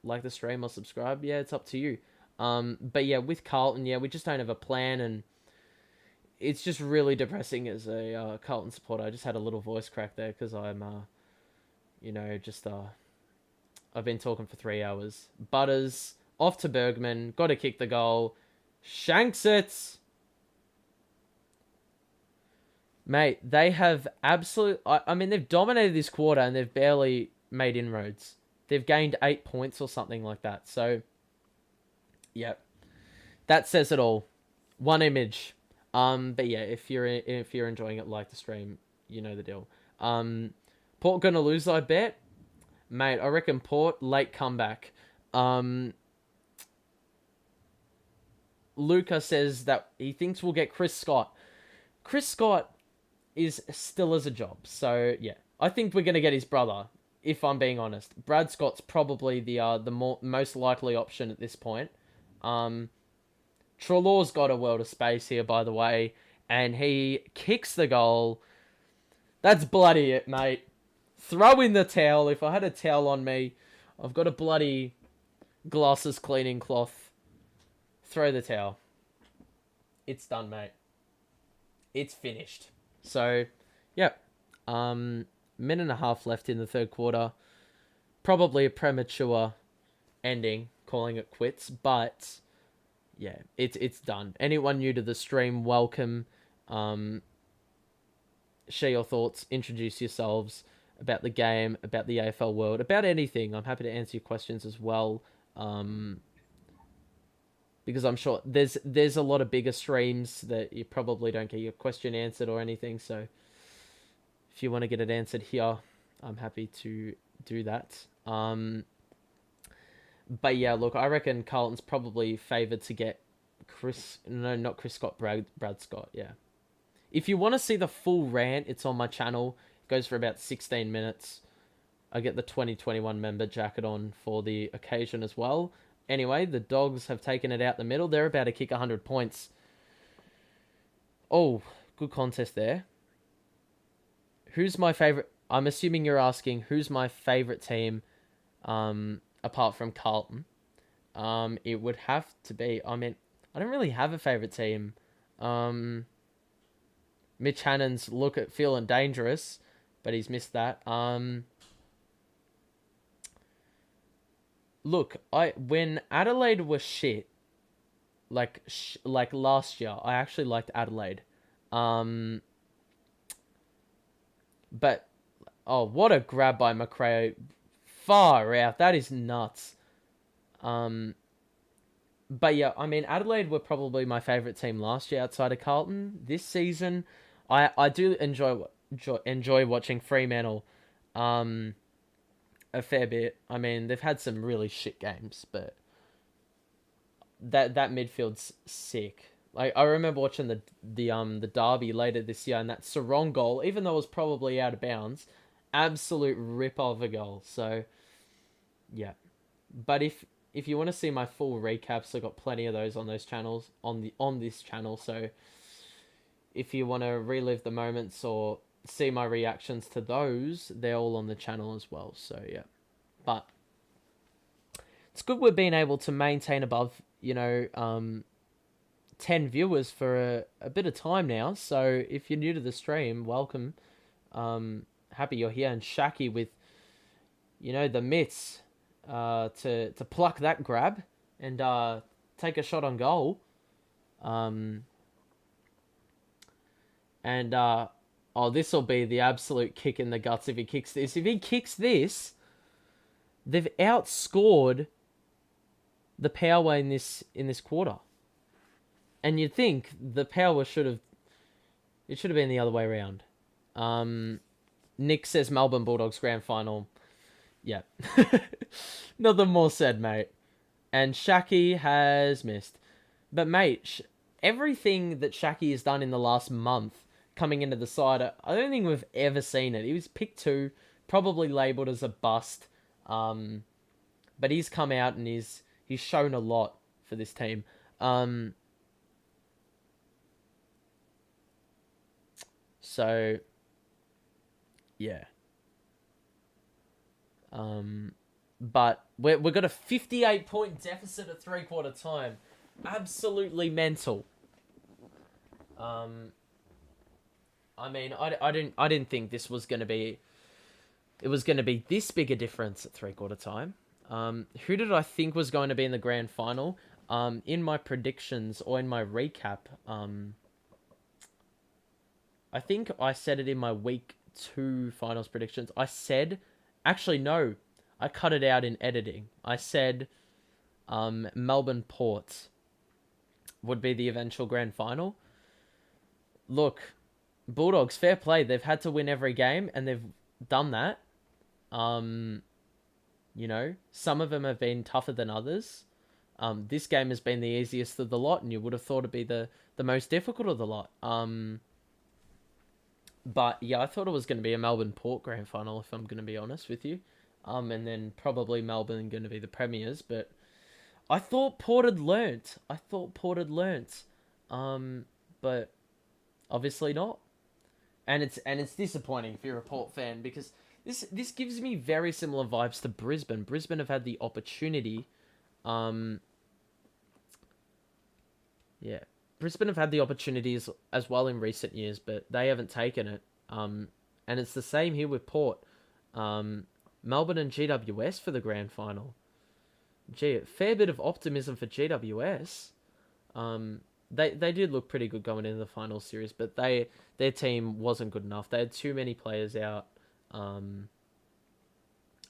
Like the stream or subscribe. Yeah, it's up to you. But yeah, with Carlton, we just don't have a plan, and it's just really depressing as a Carlton supporter. I just had a little voice crack there because I'm, I've been talking for 3 hours. Butters, off to Bergman, got to kick the goal, shanks it. Mate, they have absolute. I mean, they've dominated this quarter and they've barely made inroads. They've gained 8 points or something like that. So, yep, that says it all. One image. But yeah, if you're enjoying it, like the stream, you know the deal. Port gonna lose, I bet, mate. I reckon Port late comeback. Luca says that he thinks we'll get Chris Scott. Chris Scott is still as a job, so yeah, I think we're gonna get his brother. If I'm being honest, Brad Scott's probably the most likely option at this point. Trelaw's got a world of space here, by the way, and he kicks the goal. That's bloody it, mate. Throw in the towel. If I had a towel on me, I've got a bloody glasses cleaning cloth. Throw the towel. It's done, mate. It's finished. So, yep. Minute and a half left in the third quarter. Probably a premature ending, calling it quits, but yeah, it's done. Anyone new to the stream, welcome. Share your thoughts, introduce yourselves about the game, about the AFL world, about anything. I'm happy to answer your questions as well. Because I'm sure there's a lot of bigger streams that you probably don't get your question answered or anything. So if you want to get it answered here, I'm happy to do that. But yeah, look, I reckon Carlton's probably favoured to get not Chris Scott, Brad Scott, yeah. If you want to see the full rant, it's on my channel. It goes for about 16 minutes. I get the 2021 member jacket on for the occasion as well. Anyway, the Dogs have taken it out the middle. They're about to kick 100 points. Oh, good contest there. Who's my favourite? I'm assuming you're asking who's my favourite team apart from Carlton. It would have to be... I mean, I don't really have a favourite team. Mitch Hannon's feeling dangerous, but he's missed that. Look, when Adelaide was shit, like last year, I actually liked Adelaide. But what a grab by McRae. Far out. That is nuts. But yeah, I mean, Adelaide were probably my favourite team last year outside of Carlton. This season, I do enjoy watching Fremantle a fair bit. I mean, they've had some really shit games, but that midfield's sick. Like, I remember watching the derby later this year, and that Sarong goal, even though it was probably out of bounds, absolute rip of a goal. So yeah, but if you want to see my full recaps, I've got plenty of those on those channels on this channel. So if you want to relive the moments or see my reactions to those, they're all on the channel as well. So yeah, but it's good we've been able to maintain above 10 viewers for a bit of time now. So if you're new to the stream, welcome. Happy you're here. And Shaki with the mitts to pluck that grab and take a shot on goal. This will be the absolute kick in the guts if he kicks this. If he kicks this, they've outscored the Power in this quarter. And you'd think the Power should have been the other way around. Nick says Melbourne Bulldogs grand final. Yeah. Nothing more said, mate. And Shaki has missed. But mate, everything that Shaki has done in the last month coming into the side, I don't think we've ever seen it. He was picked 2, probably labelled as a bust. But he's come out and he's shown a lot for this team. So, yeah. But we've got a 58-point deficit at 3/4 time. Absolutely mental. I mean, I didn't think this was going to be... It was going to be this big a difference at 3/4 time. Who did I think was going to be in the grand final? In my predictions or in my recap, I think I said it in my week 2 finals predictions. I said, actually no, I cut it out in editing. I said, Melbourne Port would be the eventual grand final. Look, Bulldogs, fair play. They've had to win every game, and they've done that. Um, some of them have been tougher than others. This game has been the easiest of the lot, and you would have thought it'd be the most difficult of the lot. But yeah, I thought it was going to be a Melbourne Port grand final, if I'm going to be honest with you. And then probably Melbourne going to be the premiers. But I thought Port had learnt. But obviously not. And it's disappointing if you're a Port fan, because this gives me very similar vibes to Brisbane. Brisbane have had the opportunity. Yeah, Brisbane have had the opportunities as well in recent years, but they haven't taken it. And it's the same here with Port. Melbourne and GWS for the grand final. Gee, a fair bit of optimism for GWS. They did look pretty good going into the final series, but their team wasn't good enough. They had too many players out.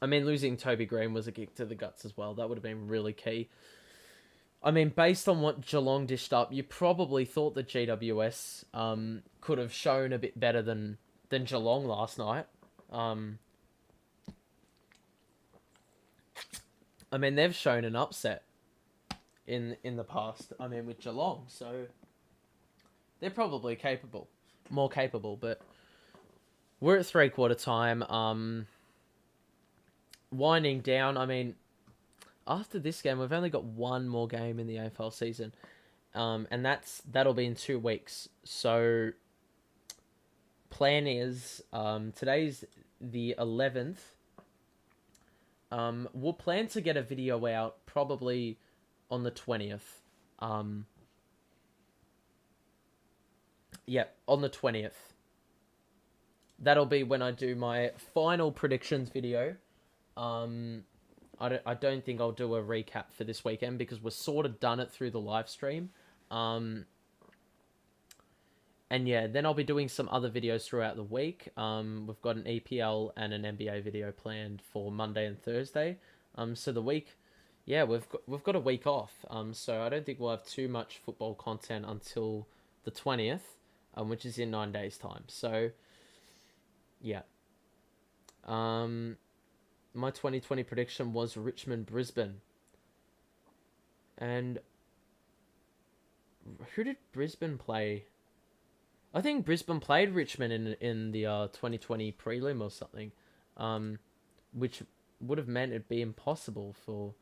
Losing Toby Green was a kick to the guts as well. That would have been really key. Based on what Geelong dished up, you probably thought that GWS could have shown a bit better than Geelong last night. They've shown an upset in the past. With Geelong, so they're probably more capable. But we're at 3/4 time. Winding down. After this game, we've only got one more game in the AFL season, and that'll be in 2 weeks. So, plan is today's the 11th. We'll plan to get a video out probably on the 20th. On the 20th. That'll be when I do my final predictions video. I don't think I'll do a recap for this weekend, because we're sort of done it through the live stream. And yeah, then I'll be doing some other videos throughout the week. We've got an EPL and an NBA video planned for Monday and Thursday. So the week, yeah, we've got a week off. So I don't think we'll have too much football content until the 20th, which is in 9 days' time. So yeah. My 2020 prediction was Richmond-Brisbane. And who did Brisbane play? I think Brisbane played Richmond in the 2020 prelim or something, which would have meant it'd be impossible for...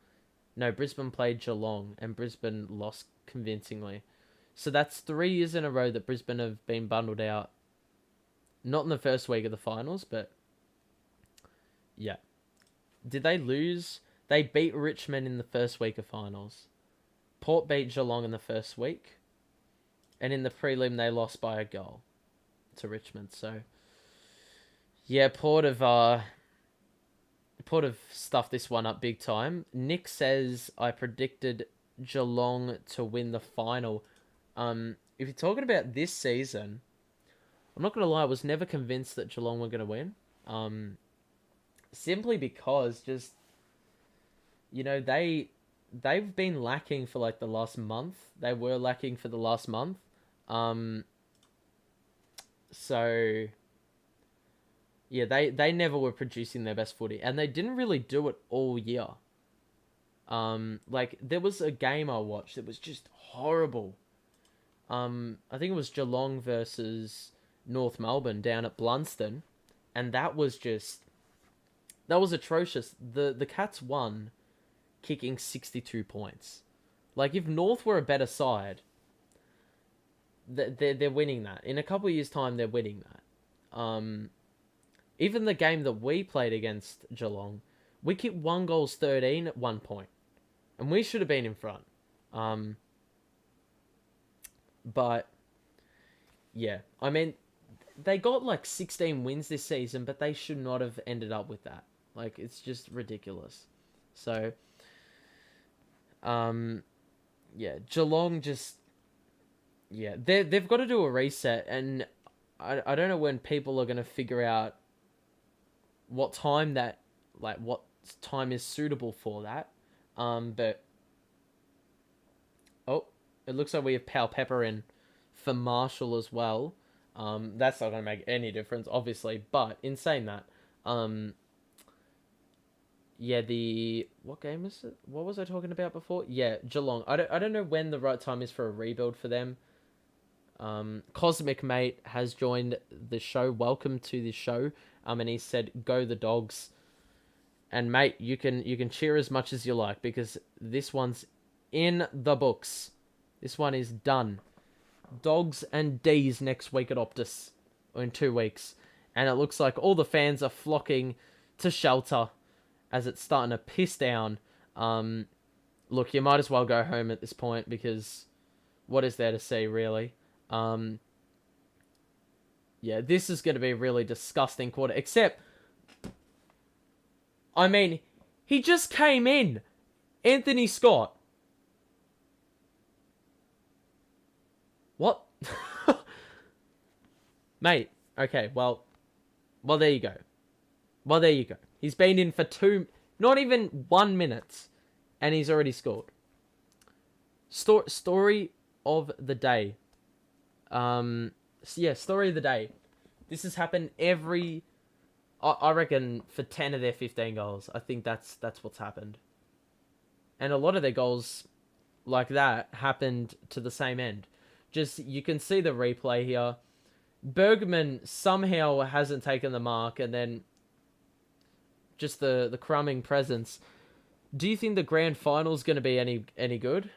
No, Brisbane played Geelong, and Brisbane lost convincingly. So that's 3 years in a row that Brisbane have been bundled out. Not in the first week of the finals, but... yeah. Did they lose? They beat Richmond in the first week of finals. Port beat Geelong in the first week. And in the prelim, they lost by a goal to Richmond. So, yeah, Port have stuffed this one up big time. Nick says, I predicted Geelong to win the final. If you're talking about this season, I'm not going to lie, I was never convinced that Geelong were going to win. Simply because they've been lacking for like the last month. They were lacking for the last month. So yeah, they never were producing their best footy, and they didn't really do it all year. There was a game I watched that was just horrible. I think it was Geelong versus North Melbourne down at Blunston, and that was atrocious. The Cats won kicking 62 points. Like, if North were a better side, they're winning that. In a couple of years' time, they're winning that. Even the game that we played against Geelong, we kicked 1-13 at 1 point. And we should have been in front. But, yeah. They got like 16 wins this season, but they should not have ended up with that. Like, it's just ridiculous. So, yeah, Geelong just... yeah, they've got to do a reset, and I don't know when people are gonna figure out what time that, like, what time is suitable for that. But oh, it looks like we have Pal Pepper in for Marshall as well. That's not gonna make any difference, obviously. But in saying that, yeah, the what game is it? What was I talking about before? Yeah, Geelong. I don't know when the right time is for a rebuild for them. Cosmic Mate has joined the show. Welcome to the show. And he said, "Go the Dogs." And mate, you can cheer as much as you like because this one's in the books. This one is done. Dogs and D's next week at Optus, or in 2 weeks, and it looks like all the fans are flocking to shelter as it's starting to piss down. Look, you might as well go home at this point because what is there to see, really? Yeah, this is going to be a really disgusting quarter. Except, I mean, he just came in. Anthony Scott. What? Mate, okay, well, there you go. Well, there you go. He's been in for not even 1 minute, and he's already scored. Story of the day. Yeah, story of the day. This has happened I reckon for 10 of their 15 goals. I think that's what's happened. And a lot of their goals like that happened to the same end. Just, you can see the replay here. Bergman somehow hasn't taken the mark, and then just the crumbing presence. Do you think the grand final is going to be any good?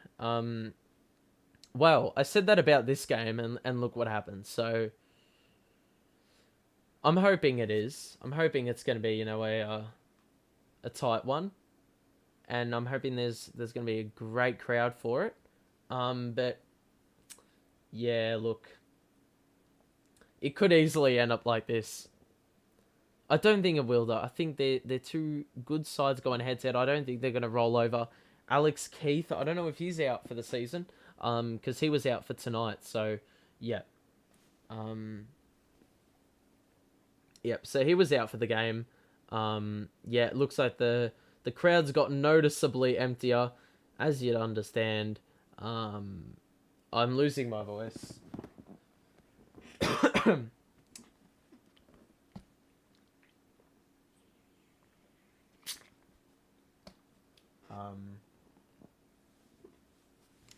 Well, I said that about this game, and look what happened. So I'm hoping it is. I'm hoping it's going to be, a tight one, and I'm hoping there's going to be a great crowd for it. But yeah, look, it could easily end up like this. I don't think it will, though. I think they're two good sides going head-to-head. I don't think they're going to roll over. Alex Keith, I don't know if he's out for the season, because he was out for tonight. So, yeah. Yep, so he was out for the game. Yeah, it looks like the crowd's got noticeably emptier, as you'd understand. I'm losing my voice.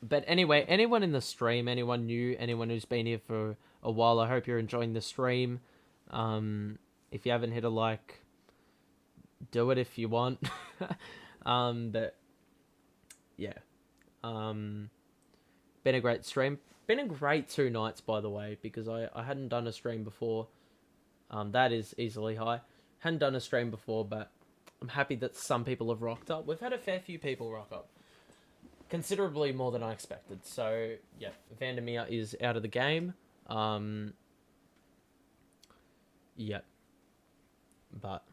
But anyway, anyone in the stream, anyone new, anyone who's been here for a while, I hope you're enjoying the stream. If you haven't hit a like, do it if you want. But yeah. Been a great stream. Been a great 2 nights, by the way, because I hadn't done a stream before. That is easily high. Hadn't done a stream before, but I'm happy that some people have rocked up. We've had a fair few people rock up. Considerably more than I expected. So, yeah, Vandermeer is out of the game. Yeah. But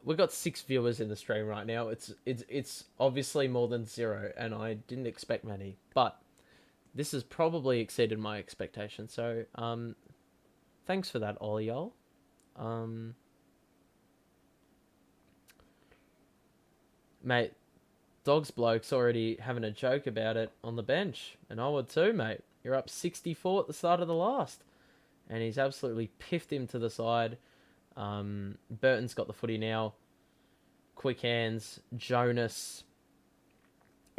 we've got 6 viewers in the stream right now. It's obviously more than 0, and I didn't expect many. But this has probably exceeded my expectations. So, thanks for that, all y'all. Mate, Dogs bloke's already having a joke about it on the bench, and I would too, mate. You're up 64 at the start of the last, and he's absolutely piffed him to the side. Burton's got the footy now. Quick hands, Jonas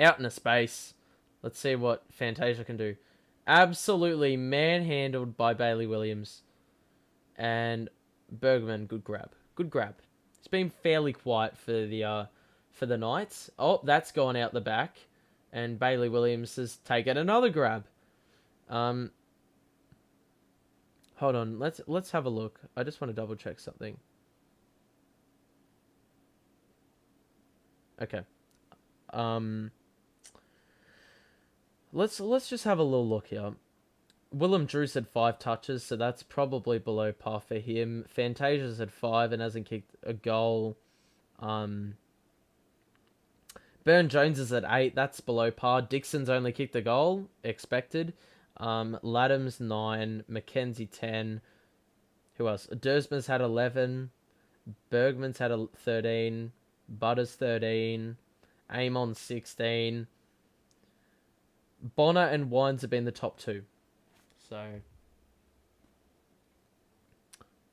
out in a space. Let's see what Fantasia can do. Absolutely manhandled by Bailey Williams, and Bergman, good grab. It's been fairly quiet for the Knights. Oh, that's gone out the back, and Bailey Williams has taken another grab. Hold on, let's have a look. I just want to double check something. Okay. Let's just have a little look here. Willem Drews had 5 touches, so that's probably below par for him. Fantasia's had 5 and hasn't kicked a goal. Burn Jones is at 8. That's below par. Dixon's only kicked a goal. Expected. Ladham's 9, Mackenzie 10. Who else? Dersman's had 11. Bergman's had 13. Butters 13. Amon 16. Bonner and Wines have been the top two. So,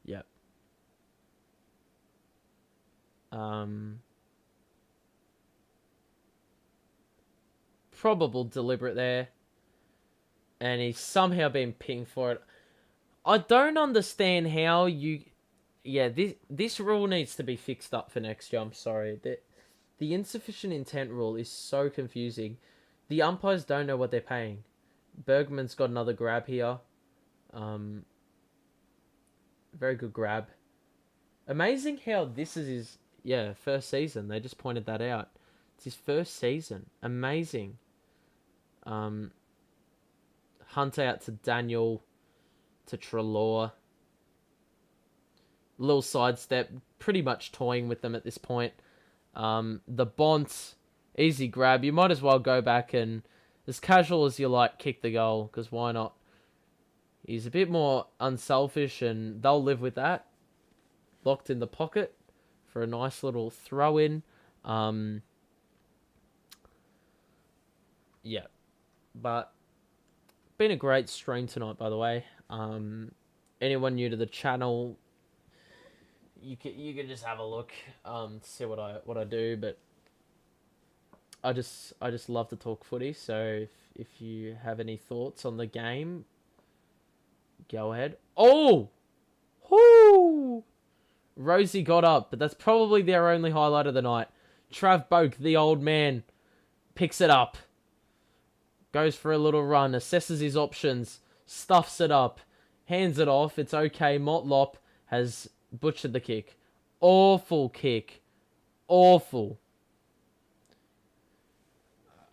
yep. Probable deliberate there. And he's somehow been pinged for it. I don't understand how you... Yeah, this rule needs to be fixed up for next year. I'm sorry. The insufficient intent rule is so confusing. The umpires don't know what they're paying. Bergman's got another grab here. Very good grab. Amazing how this is his first season. They just pointed that out. It's his first season. Amazing. Hunt out to Daniel, to Trelaw. Little sidestep, pretty much toying with them at this point. The Bont, easy grab. You might as well go back and, as casual as you like, kick the goal, because why not? He's a bit more unselfish, and they'll live with that. Locked in the pocket for a nice little throw-in. Yeah. But, been a great stream tonight, by the way. Anyone new to the channel, you can just have a look, to see what I do, but I just love to talk footy. So if you have any thoughts on the game, go ahead. Oh, whoo! Rosie got up, but that's probably their only highlight of the night. Trav Boak, the old man, picks it up, goes for a little run, assesses his options, stuffs it up, hands it off. It's okay. Motlop has butchered the kick. Awful kick. Awful.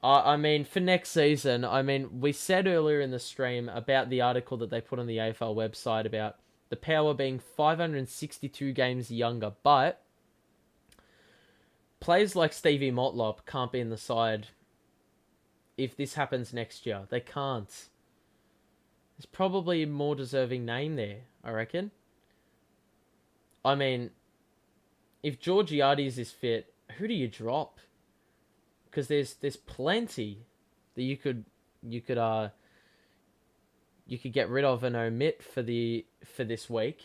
I mean, for next season, I mean, we said earlier in the stream about the article that they put on the AFL website about the Power being 562 games younger, but players like Stevie Motlop can't be in the side if this happens next year. They can't. There's probably a more deserving name there, I reckon. I mean, if Georgiades is fit, who do you drop? Because there's plenty that you could get rid of and omit for this week.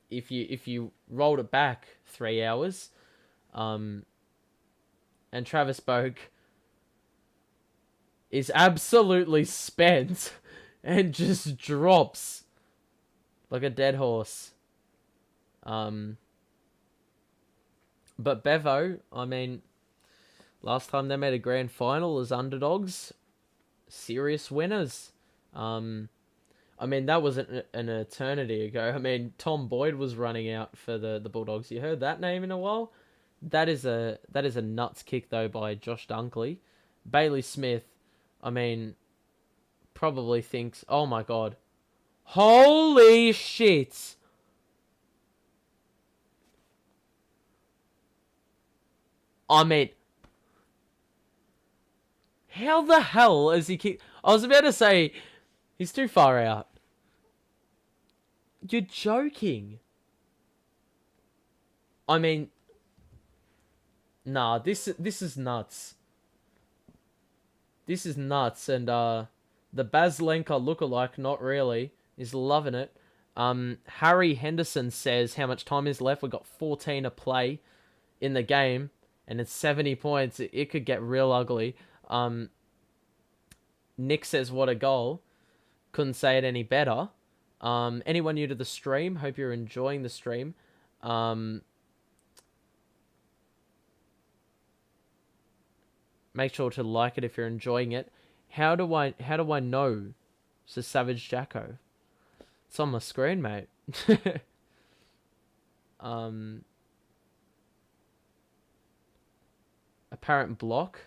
If you rolled it back 3 hours, and Travis Boak is absolutely spent and just drops like a dead horse. But Bevo, I mean, last time they made a grand final as underdogs, serious winners. I mean, that was an eternity ago. I mean, Tom Boyd was running out for the Bulldogs. You heard that name in a while? That is a nuts kick, though, by Josh Dunkley. Bailey Smith, I mean, probably thinks, oh my god, holy shit! I mean, how the hell is he kick? I was about to say, he's too far out. You're joking. I mean, nah, this is nuts. This is nuts, and the Baslenka lookalike, not really, is loving it. Harry Henderson says how much time is left. We've got 14 to play in the game, and it's 70 points. It could get real ugly. Nick says, what a goal. Couldn't say it any better. Anyone new to the stream, hope you're enjoying the stream. Make sure to like it if you're enjoying it. How do I know? Says Savage Jacko. It's on my screen, mate. Apparent block.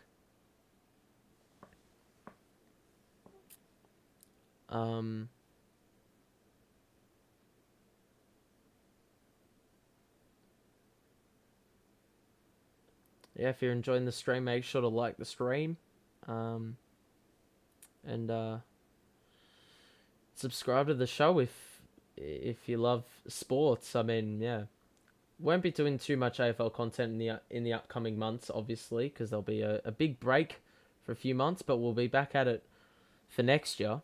Yeah, if you're enjoying the stream, make sure to like the stream. And subscribe to the show if you love sports. I mean, yeah, won't be doing too much AFL content in the upcoming months, obviously, because there'll be a big break for a few months, but we'll be back at it for next year.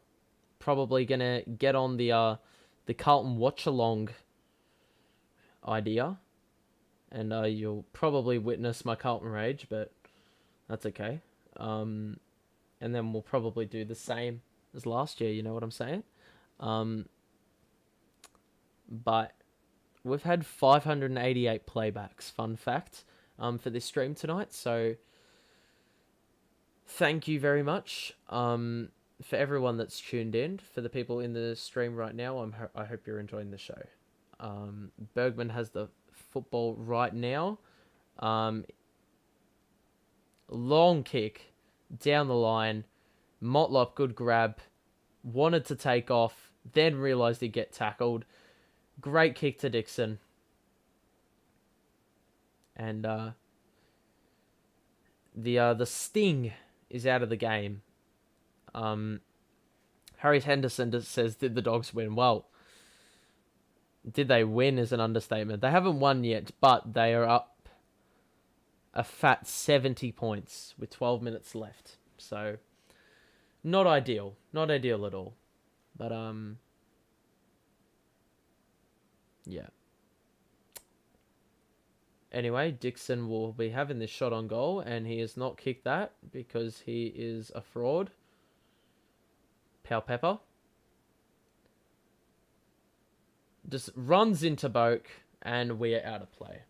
Probably gonna get on the Carlton Watchalong idea, and you'll probably witness my Carlton rage, but that's okay. And then we'll probably do the same as last year. You know what I'm saying? But we've had 588 playbacks. Fun fact, for this stream tonight. So thank you very much. For everyone that's tuned in, for the people in the stream right now, I hope you're enjoying the show. Bergman has the football right now. Long kick down the line. Motlop, good grab. Wanted to take off, then realised he'd get tackled. Great kick to Dixon. And the sting is out of the game. Harry Henderson just says, did the Dogs win? Well, did they win is an understatement. They haven't won yet, but they are up a fat 70 points with 12 minutes left. So, not ideal. Not ideal at all. But, yeah. Anyway, Dixon will be having this shot on goal, and he has not kicked that because he is a fraud. Pow Pepper just runs into Boak, and we are out of play.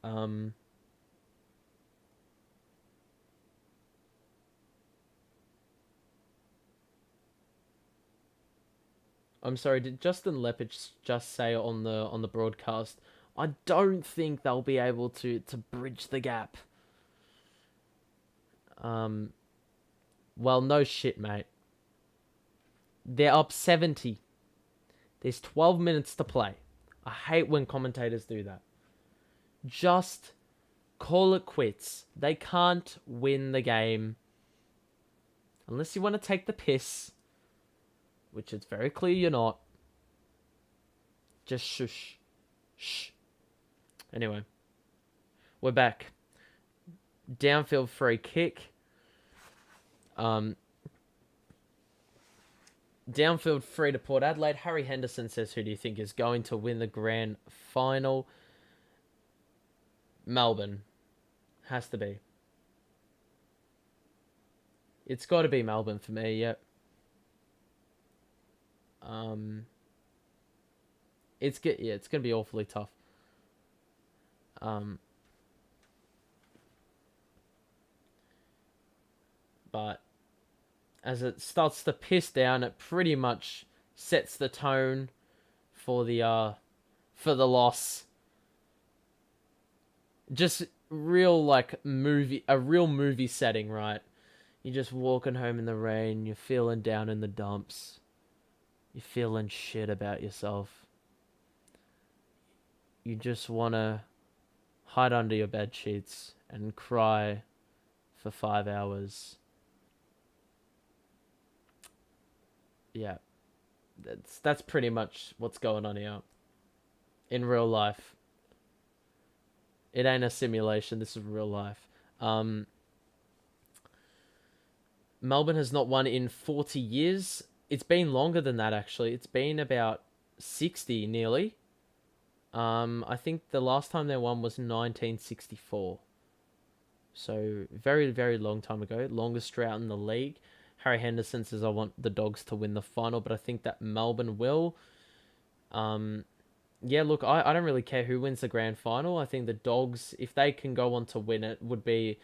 I'm sorry, did Justin Lepage just say on the broadcast, I don't think they'll be able to bridge the gap. Well, no shit, mate. They're up 70. There's 12 minutes to play. I hate when commentators do that. Just call it quits. They can't win the game. Unless you want to take the piss. Which it's very clear you're not. Just shush. Shh. Anyway. We're back. Downfield free kick. Downfield free to Port Adelaide. Harry Henderson says, who do you think is going to win the grand final? Melbourne. Has to be. It's got to be Melbourne for me, yep. It's gonna be awfully tough. But as it starts to piss down, it pretty much sets the tone for the loss. Just real a real movie setting, right? You're just walking home in the rain, you're feeling down in the dumps. You're feeling shit about yourself. You just want to hide under your bed sheets and cry for 5 hours. Yeah. That's pretty much what's going on here. In real life. It ain't a simulation, this is real life. Melbourne has not won in 40 years. It's been longer than that, actually. It's been about 60, nearly. I think the last time they won was 1964. So, very, very long time ago. Longest drought in the league. Harry Henderson says, I want the Dogs to win the final, but I think that Melbourne will. Yeah, look, I don't really care who wins the grand final. I think the Dogs, if they can go on to win it, would be...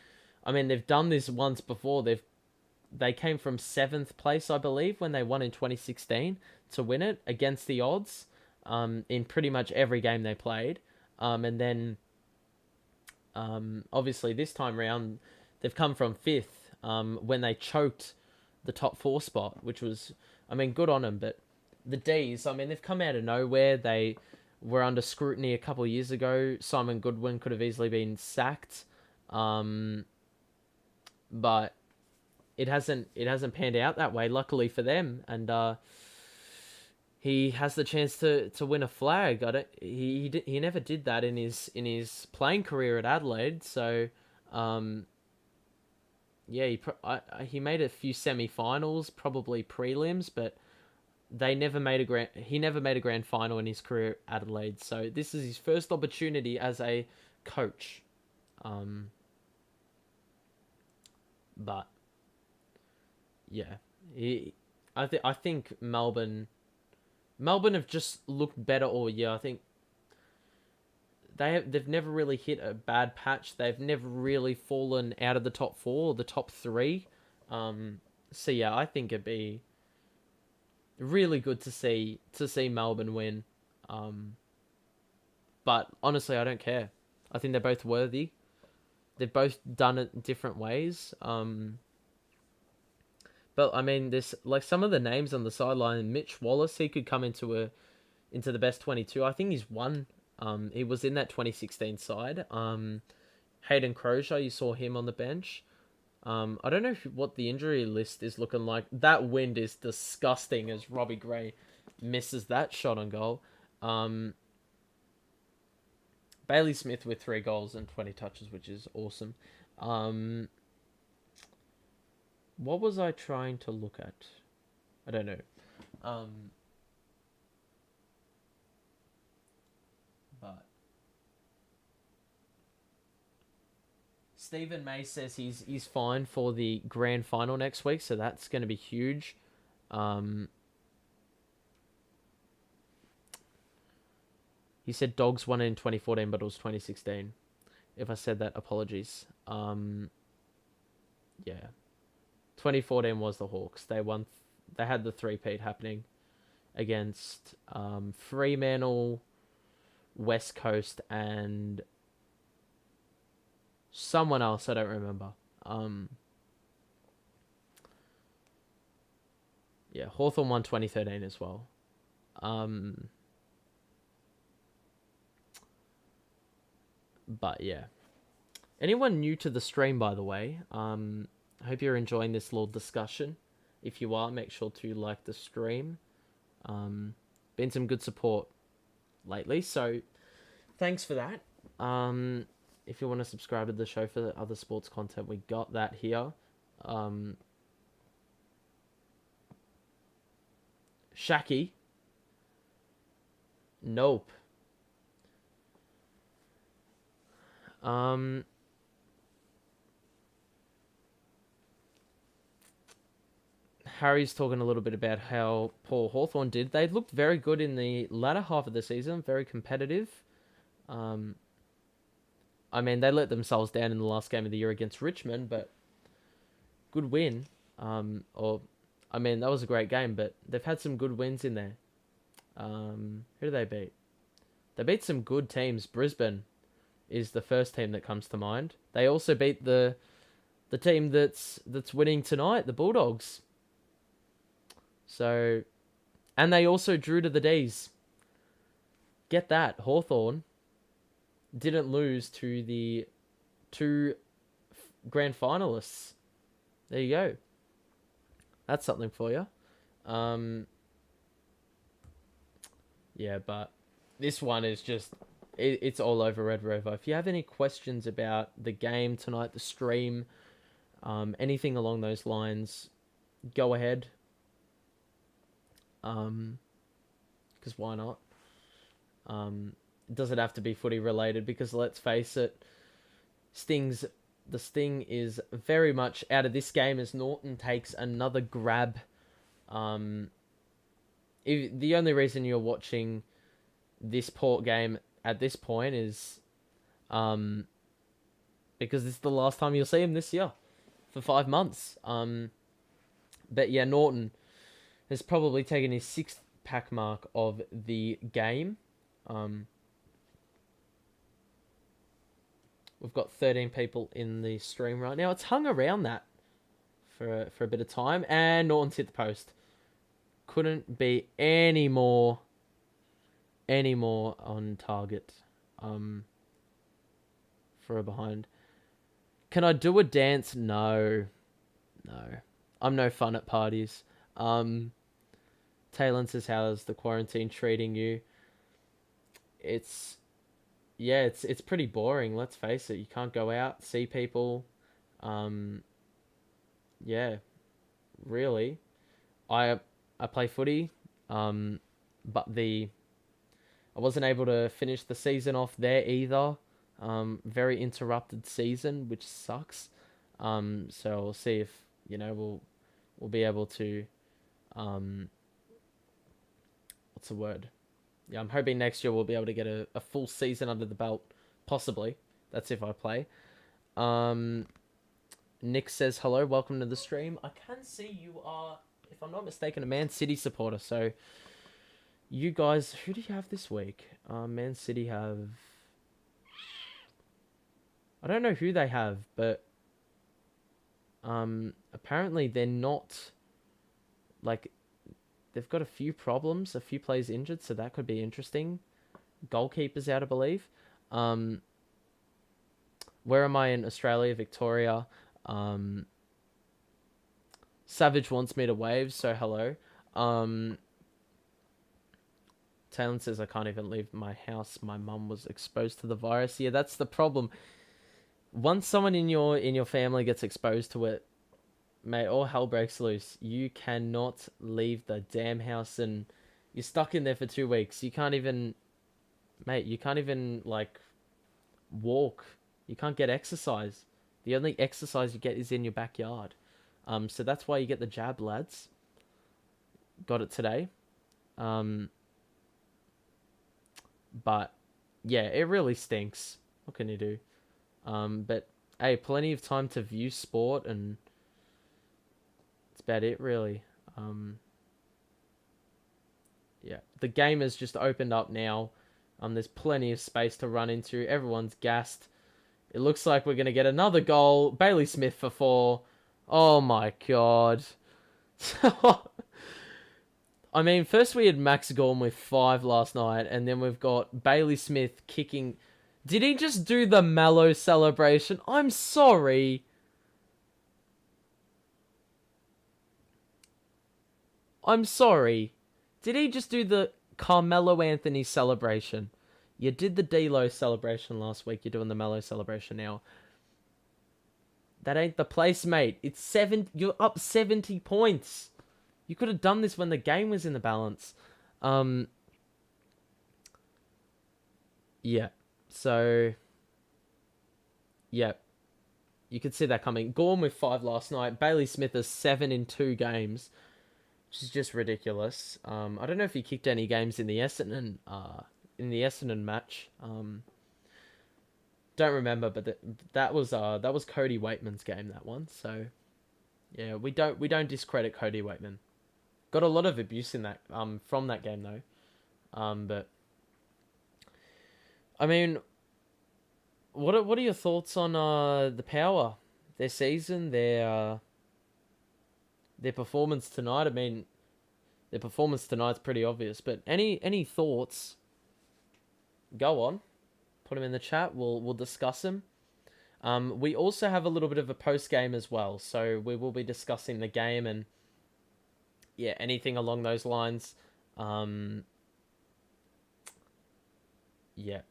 I mean, they've done this once before. They came from 7th place, I believe, when they won in 2016 to win it against the odds in pretty much every game they played. And then, obviously, this time round, they've come from 5th when they choked the top 4 spot, which was, I mean, good on them. But the D's, I mean, they've come out of nowhere. They were under scrutiny a couple of years ago. Simon Goodwin could have easily been sacked. But... it hasn't panned out that way. Luckily for them, and he has the chance to win a flag. He never did that in his playing career at Adelaide. So, um, yeah, he made a few semi-finals, probably prelims, but he never made a grand final in his career at Adelaide. So this is his first opportunity as a coach. Um, but yeah, I think Melbourne have just looked better all year. I think they've never really hit a bad patch. They've never really fallen out of the top four or the top three. So yeah, I think it'd be really good to see Melbourne win. But honestly, I don't care. I think they're both worthy. They've both done it different ways. But I mean, this like some of the names on the sideline. Mitch Wallace, he could come into the best 22. I think he's won. He was in that 2016 side. Hayden Crozier, you saw him on the bench. I don't know what the injury list is looking like. That wind is disgusting as Robbie Gray misses that shot on goal. Bailey Smith with 3 goals and 20 touches, which is awesome. What was I trying to look at? I don't know. But Stephen May says he's fine for the grand final next week, so that's going to be huge. He said Dogs won in 2014, but it was 2016. If I said that, apologies. Yeah. 2014 was the Hawks. They won. They had the three-peat happening against Fremantle, West Coast, and someone else I don't remember. Yeah, Hawthorn won 2013 as well. But yeah. Anyone new to the stream, by the way, I hope you're enjoying this little discussion. If you are, make sure to like the stream. Been some good support lately, so thanks for that. If you want to subscribe to the show for the other sports content, we got that here. Shaki. Nope. Harry's talking a little bit about how Paul Hawthorn did. They looked very good in the latter half of the season, very competitive. I mean, they let themselves down in the last game of the year against Richmond, but good win. I mean, that was a great game, but they've had some good wins in there. Who do they beat? They beat some good teams. Brisbane is the first team that comes to mind. They also beat the team that's winning tonight, the Bulldogs. So, and they also drew to the D's. Get that, Hawthorn didn't lose to the 2 grand finalists. There you go. That's something for you. Yeah, but this one is just it's all over Red Rover. If you have any questions about the game tonight, the stream, anything along those lines, go ahead. Because why not? It doesn't have to be footy related because let's face it, the sting is very much out of this game as Norton takes another grab. The only reason you're watching this Port game at this point is because this is the last time you'll see him this year for 5 months. But yeah, Norton has probably taken his 6th pack mark of the game. We've got 13 people in the stream right now. It's hung around that for a bit of time, and Norton's hit the post. Couldn't be any more on target for a behind. Can I do a dance? No. I'm no fun at parties. Um, Taylor says, how's the quarantine treating you? It's yeah, it's pretty boring. Let's face it. You can't go out, see people. Um, yeah, really. I I play footy. Um, but the I wasn't able to finish the season off there either. Very interrupted season, which sucks. So we'll see if we'll be able to um, what's the word? Yeah, I'm hoping next year we'll be able to get a full season under the belt, possibly. That's if I play. Um, Nick says hello, welcome to the stream. I can see you are, if I'm not mistaken, a Man City supporter. So you guys, who do you have this week? Man City have. I don't know who they have, but apparently they're not like they've got a few problems, a few players injured, so that could be interesting. Goalkeepers out, I believe. Um, where am I in Australia? Victoria. Um, Savage wants me to wave, so hello. Taylor says I can't even leave my house. My mum was exposed to the virus. Yeah, that's the problem. Once someone in your family gets exposed to it, mate, all hell breaks loose. You cannot leave the damn house, and you're stuck in there for 2 weeks. You can't even, mate. You can't even like walk. You can't get exercise. The only exercise you get is in your backyard. So that's why you get the jab, lads. Got it today. But yeah, it really stinks. What can you do? But hey, plenty of time to view sport, and that's about it, really. Yeah, the game has just opened up now. There's plenty of space to run into. Everyone's gassed. It looks like we're gonna get another goal. Bailey Smith for 4. Oh my god. I mean, first we had Max Gorn with 5 last night, and then we've got Bailey Smith kicking. Did he just do the Mallow celebration? I'm sorry. I'm sorry. Did he just do the Carmelo Anthony celebration? You did the D-Lo celebration last week. You're doing the Mallow celebration now. That ain't the place, mate. It's 7. You're up 70 points. You could have done this when the game was in the balance. Yeah. So, yeah. You could see that coming. Gorm with 5 last night. Bailey Smith is 7 in 2 games, which is just ridiculous. I don't know if he kicked any games in the Essendon match. Don't remember, but that was Cody Waitman's game, that one. So yeah, we don't discredit Cody Waitman. Got a lot of abuse in that from that game though. But I mean, what are your thoughts on the Power, their season, their performance tonight? I mean, their performance tonight's pretty obvious, but any thoughts? Go on, put them in the chat. We'll discuss them. We also have a little bit of a post game as well, so we will be discussing the game and yeah, anything along those lines. Yeah.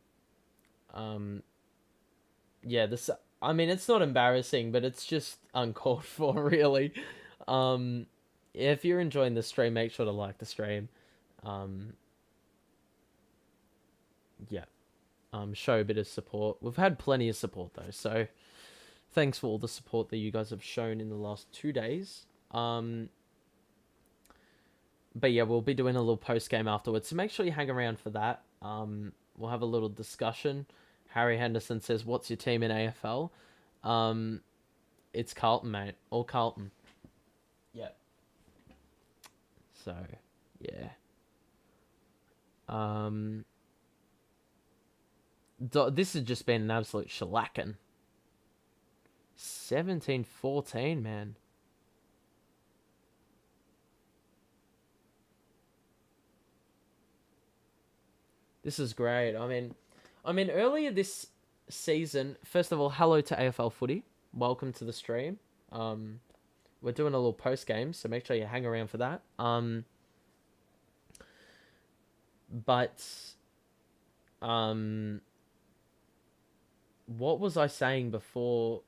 Yeah, this. I mean, it's not embarrassing, but it's just uncalled for, really. If you're enjoying the stream, make sure to like the stream. Yeah. Show a bit of support. We've had plenty of support though, so thanks for all the support that you guys have shown in the last 2 days. But yeah, we'll be doing a little post game afterwards, so make sure you hang around for that. We'll have a little discussion. Harry Henderson says, "What's your team in AFL?" It's Carlton, mate. All Carlton. Yeah. So, yeah. This has just been an absolute shellacking. 17-14, man. This is great. I mean, earlier this season, first of all, hello to AFL Footy. Welcome to the stream. we're doing a little post game, so make sure you hang around for that. But um, what was I saying before?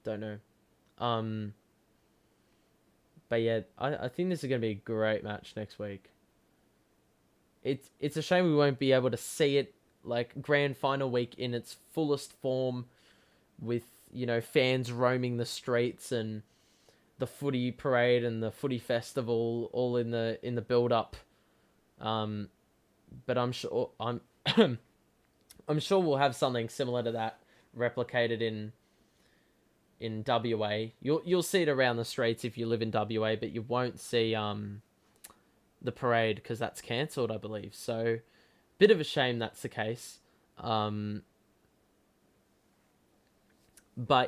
Don't know. But yeah, I think this is gonna be a great match next week. It's a shame we won't be able to see it like grand final week in its fullest form, with fans roaming the streets and the footy parade and the footy festival all in the build up. Um, but I'm sure I'm sure we'll have something similar to that replicated in WA. You'll see it around the streets if you live in WA, but you won't see the parade because that's cancelled, I believe. So, bit of a shame that's the case. But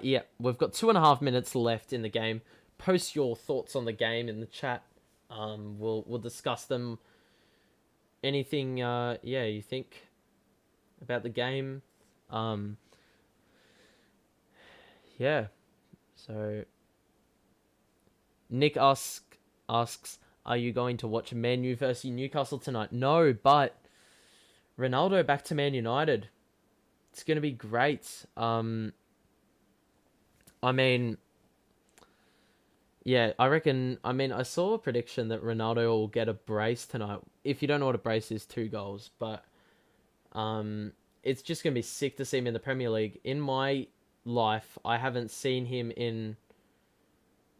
yeah, we've got 2.5 minutes left in the game. Post your thoughts on the game in the chat. We'll discuss them. Anything you think about the game? Yeah. So Nick asks, are you going to watch Man U versus Newcastle tonight? No, but Ronaldo back to Man United. It's gonna be great. I mean, yeah, I reckon. I mean, I saw a prediction that Ronaldo will get a brace tonight. If you don't know what a brace is, 2 goals. But it's just gonna be sick to see him in the Premier League. In my life, I haven't seen him in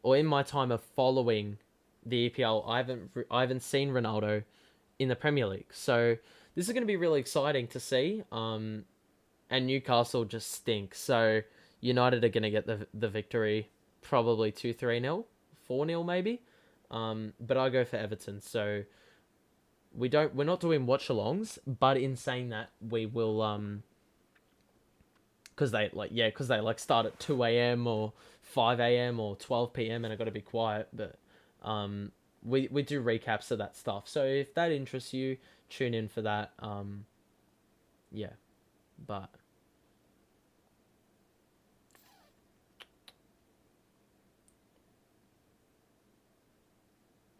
my time of following the EPL, I haven't seen Ronaldo in the Premier League. So this is gonna be really exciting to see. And Newcastle just stink. So United are gonna get the victory, probably 2-3-0. 4-0 maybe. But I go for Everton. So we're not doing watch-alongs, but in saying that, we will because they start at 2 a.m. or 5 a.m. or 12 p.m. and I got to be quiet, but we do recaps of that stuff. So if that interests you, tune in for that. Yeah. But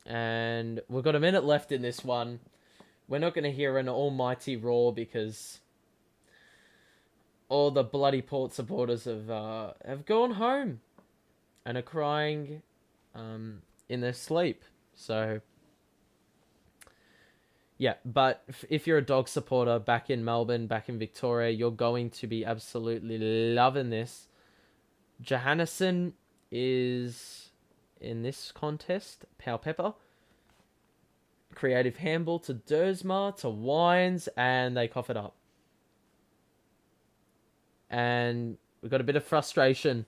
and we've got a minute left in this one. We're not going to hear an almighty roar because all the bloody Port supporters have gone home and are crying in their sleep. So yeah, but if you're a dog supporter back in Melbourne, back in Victoria, you're going to be absolutely loving this. Johannesson is in this contest. Pau Pepper. Creative handball to Dersma, to Wines, and they cough it up. And we've got a bit of frustration.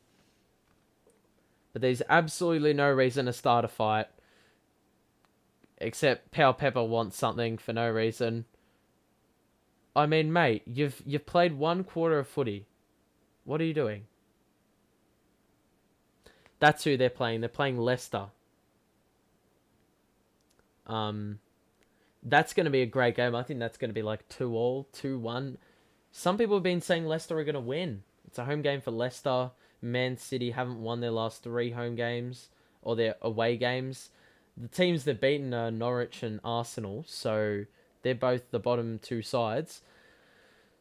But there's absolutely no reason to start a fight. Except Pau Pepper wants something for no reason. I mean, mate, you've played 1/4 of footy. What are you doing? That's who they're playing. They're playing Leicester. That's going to be a great game. I think that's going to be like 2-2, 2-1. Some people have been saying Leicester are going to win. It's a home game for Leicester. Man City haven't won their last 3 home games or their away games. The teams they've beaten are Norwich and Arsenal, so they're both the bottom 2 sides.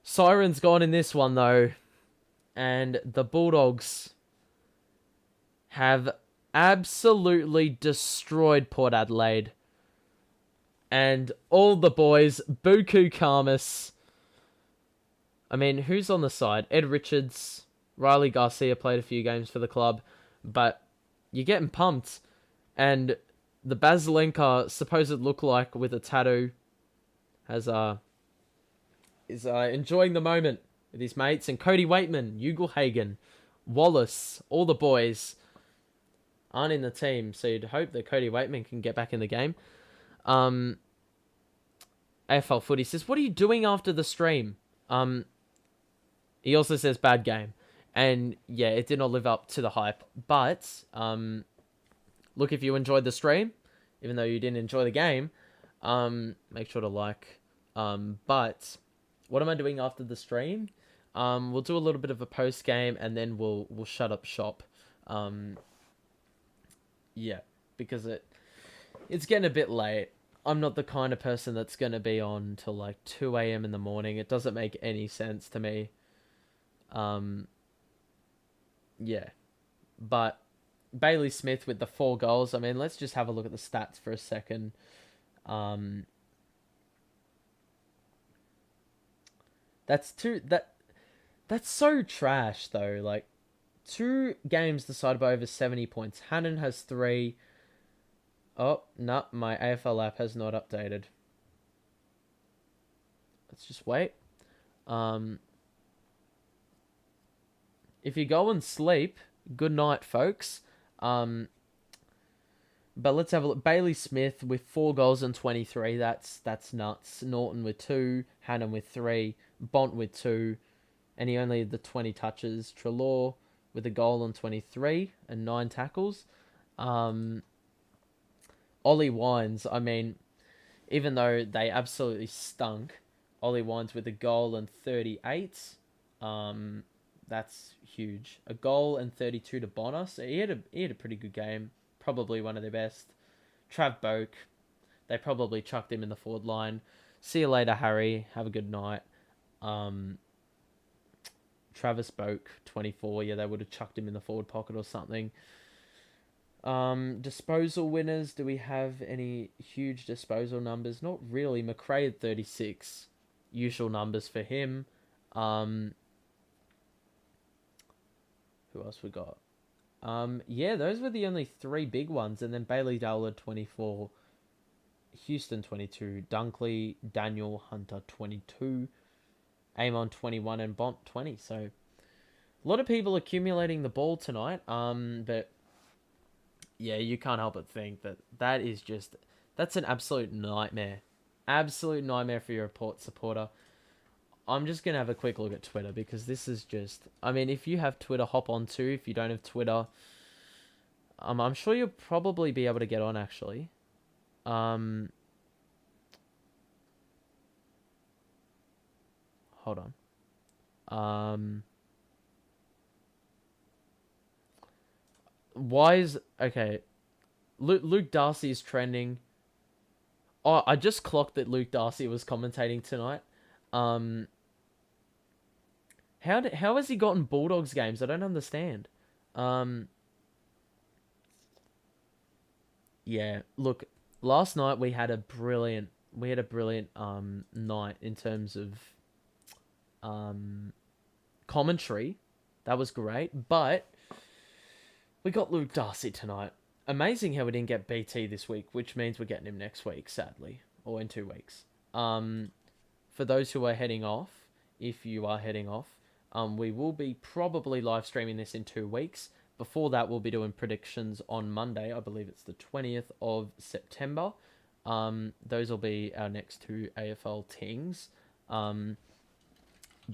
Siren's gone in this one though, and the Bulldogs have absolutely destroyed Port Adelaide. And all the boys, Buku Karmas. I mean, who's on the side? Ed Richards, Riley Garcia played a few games for the club, but you're getting pumped. And the Basilenka supposed look-like with a tattoo is enjoying the moment with his mates. And Cody Waitman, Ugelhagen, Wallace, all the boys aren't in the team, so you'd hope that Cody Waitman can get back in the game. AFL Footy says, what are you doing after the stream? He also says bad game. And yeah, it did not live up to the hype. But, look, if you enjoyed the stream, even though you didn't enjoy the game, make sure to like. But what am I doing after the stream? We'll do a little bit of a post game, and then we'll shut up shop. Um, yeah, because it's getting a bit late. I'm not the kind of person that's gonna be on till like 2 a.m. in the morning. It doesn't make any sense to me. Um, yeah, but Bailey Smith with the 4 goals. I mean, let's just have a look at the stats for a second. Um, that's two. That's so trash though. Like 2 games decided by over 70 points. Hannon has 3. Oh no, my AFL app has not updated. Let's just wait. Um, if you go and sleep, good night, folks. Um, but let's have a look. Bailey Smith with 4 goals and 23. That's nuts. Norton with 2. Hannon with 3. Bont with 2. And he only had the 20 touches. Trelaw with a goal and 23 and 9 tackles. Um, Ollie Wines, I mean, even though they absolutely stunk, Ollie Wines with a goal and 38. That's huge. A goal and 32 to Bonner. So he had a pretty good game. Probably one of their best. Trav Boak, they probably chucked him in the forward line. See you later, Harry. Have a good night. Travis Boak, 24. Yeah, they would have chucked him in the forward pocket or something. Disposal winners. Do we have any huge disposal numbers? Not really. McRae at 36. Usual numbers for him. Who else we got? Yeah, those were the only 3 big ones. And then Bailey Dowler, 24. Houston, 22. Dunkley, Daniel, Hunter, 22. Amon, 21. And Bont, 20. So, a lot of people accumulating the ball tonight. But, yeah, you can't help but think that's an absolute nightmare. Absolute nightmare for your Port supporter. I'm just going to have a quick look at Twitter because this is just... I mean, if you have Twitter, hop on too. If you don't have Twitter, I'm sure you'll probably be able to get on, actually. Hold on. Why is... Okay. Luke Darcy is trending. Oh, I just clocked that Luke Darcy was commentating tonight. How has he gotten Bulldogs games? I don't understand. Yeah, look, last night we had a brilliant night in terms of commentary. That was great, but we got Luke Darcy tonight. Amazing how we didn't get BT this week, which means we're getting him next week, sadly, or in 2 weeks. For those who are heading off, if you are heading off, we will be probably live streaming this in 2 weeks. Before that, we'll be doing predictions on Monday. I believe it's the 20th of September. Those will be our next 2 AFL tings. But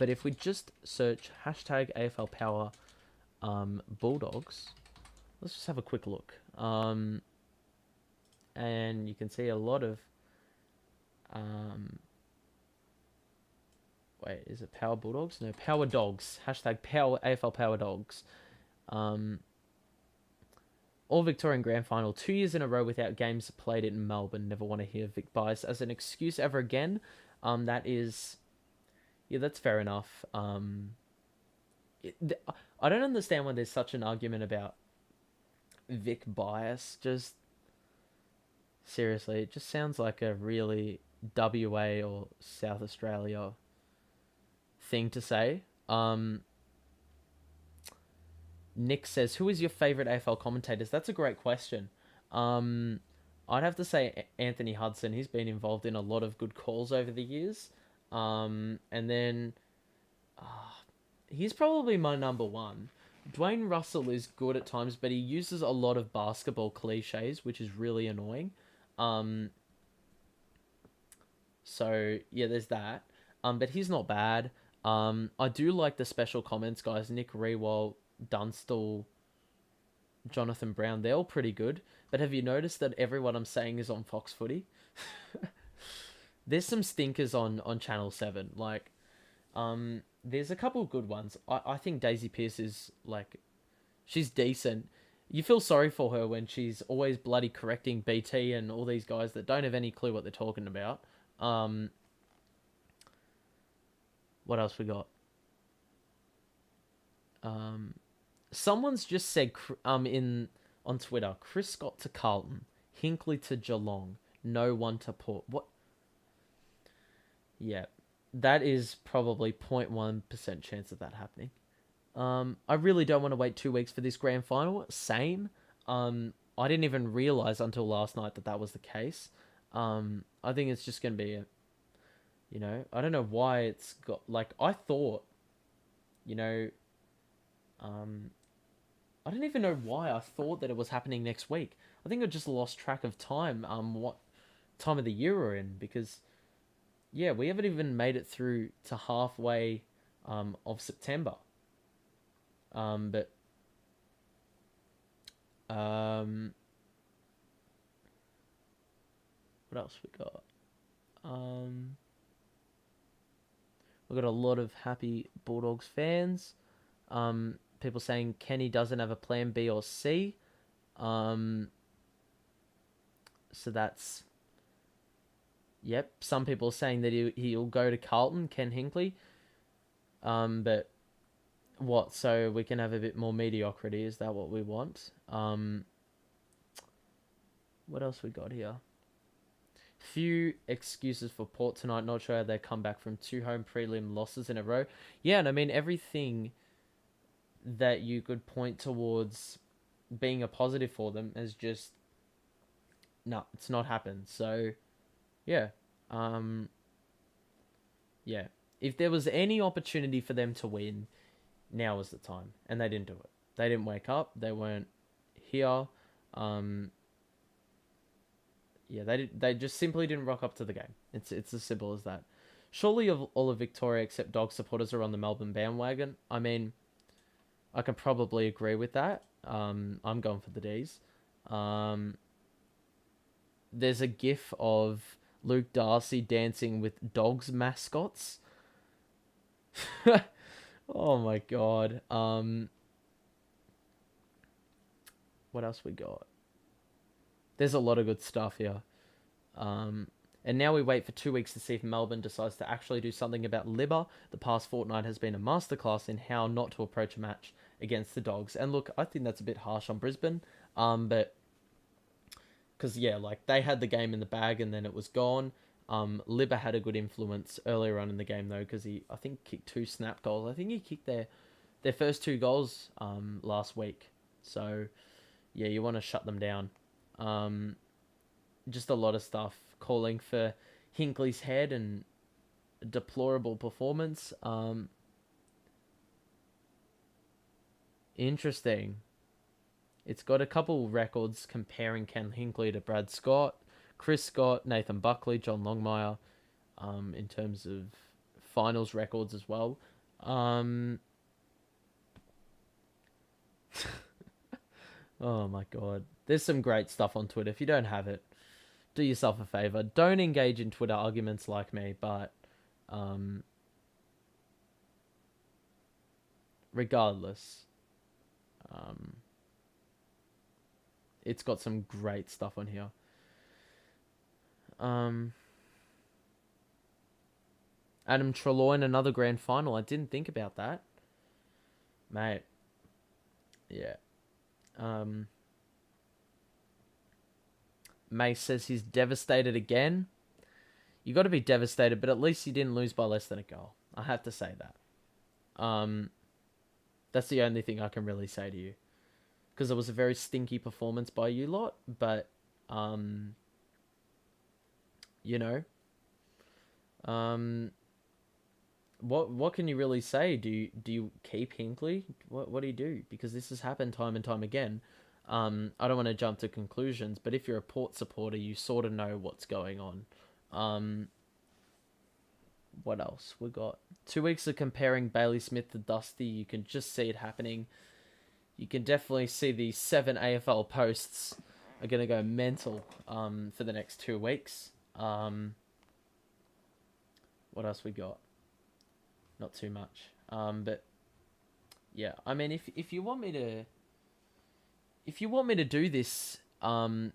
if we just search hashtag AFL Power Bulldogs, let's just have a quick look. And you can see a lot of... Wait, is it Power Bulldogs? No, Power Dogs. Hashtag Power AFL Power Dogs. All Victorian Grand Final 2 years in a row without games played in Melbourne. Never want to hear Vic bias as an excuse ever again. That is... Yeah, that's fair enough. I don't understand why there's such an argument about Vic bias. Just... Seriously, it just sounds like a really WA or South Australia thing to say. Nick says, who is your favourite AFL commentators? That's a great question. I'd have to say Anthony Hudson. He's been involved in a lot of good calls over the years. And then he's probably my number one. Dwayne Russell is good at times, but he uses a lot of basketball cliches, which is really annoying. So, yeah, there's that. But he's not bad. I do like the special comments guys. Nick Rewalt, Dunstall, Jonathan Brown, they're all pretty good. But have you noticed that everyone I'm saying is on Fox Footy? There's some stinkers on Channel 7. Like, There's a couple of good ones. I think Daisy Pearce is like, she's decent. You feel sorry for her when she's always bloody correcting BT and all these guys that don't have any clue what they're talking about. What else we got? Someone's just said in on Twitter, Chris Scott to Carlton, Hinkley to Geelong, no one to Port. What? Yeah, that is probably 0.1% chance of that happening. I really don't want to wait 2 weeks for this grand final. Same. I didn't even realize until last night that that was the case. I think it's just going to be I don't know why it's got, like, I thought, you know, I don't even know why I thought that it was happening next week. I think I just lost track of time, what time of the year we're in, because, yeah, we haven't even made it through to halfway, of September. But what else we got? We've got a lot of happy Bulldogs fans. People saying Kenny doesn't have a plan B or C. So that's, yep. Some people saying that he'll go to Carlton, Ken Hinkley. But what? So we can have a bit more mediocrity. Is that what we want? What else we got here? Few excuses for Port tonight. Not sure how they come back from 2 home prelim losses in a row. Yeah, and I mean everything that you could point towards being a positive for them has just no, it's not happened. So yeah, yeah. If there was any opportunity for them to win, now was the time, and they didn't do it. They didn't wake up. They weren't here. Yeah, they just simply didn't rock up to the game. It's as simple as that. Surely all of Victoria except dog supporters are on the Melbourne bandwagon. I mean, I can probably agree with that. I'm going for the D's. There's a gif of Luke Darcy dancing with dogs mascots. Oh my god. What else we got? There's a lot of good stuff here. And now we wait for 2 weeks to see if Melbourne decides to actually do something about Libba. The past fortnight has been a masterclass in how not to approach a match against the Dogs. And look, I think that's a bit harsh on Brisbane. But because, yeah, like, they had the game in the bag and then it was gone. Libba had a good influence earlier on in the game, though, because he, I think, kicked 2 snap goals. I think he kicked their first 2 goals last week. So, yeah, you want to shut them down. Just a lot of stuff calling for Hinkley's head and a deplorable performance. Interesting. It's got a couple records comparing Ken Hinkley to Brad Scott, Chris Scott, Nathan Buckley, John Longmire, in terms of finals records as well. Oh my god. There's some great stuff on Twitter. If you don't have it, do yourself a favor. Don't engage in Twitter arguments like me, but regardless, it's got some great stuff on here. Adam Trelaw in another grand final. I didn't think about that. Mate. Yeah. Mace says he's devastated again. You got to be devastated, but at least you didn't lose by less than a goal. I have to say that. That's the only thing I can really say to you, because it was a very stinky performance by you lot. But you know, what can you really say? Do you keep Hinkley? What do you do? Because this has happened time and time again. I don't want to jump to conclusions, but if you're a Port supporter, you sort of know what's going on. What else? We got 2 weeks of comparing Bailey Smith to Dusty. You can just see it happening. You can definitely see the 7 AFL posts are going to go mental for the next 2 weeks. What else we got? not too much. But yeah, I mean, if you want me to do this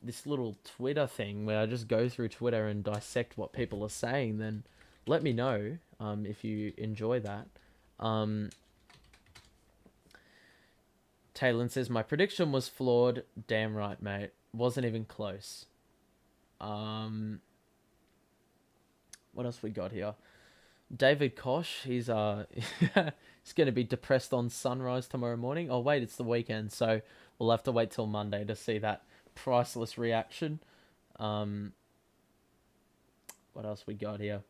this little Twitter thing where I just go through Twitter and dissect what people are saying, then let me know if you enjoy that. Um, Taylor says my prediction was flawed. Damn right, mate. Wasn't even close. Um, what else we got here? David Kosh, he's he's going to be depressed on sunrise tomorrow morning. Oh wait, it's the weekend, so we'll have to wait till Monday to see that priceless reaction. Um, what else we got here?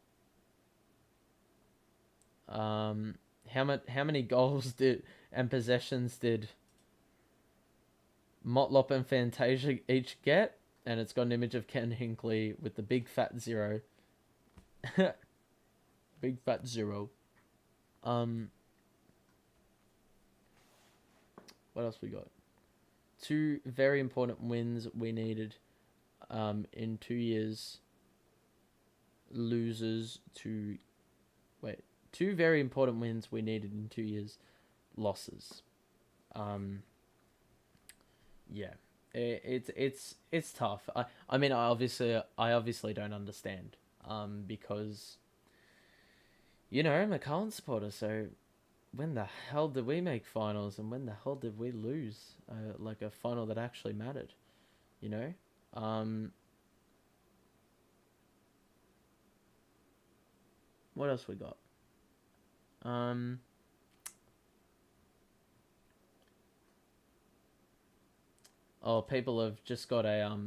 How many goals did and possessions did Motlop and Fantasia each get? And it's got an image of Ken Hinkley with the big fat zero. Big fat zero. Um, what else we got? Two very important wins we needed in 2 years. Losers to... Wait. Two very important wins we needed in 2 years. Losses. Yeah. It's tough. I mean, I obviously don't understand. Because... You know, I'm a Carlton supporter, so when the hell did we make finals and when the hell did we lose like a final that actually mattered, you know? um what else we got? um oh, people have just got a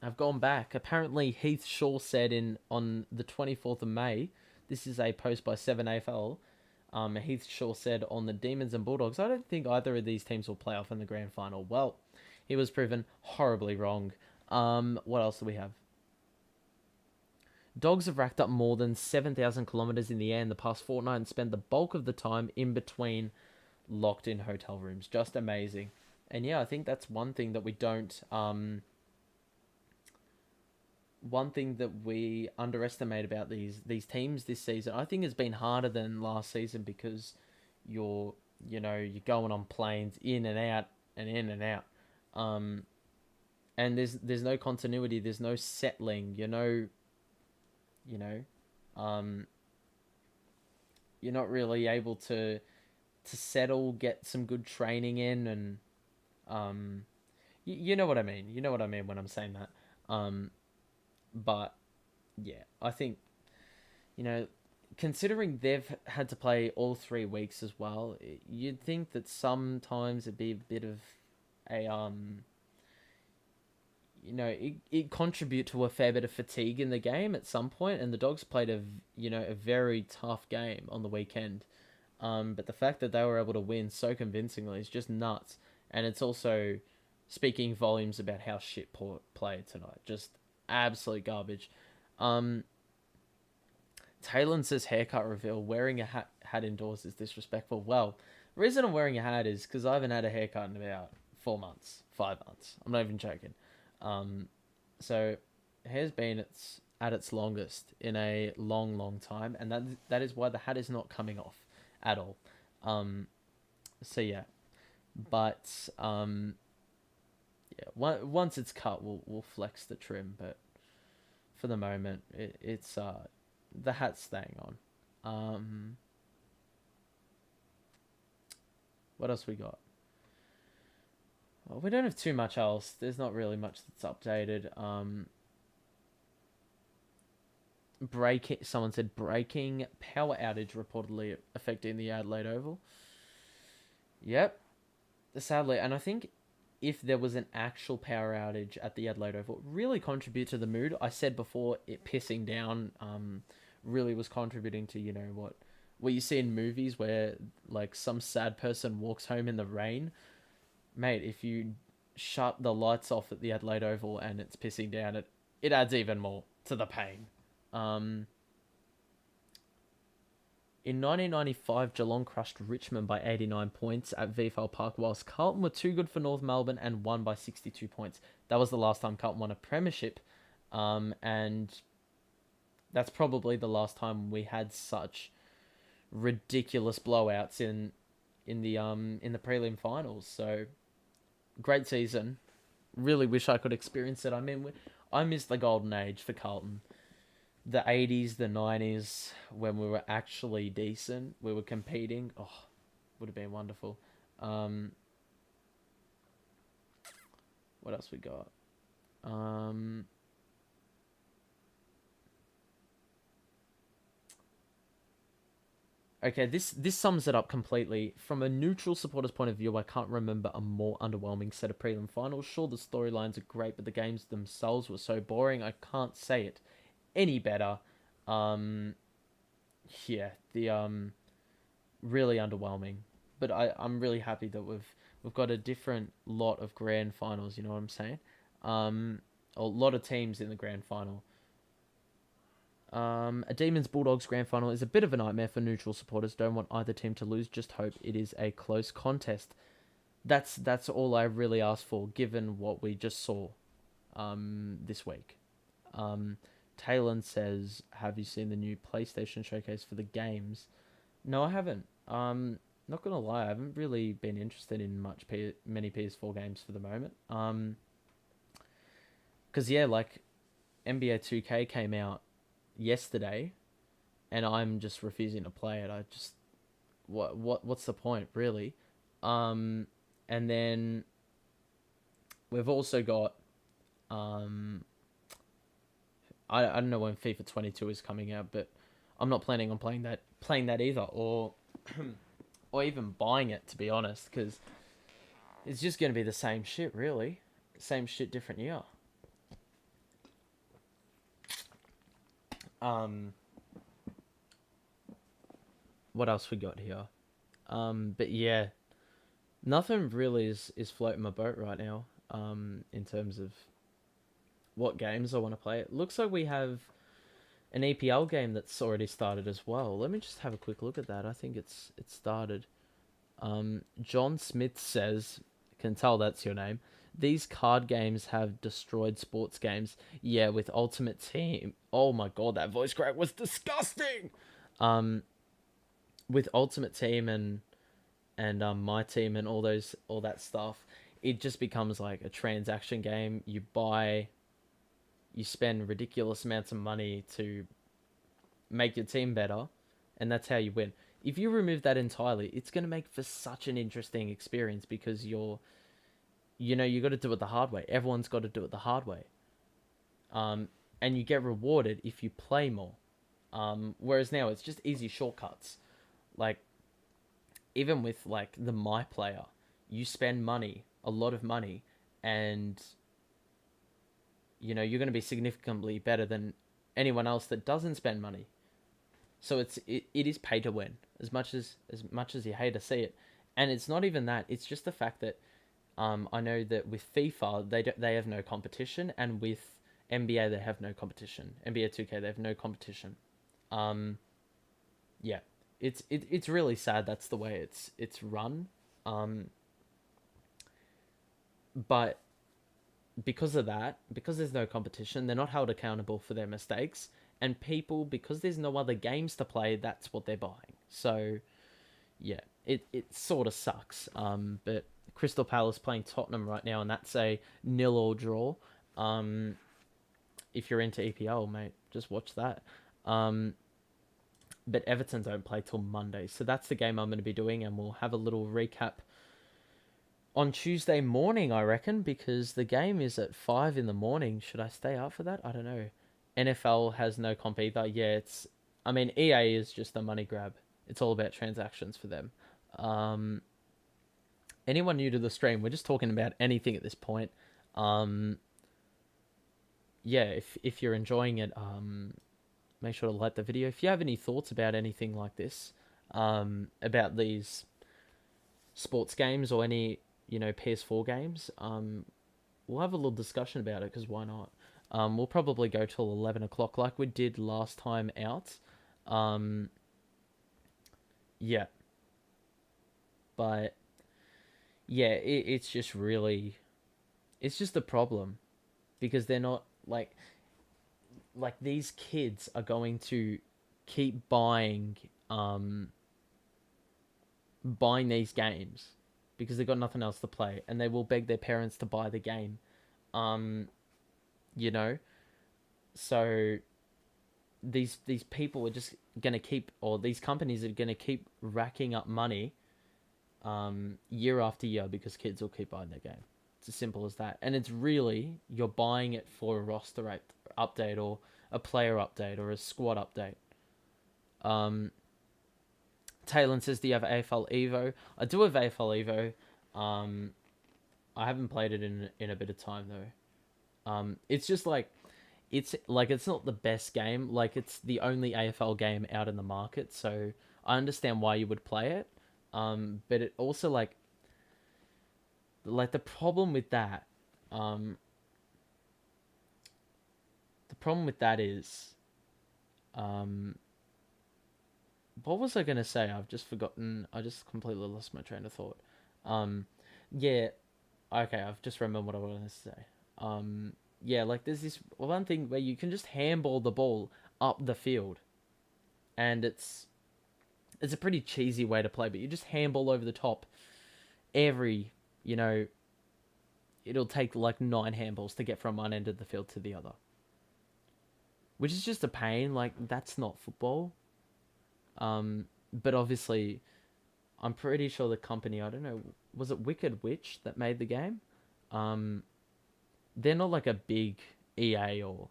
have gone back. Apparently Heath Shaw said in on the 24th of May, this is a post by 7AFL. Heath Shaw said on the Demons and Bulldogs, I don't think either of these teams will play off in the grand final. Well, he was proven horribly wrong. What else do we have? Dogs have racked up more than 7,000 kilometres in the air in the past fortnight and spent the bulk of the time in between locked in hotel rooms. Just amazing. And yeah, I think that's one thing that we don't... one thing that we underestimate about these teams this season, I think, has been harder than last season because you're going on planes in and out and in and out, and there's no continuity, there's no settling, you know, um, you're not really able to settle, get some good training in, and you know what I mean. You know what I mean when I'm saying that. But yeah, I think, you know, considering they've had to play all 3 weeks as well, you'd think that sometimes it'd be a bit of a it contribute to a fair bit of fatigue in the game at some point, and the Dogs played a very tough game on the weekend. But the fact that they were able to win so convincingly is just nuts, and it's also speaking volumes about how shit Port played tonight. Just absolute garbage. Um, Talon says haircut reveal. Wearing a hat indoors is disrespectful. Well, the reason I'm wearing a hat is because I haven't had a haircut in about 4 months, 5 months. I'm not even joking. So hair's been at its longest in a long, long time, and that is why the hat is not coming off at all. So yeah, but yeah, once it's cut, we'll flex the trim, but for the moment, it's the hat's staying on. What else we got? Well, we don't have too much else. There's not really much that's updated. Someone said breaking power outage reportedly affecting the Adelaide Oval. Yep, sadly, and I think if there was an actual power outage at the Adelaide Oval, it really contribute to the mood. I said before, it pissing down really was contributing to, what you see in movies where like some sad person walks home in the rain. Mate, if you shut the lights off at the Adelaide Oval and it's pissing down, it adds even more to the pain. In 1995, Geelong crushed Richmond by 89 points at VFL Park, whilst Carlton were too good for North Melbourne and won by 62 points. That was the last time Carlton won a premiership, and that's probably the last time we had such ridiculous blowouts in the prelim finals. So great season. Really wish I could experience it. I mean, I miss the golden age for Carlton. The 80s, the 90s, when we were actually decent, we were competing. Oh, would have been wonderful. Um, what else we got? Um, okay, this sums it up completely. From a neutral supporter's point of view, I can't remember a more underwhelming set of prelim finals. Sure, the storylines are great, but the games themselves were so boring. I can't say it any better. Um, yeah, the really underwhelming. But I'm really happy that we've got a different lot of grand finals. You know what I'm saying? A lot of teams in the grand final. A Demons Bulldogs grand final is a bit of a nightmare for neutral supporters. Don't want either team to lose. Just hope it is a close contest. That's all I really asked for, given what we just saw this week. Talon says, "Have you seen the new PlayStation showcase for the games?" No, I haven't. Not gonna lie, I haven't really been interested in many PS4 games for the moment. Cause yeah, like NBA 2K came out yesterday, and I'm just refusing to play it. I just what's the point, really? Um, and then we've also got um, I don't know when FIFA 22 is coming out, but I'm not planning on playing that either, or even buying it, to be honest, because it's just going to be the same shit, really. Same shit, different year. Um, what else we got here? But yeah, nothing really is floating my boat right now. In terms of what games I want to play. It looks like we have an EPL game that's already started as well. Let me just have a quick look at that. I think it's started. John Smith says, can tell that's your name. These card games have destroyed sports games. Yeah, with Ultimate Team. Oh my god, that voice crack was disgusting. Um, with Ultimate Team and my team and all that stuff, it just becomes like a transaction game. You spend ridiculous amounts of money to make your team better, and that's how you win. If you remove that entirely, it's going to make for such an interesting experience because you got to do it the hard way. Everyone's got to do it the hard way. And you get rewarded if you play more. Whereas now it's just easy shortcuts. Like, even with like the My Player, you spend money, a lot of money, and you're going to be significantly better than anyone else that doesn't spend money. So it is pay to win as much as you hate to see it, and it's not even that. It's just the fact that I know that with FIFA they have no competition, and with NBA they have no competition. NBA 2K they have no competition. Um, yeah, it's really sad. That's the way it's run. Um, but because of that, because there's no competition, they're not held accountable for their mistakes. And people, because there's no other games to play, that's what they're buying. So, yeah, it sort of sucks. But Crystal Palace playing Tottenham right now, and that's a 0-0 draw. If you're into EPL, mate, just watch that. Um, but Everton don't play till Monday, so that's the game I'm going to be doing, and we'll have a little recap on Tuesday morning, I reckon, because the game is at 5 in the morning. Should I stay up for that? I don't know. NFL has no comp either. Yeah, I mean, EA is just a money grab. It's all about transactions for them. Um, anyone new to the stream, we're just talking about anything at this point. Um, yeah, if you're enjoying it, make sure to like the video. If you have any thoughts about anything like this, about these sports games or any PS4 games, we'll have a little discussion about it because why not? We'll probably go till 11 o'clock like we did last time out. Um, yeah, but yeah, it's just a problem because they're not like these kids are going to keep buying. buying these games because they've got nothing else to play, and they will beg their parents to buy the game. Um, you know, so these people are just gonna keep, or these companies are gonna keep racking up money, year after year because kids will keep buying their game. It's as simple as that, and it's really you're buying it for a update or a player update or a squad update. Um, Talon says, "Do you have AFL Evo?" I do have AFL Evo. Um, I haven't played it in a bit of time though. It's just like it's not the best game. Like it's the only AFL game out in the market, so I understand why you would play it. But it also like the problem with that, um, the problem with that is, um, what was I gonna say? I've just forgotten. I just completely lost my train of thought. Um, yeah, okay, I've just remembered what I wanted to say. Yeah, like there's this one thing where you can just handball the ball up the field, and it's a pretty cheesy way to play, but you just handball over the top every, you know, it'll take like 9 handballs to get from one end of the field to the other, which is just a pain. Like that's not football. But obviously, I'm pretty sure the company, I don't know, was it Wicked Witch that made the game? Um, they're not like a big EA or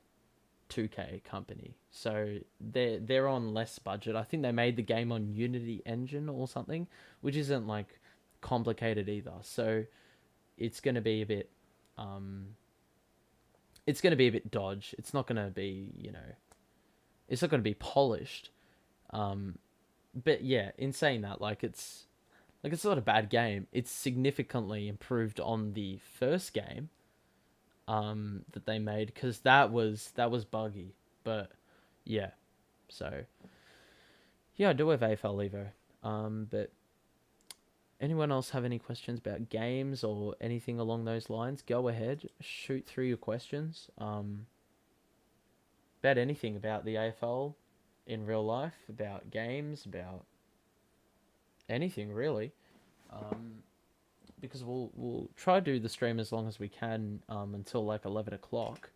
2K company, so they're on less budget. I think they made the game on Unity Engine or something, which isn't like complicated either. So it's gonna be a bit, um, it's gonna be a bit dodge. It's not gonna be, it's not gonna be polished. Um, but yeah, in saying that, it's not a bad game. It's significantly improved on the first game, that they made because that was buggy. But yeah, so yeah, I do have AFL Evo. But anyone else have any questions about games or anything along those lines? Go ahead, shoot through your questions. About anything about the AFL in real life, about games, about anything really. Um, because we'll try to do the stream as long as we can, until like 11 o'clock.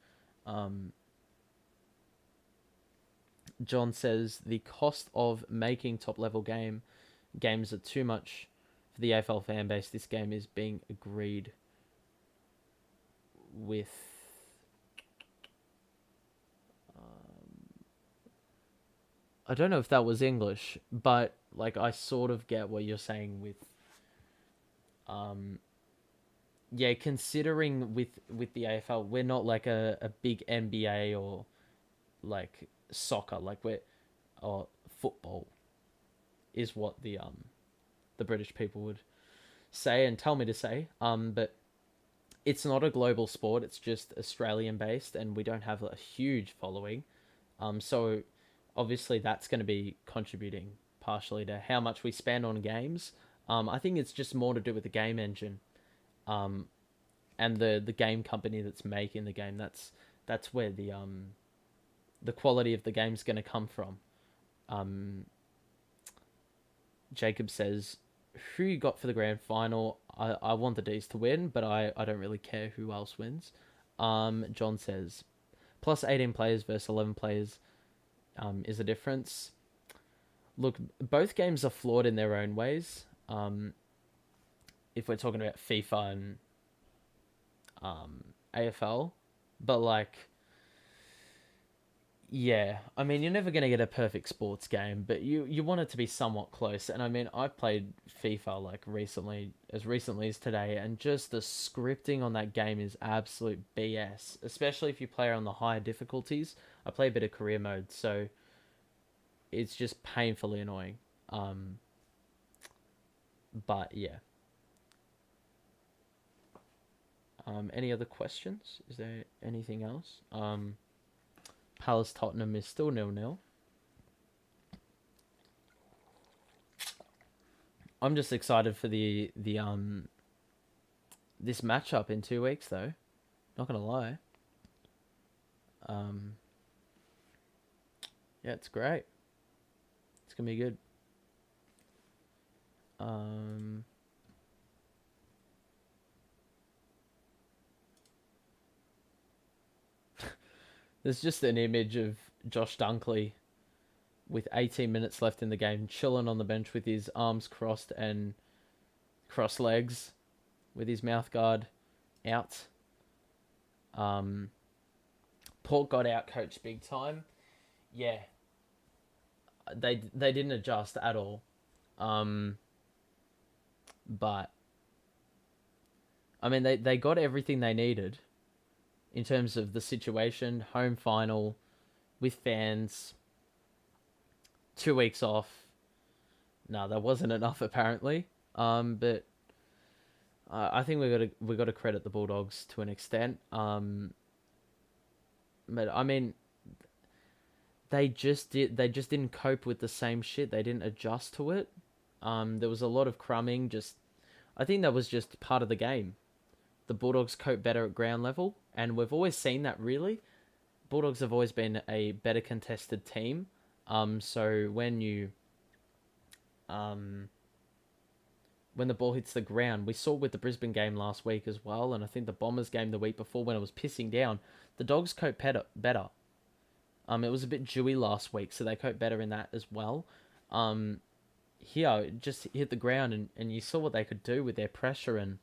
Um, John says the cost of making top level games are too much for the AFL fan base. This game is being agreed with. I don't know if that was English, but like I sort of get what you're saying with, um, yeah, considering with the AFL, we're not like a big NBA or like soccer, like we're or football is what the British people would say and tell me to say. But it's not a global sport. It's just Australian based, and we don't have a huge following. So obviously that's going to be contributing partially to how much we spend on games. I think it's just more to do with the game engine, um, and the game company that's making the game. That's where the quality of the game's going to come from. Um, Jacob says, "Who you got for the grand final? I want the D's to win, but I don't really care who else wins." John says, plus 18 players versus 11 players, is a difference. Look, both games are flawed in their own ways. If we're talking about FIFA and AFL, but like, yeah, I mean, you're never going to get a perfect sports game, but you want it to be somewhat close. And I mean, I've played FIFA like recently as today, and just the scripting on that game is absolute BS, especially if you play on the higher difficulties. I play a bit of career mode, so it's just painfully annoying. Um, but yeah. Any other questions? Is there anything else? Palace Tottenham is still 0-0. I'm just excited for the this matchup in 2 weeks though. Not gonna lie. Um, yeah, it's great. It's gonna be good. Um, there's just an image of Josh Dunkley with 18 minutes left in the game, chilling on the bench with his arms crossed and cross legs, with his mouth guard out. Um, Port got out coached big time. Yeah, they didn't adjust at all. Um, but I mean, they got everything they needed in terms of the situation. Home final with fans, 2 weeks off. No, that wasn't enough apparently. But I think we got to credit the Bulldogs to an extent. But I mean, they just didn't cope with the same shit. They didn't adjust to it. There was a lot of crumbing. Just I think that was just part of the game. The Bulldogs cope better at ground level, and we've always seen that really. Bulldogs have always been a better contested team. So when the ball hits the ground, we saw with the Brisbane game last week as well, and I think the Bombers game the week before when it was pissing down, the Dogs cope better. It was a bit dewy last week, so they cope better in that as well. Here, it just hit the ground, and you saw what they could do with their pressure and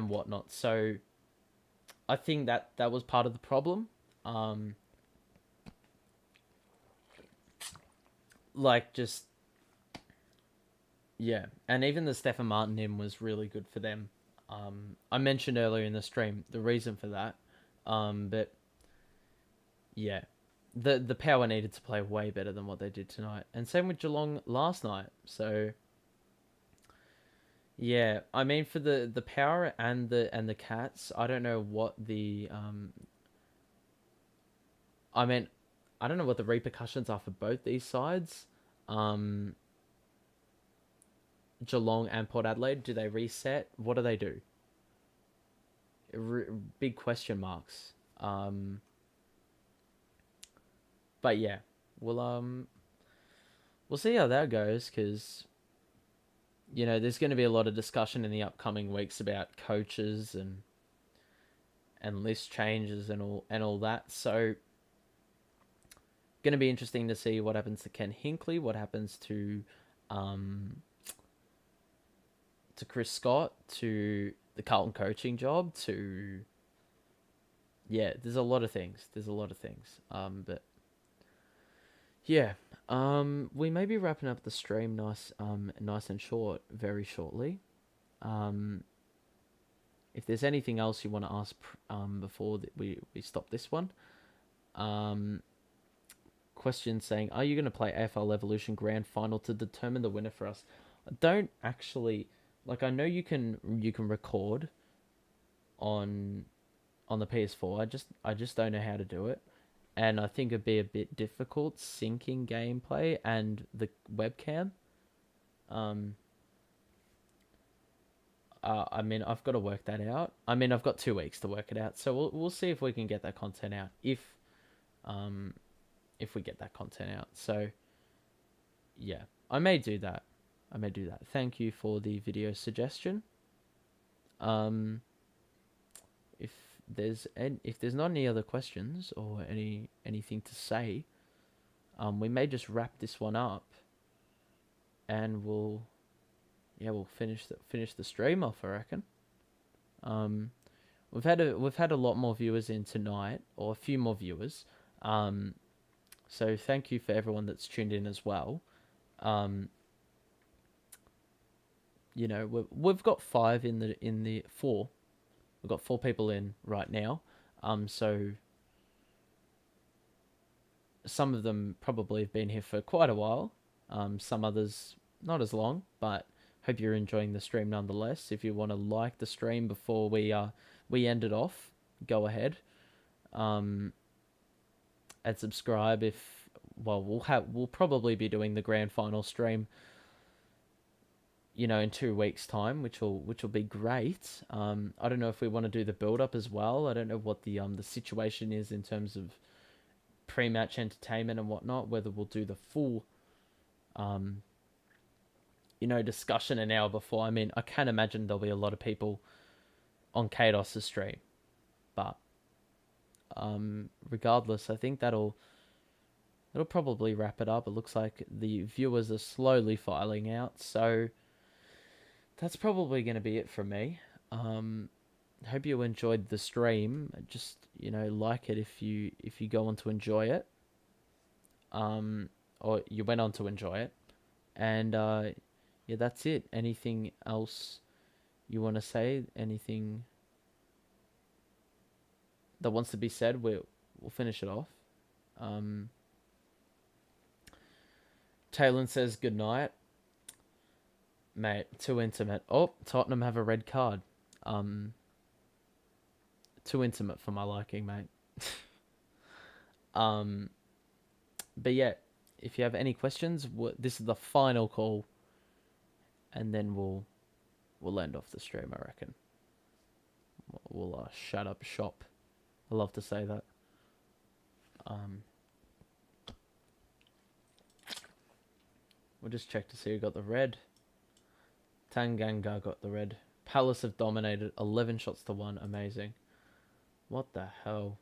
whatnot. So I think that was part of the problem. Like just yeah, and even the Stefan Martin in was really good for them. I mentioned earlier in the stream the reason for that, but yeah, the Power needed to play way better than what they did tonight, and same with Geelong last night. So yeah, I mean for the Power and the Cats, I don't know what the I mean, I don't know what the repercussions are for both these sides. Um, Geelong and Port Adelaide, do they reset? What do they do? Big question marks. But yeah, we'll we'll see how that goes because there's going to be a lot of discussion in the upcoming weeks about coaches and list changes and all that. So going to be interesting to see what happens to Ken Hinkley, what happens to Chris Scott, to the Carlton coaching job, to yeah, there's a lot of things. There's a lot of things. But yeah, we may be wrapping up the stream nice and short very shortly. If there's anything else you want to ask before we stop this one, question saying, are you going to play AFL Evolution Grand Final to determine the winner for us? I don't actually like. I know you can record on the PS4. I just don't know how to do it, and I think it'd be a bit difficult syncing gameplay and the webcam. I mean, I've got to work that out. I mean, I've got 2 weeks to work it out, so we'll see if we can get that content out. If we get that content out, so yeah, I may do that. Thank you for the video suggestion. If there's not any other questions or anything to say, we may just wrap this one up, and we'll finish the stream off, I reckon. We've had a lot more viewers in tonight, or a few more viewers. So thank you for everyone that's tuned in as well. We've got five in the four. We've got 4 people in right now. So some of them probably have been here for quite a while. Some others not as long, but hope you're enjoying the stream nonetheless. If you want to like the stream before we end it off, go ahead. And subscribe we'll probably be doing the grand final stream in 2 weeks time, which will be great. I don't know if we want to do the build up as well. I don't know what the situation is in terms of pre-match entertainment and whatnot, whether we'll do the full discussion an hour before. I mean, I can't imagine there'll be a lot of people on Kados's stream, but regardless, I think that'll probably wrap it up. It looks like the viewers are slowly filing out, so that's probably going to be it from me. Hope you enjoyed the stream. Just like it if you go on to enjoy it, or you went on to enjoy it, and yeah, that's it. Anything else you want to say? Anything that wants to be said? We'll finish it off. Taylor says good night. Mate, too intimate. Oh, Tottenham have a red card. Too intimate for my liking, mate. But yeah, if you have any questions, this is the final call, and then we'll end off the stream. I reckon we'll shut up shop. I love to say that. We'll just check to see who got the red. Tanganga got the red. Palace have dominated 11 shots to 1. Amazing. What the hell?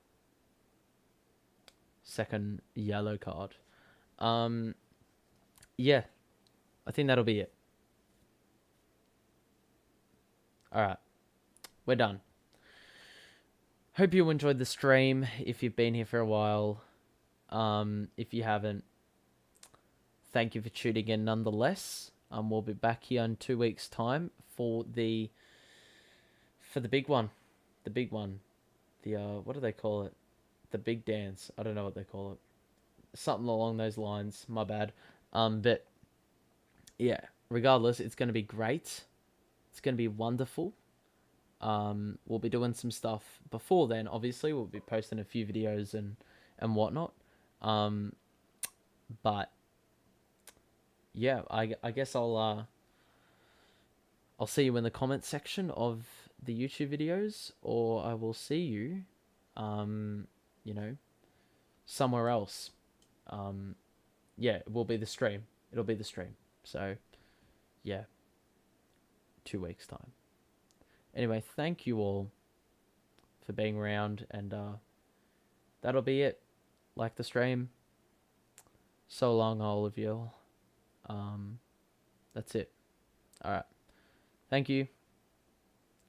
Second yellow card. Yeah. I think that'll be it. Alright. We're done. Hope you enjoyed the stream. If you've been here for a while. If you haven't, thank you for tuning in nonetheless. We'll be back here in 2 weeks' time for the big one. The big one. What do they call it? The big dance. I don't know what they call it. Something along those lines. My bad. But yeah, regardless, it's going to be great. It's going to be wonderful. We'll be doing some stuff before then. Obviously, we'll be posting a few videos and whatnot. But yeah, I guess I'll see you in the comments section of the YouTube videos, or I will see you, somewhere else. Yeah, it will be the stream. It'll be the stream. So, yeah, 2 weeks' time. Anyway, thank you all for being around, and that'll be it. Like the stream. So long, all of you. That's it. Alright. Thank you.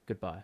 Goodbye.